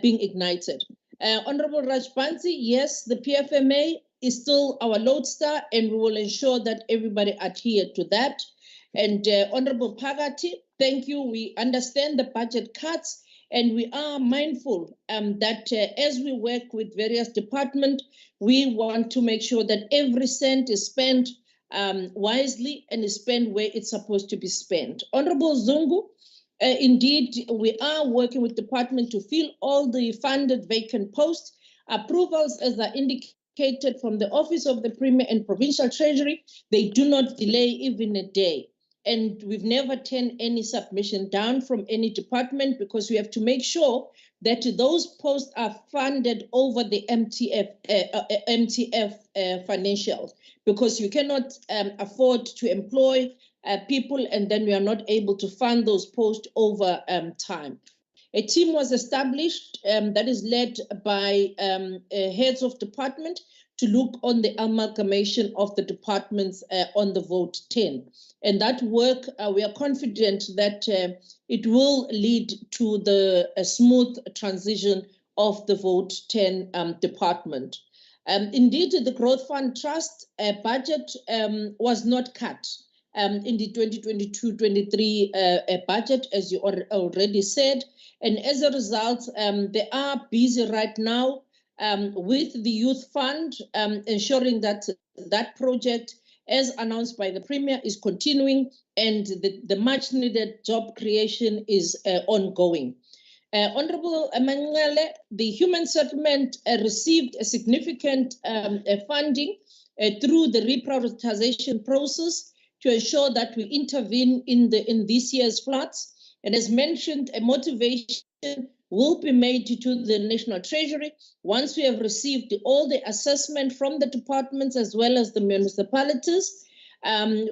being ignited. Honorable Rajbansi, yes, the PFMA is still our lodestar, and we will ensure that everybody adhere to that. And Honorable Pagati, thank you. We understand the budget cuts, and we are mindful that as we work with various departments, we want to make sure that every cent is spent wisely and is spent where it's supposed to be spent. Honorable Zungu, indeed, we are working with department to fill all the funded vacant posts. Approvals, as are indicated from the Office of the Premier and Provincial Treasury, they do not delay even a day. And we've never turned any submission down from any department, because we have to make sure that those posts are funded over the MTF financials, because you cannot afford to employ people and then we are not able to fund those posts over time. A team was established that is led by heads of department to look on the amalgamation of the departments on the vote 10. And that work, we are confident that it will lead to the smooth transition of the vote 10 department. Indeed, the Growth Fund Trust budget was not cut in the 2022-23 budget, as you already said. And as a result, they are busy right now with the Youth Fund, ensuring that that project, as announced by the Premier, is continuing, and the much needed job creation is ongoing. Honorable Emmanuel, the human settlement received a significant funding through the reprioritization process to ensure that we intervene in this year's floods. And as mentioned, a motivation will be made to the National Treasury once we have received all the assessment from the departments as well as the municipalities.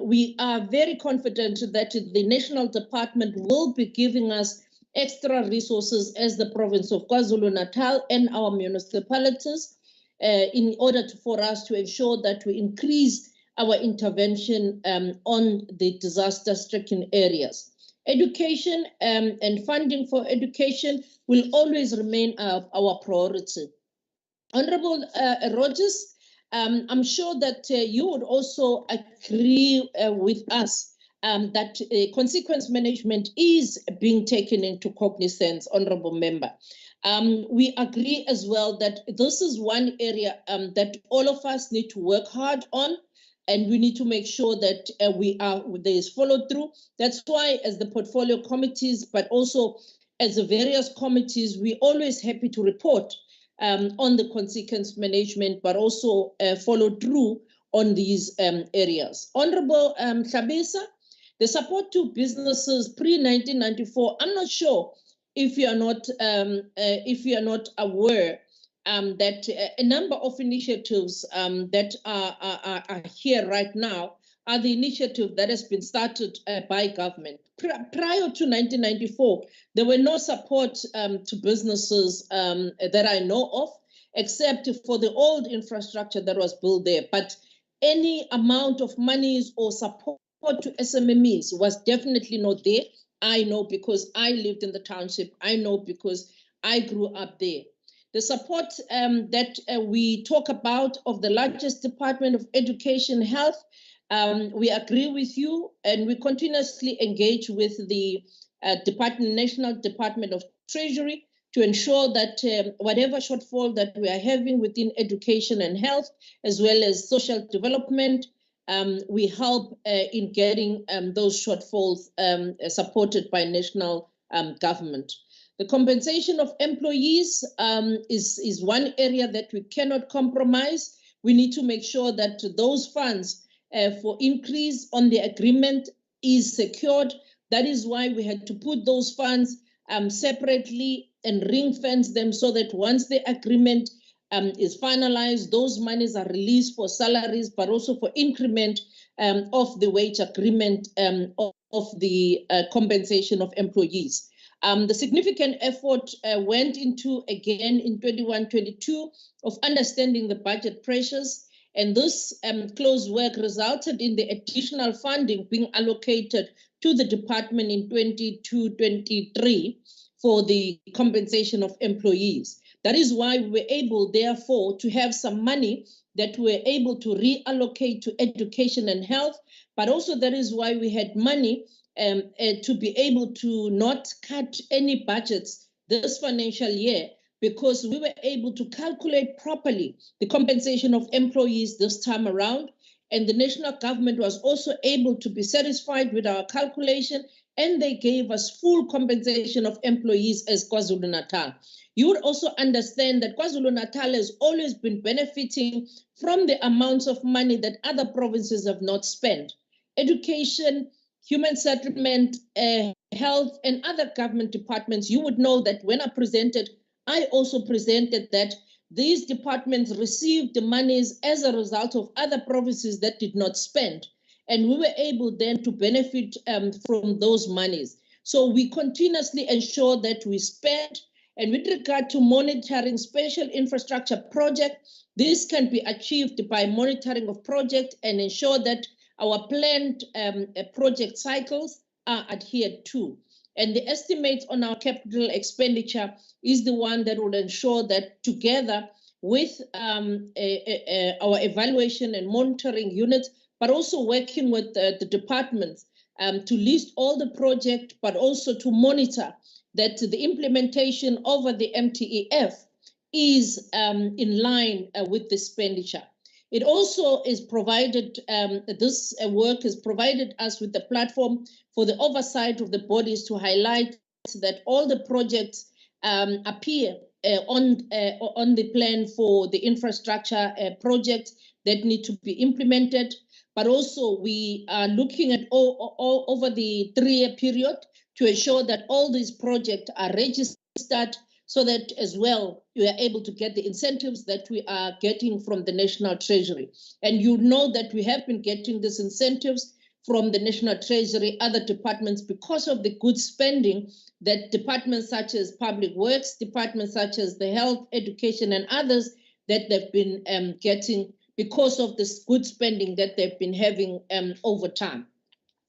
We are very confident that the National Department will be giving us extra resources as the province of KwaZulu-Natal and our municipalities in order for us to ensure that we increase our intervention on the disaster-stricken areas. Education and funding for education will always remain our priority. Honorable Rogers, I'm sure that you would also agree with us that consequence management is being taken into cognizance, Honorable Member. We agree as well that this is one area that all of us need to work hard on, and we need to make sure that there is follow through. That's why, as the portfolio committees, but also as the various committees, we're always happy to report on the consequence management, but also follow through on these areas. Honorable Tlhabisa, the support to businesses pre-1994, I'm not sure if you are not aware that a number of initiatives that are here right now are the initiative that has been started by government. Prior to 1994, there were no support to businesses that I know of, except for the old infrastructure that was built there. But any amount of monies or support to SMMEs was definitely not there. I know because I lived in the township. I know because I grew up there. The support that we talk about of the largest Department of Education, Health, we agree with you, and we continuously engage with the National Department of Treasury to ensure that whatever shortfall that we are having within education and health, as well as social development, we help in getting those shortfalls supported by national government. The compensation of employees is one area that we cannot compromise. We need to make sure that those funds for increase on the agreement is secured. That is why we had to put those funds separately and ring fence them so that once the agreement is finalized, those monies are released for salaries, but also for increment of the wage agreement of the compensation of employees. The significant effort went into, again, in 21-22 of understanding the budget pressures, and this close work resulted in the additional funding being allocated to the department in 22-23 for the compensation of employees. That is why we were able, therefore, to have some money that we were able to reallocate to education and health, but also that is why we had money to be able to not cut any budgets this financial year, because we were able to calculate properly the compensation of employees this time around. And the national government was also able to be satisfied with our calculation, and they gave us full compensation of employees as KwaZulu-Natal. You would also understand that KwaZulu-Natal has always been benefiting from the amounts of money that other provinces have not spent. Education, human settlement, health, and other government departments, you would know that when I also presented that these departments received the monies as a result of other provinces that did not spend. And we were able then to benefit from those monies. So we continuously ensure that we spend. And with regard to monitoring special infrastructure projects, this can be achieved by monitoring of projects and ensure that our planned project cycles are adhered to. And the estimates on our capital expenditure is the one that will ensure that together with our evaluation and monitoring units, but also working with the departments to list all the projects, but also to monitor that the implementation over the MTEF is in line with the expenditure. It also is provided, this work has provided us with the platform for the oversight of the bodies to highlight that all the projects appear on the plan for the infrastructure projects that need to be implemented. But also we are looking at all over the 3-year period to ensure that all these projects are registered, so that as well we are able to get the incentives that we are getting from the National Treasury. And you know that we have been getting these incentives from the National Treasury, other departments, because of the good spending that departments such as Public Works, departments such as the Health, Education, and others that they've been getting because of this good spending that they've been having over time.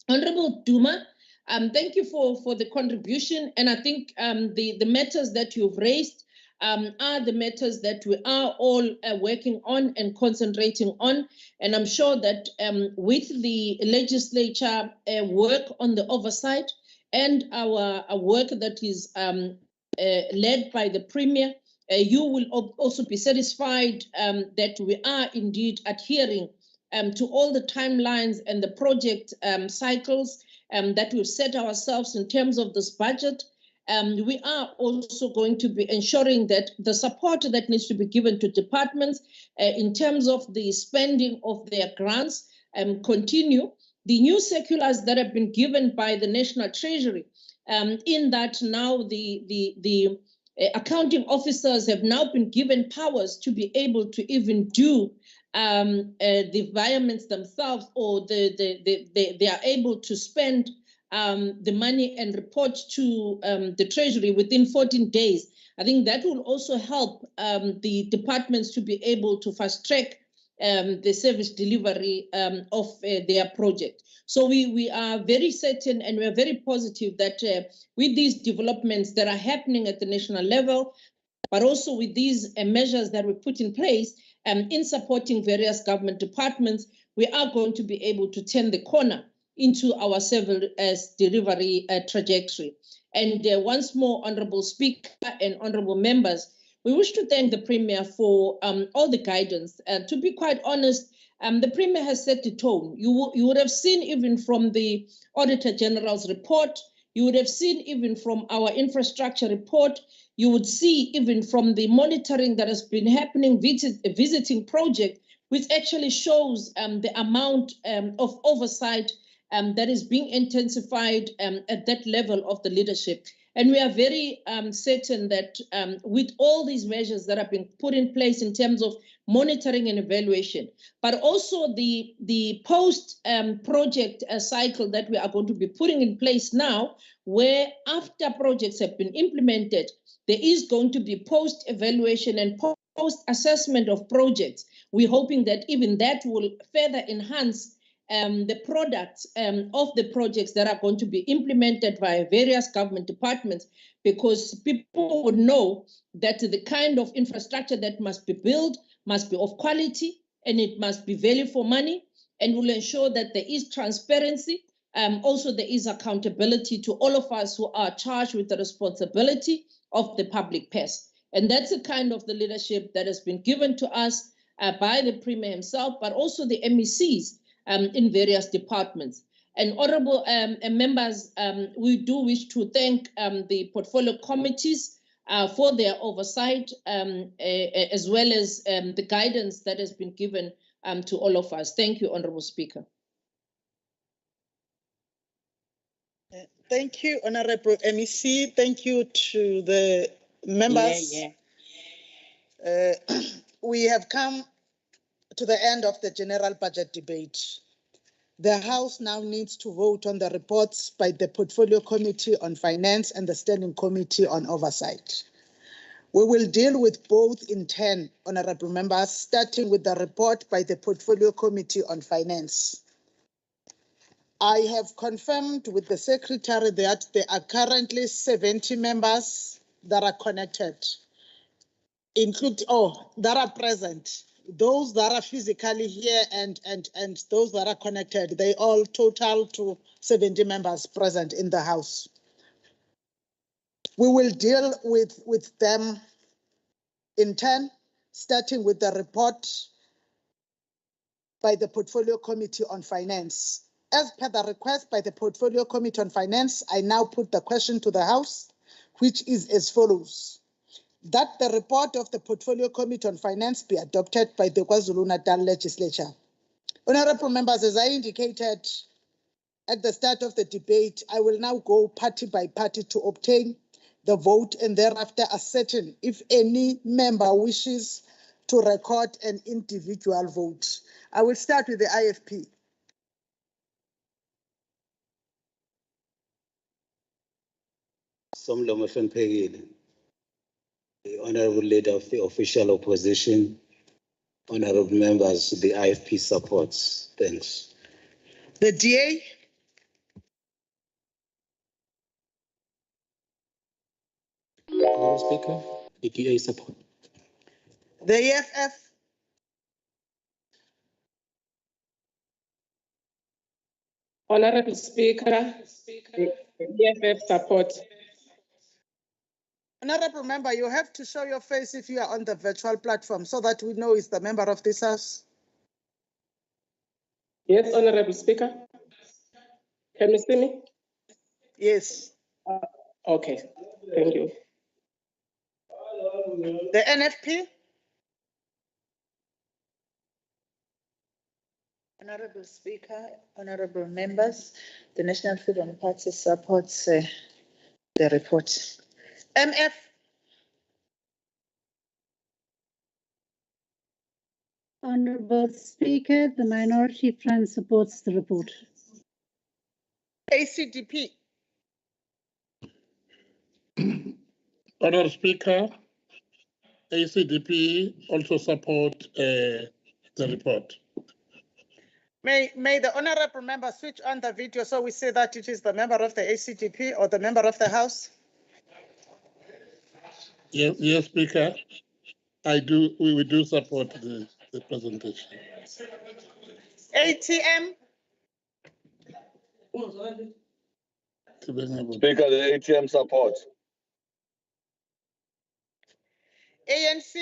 Honorable Duma, thank you for the contribution. And I think the matters that you've raised are the matters that we are all working on and concentrating on. And I'm sure that with the legislature work on the oversight and our work that is led by the Premier, you will also be satisfied that we are indeed adhering to all the timelines and the project cycles that we've set ourselves in terms of this budget. We are also going to be ensuring that the support that needs to be given to departments in terms of the spending of their grants continue. The new circulars that have been given by the National Treasury, in that now the accounting officers have now been given powers to be able to even do the environments themselves, or they are able to spend the money and report to the Treasury within 14 days. I think that will also help the departments to be able to fast track the service delivery of their project. So we are very certain and we are very positive that with these developments that are happening at the national level, but also with these measures that we put in place in supporting various government departments, we are going to be able to turn the corner into our service delivery trajectory. And once more, Honorable Speaker and Honorable Members, we wish to thank the Premier for all the guidance. To be quite honest, the Premier has set the tone. You would have seen even from the Auditor General's report, you would have seen even from our infrastructure report, you would see even from the monitoring that has been happening, visiting project, which actually shows the amount of oversight that is being intensified at that level of the leadership. And we are very certain that with all these measures that have been put in place in terms of monitoring and evaluation, but also the post-project cycle that we are going to be putting in place now, where after projects have been implemented, there is going to be post-evaluation and post-assessment of projects. We're hoping that even that will further enhance the products of the projects that are going to be implemented by various government departments, because people would know that the kind of infrastructure that must be built must be of quality and it must be value for money, and will ensure that there is transparency. Also, there is accountability to all of us who are charged with the responsibility of the public purse. And that's the kind of the leadership that has been given to us by the Premier himself, but also the MECs in various departments. And honorable members, we do wish to thank the portfolio committees for their oversight, as well as the guidance that has been given to all of us. Thank you, Honorable Speaker. Thank you, Honorable MEC. Thank you to the members. We have come to the end of the general budget debate. The House now needs to vote on the reports by the Portfolio Committee on Finance and the Standing Committee on Oversight. We will deal with both in turn, honorable members, starting with the report by the Portfolio Committee on Finance. I have confirmed with the Secretary that there are currently 70 members that are connected, that are present. Those that are physically here and those that are connected, they all total to 70 members present in the House. We will deal with them in turn, starting with the report by the Portfolio Committee on Finance. As per the request by the Portfolio Committee on Finance, I now put the question to the House, which is as follows: that the report of the Portfolio Committee on Finance be adopted by the KwaZulu-Natal Legislature. Honorable members, as I indicated at the start of the debate, I will now go party by party to obtain the vote and thereafter ascertain if any member wishes to record an individual vote. I will start with the IFP. Somlomo Fempegile, the Honorable Leader of the Official Opposition, Honorable Members, the IFP supports. Thanks. The DA. Honorable Speaker, the DA support. The EFF. Honorable Speaker, the EFF support. Honorable member, you have to show your face if you are on the virtual platform so that we know it's the member of this House. Yes, Honorable Speaker. Can you see me? Yes. Okay, thank you. The NFP. Honorable Speaker, honorable members, the National Freedom Party supports the report. MF. Honorable Speaker, the Minority Front supports the report. ACDP. Honorable Speaker, ACDP also support the report. May the honorable member switch on the video so we see that it is the member of the ACDP or the member of the House? Yes, Speaker. We do support the presentation. ATM. Speaker, the ATM support. ANC.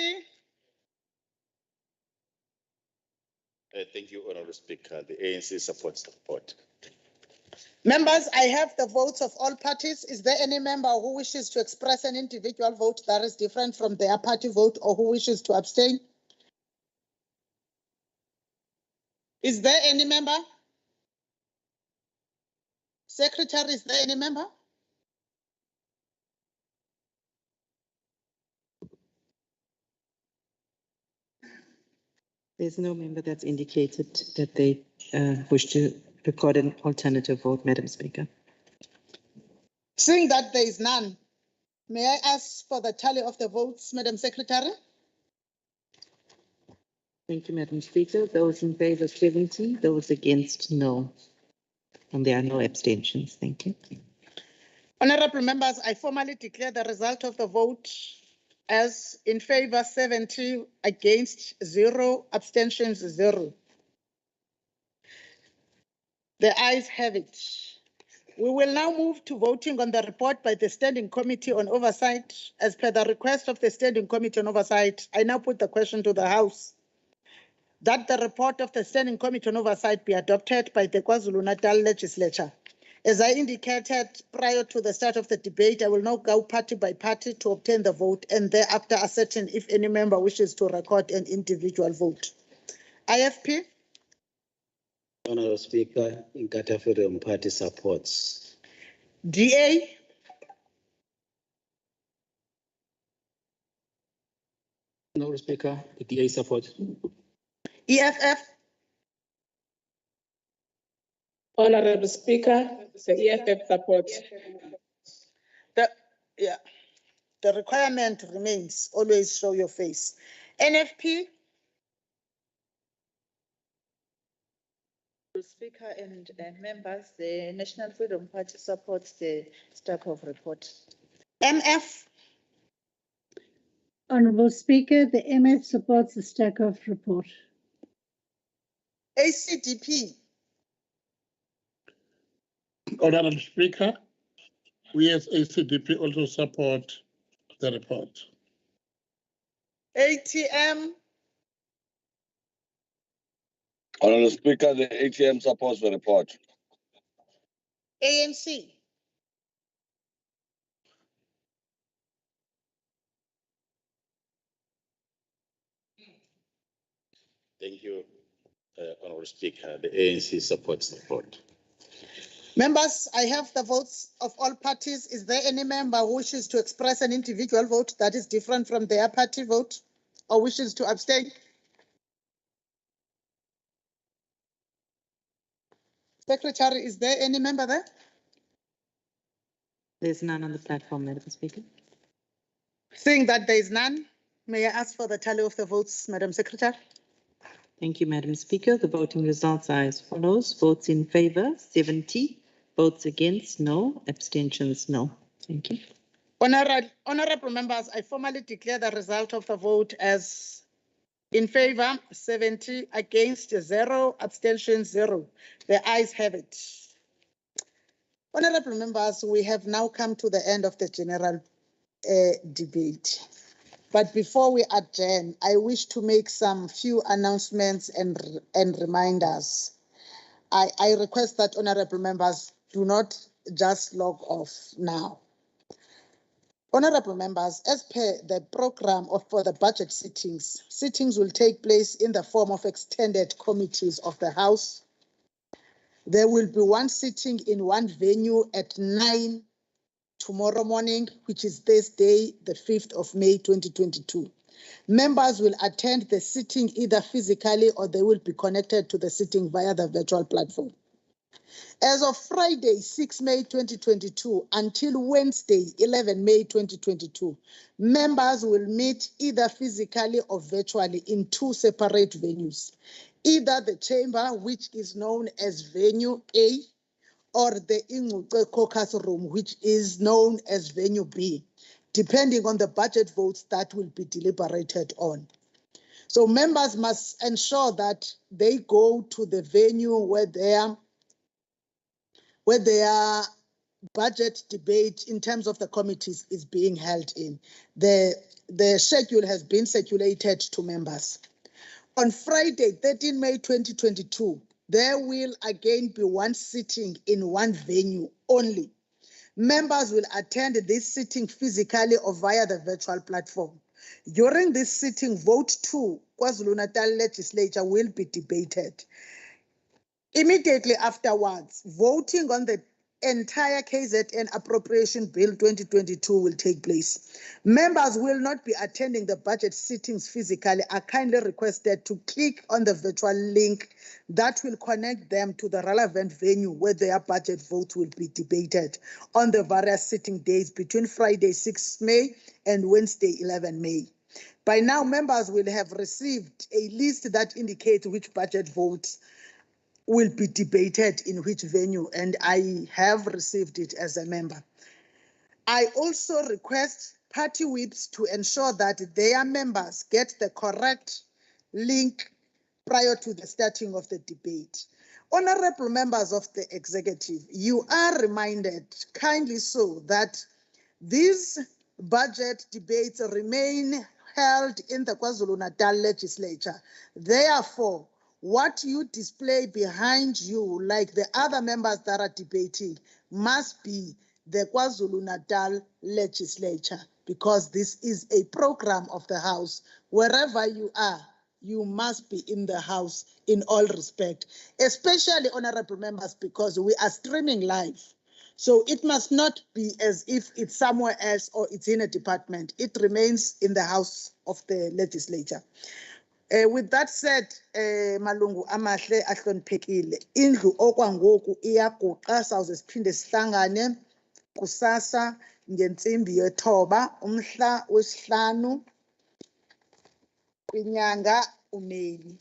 Thank you, Honorable Speaker. The ANC supports the report. Members, I have the votes of all parties. Is there any member who wishes to express an individual vote that is different from their party vote or who wishes to abstain? Is there any member? Secretary, is there any member? There's no member that's indicated that they wish to record an alternative vote, Madam Speaker. Seeing that there is none, may I ask for the tally of the votes, Madam Secretary? Thank you, Madam Speaker. Those in favor 70, those against no. And there are no abstentions. Thank you. Honorable members, I formally declare the result of the vote as in favor 70, against 0, abstentions 0. The ayes have it. We will now move to voting on the report by the Standing Committee on Oversight. As per the request of the Standing Committee on Oversight, I now put the question to the House that the report of the Standing Committee on Oversight be adopted by the KwaZulu-Natal Legislature. As I indicated prior to the start of the debate, I will now go party by party to obtain the vote and thereafter ascertain if any member wishes to record an individual vote. IFP? Honorable Speaker, Inkatha Freedom Party supports. DA? Honorable Speaker, the DA supports. EFF? Honorable Speaker, the EFF supports. The requirement remains, always show your face. NFP? Speaker and members, the National Freedom Party supports the stack of report. MF? Honourable Speaker, the MF supports the stack of report. ACDP? Honorable Speaker, we as ACDP also support the report. ATM? Honorable Speaker, the ATM supports the report. ANC? Thank you, Honorable Speaker. The ANC supports the report. Members, I have the votes of all parties. Is there any member who wishes to express an individual vote that is different from their party vote or wishes to abstain? Secretary, is there any member there? There's none on the platform, Madam Speaker. Seeing that there is none, may I ask for the tally of the votes, Madam Secretary? Thank you, Madam Speaker. The voting results are as follows. Votes in favor 70, votes against no, abstentions no. Thank you. Honorable members, I formally declare the result of the vote as in favor 70, against 0, abstentions 0. The ayes have it. Honorable members, we have now come to the end of the general debate. But before we adjourn, I wish to make some few announcements and reminders. I request that honorable members do not just log off now. Honorable members, as per the program for the budget sittings will take place in the form of extended committees of the House. There will be one sitting in one venue at 9 tomorrow morning, which is Thursday, the 5th of May, 2022. Members will attend the sitting either physically or they will be connected to the sitting via the virtual platform. As of Friday, 6 May 2022 until Wednesday, 11 May 2022, members will meet either physically or virtually in two separate venues, either the chamber, which is known as Venue A, or the Ingcuce caucus room, which is known as Venue B, depending on the budget votes that will be deliberated on. So members must ensure that they go to the venue where their budget debate in terms of the committees is being held in. The schedule has been circulated to members. On Friday, 13 May 2022, there will again be one sitting in one venue only. Members will attend this sitting physically or via the virtual platform. During this sitting, vote 2, KwaZulu-Natal Legislature will be debated. Immediately afterwards, voting on the entire KZN Appropriation Bill 2022 will take place. Members will not be attending the budget sittings physically, are kindly requested to click on the virtual link that will connect them to the relevant venue where their budget votes will be debated on the various sitting days between Friday 6 May and Wednesday 11 May. By now, members will have received a list that indicates which budget votes will be debated in which venue, and I have received it as a member. I also request party whips to ensure that their members get the correct link prior to the starting of the debate. Honorable members of the executive, you are reminded, kindly so, that these budget debates remain held in the KwaZulu-Natal Legislature. Therefore, what you display behind you, like the other members that are debating, must be the KwaZulu-Natal Legislature, because this is a program of the House. Wherever you are, you must be in the House in all respect, especially honorable members, because we are streaming live. So it must not be as if it's somewhere else or it's in a department. It remains in the House of the Legislature. With that said, malungu amahle ahloniphekile, indlu okwangoku iyaguqa, sawuze siphinde sihlangane kusasa ngentsimbi yethoba umhla wesihlanu kwinyanga uMeyi.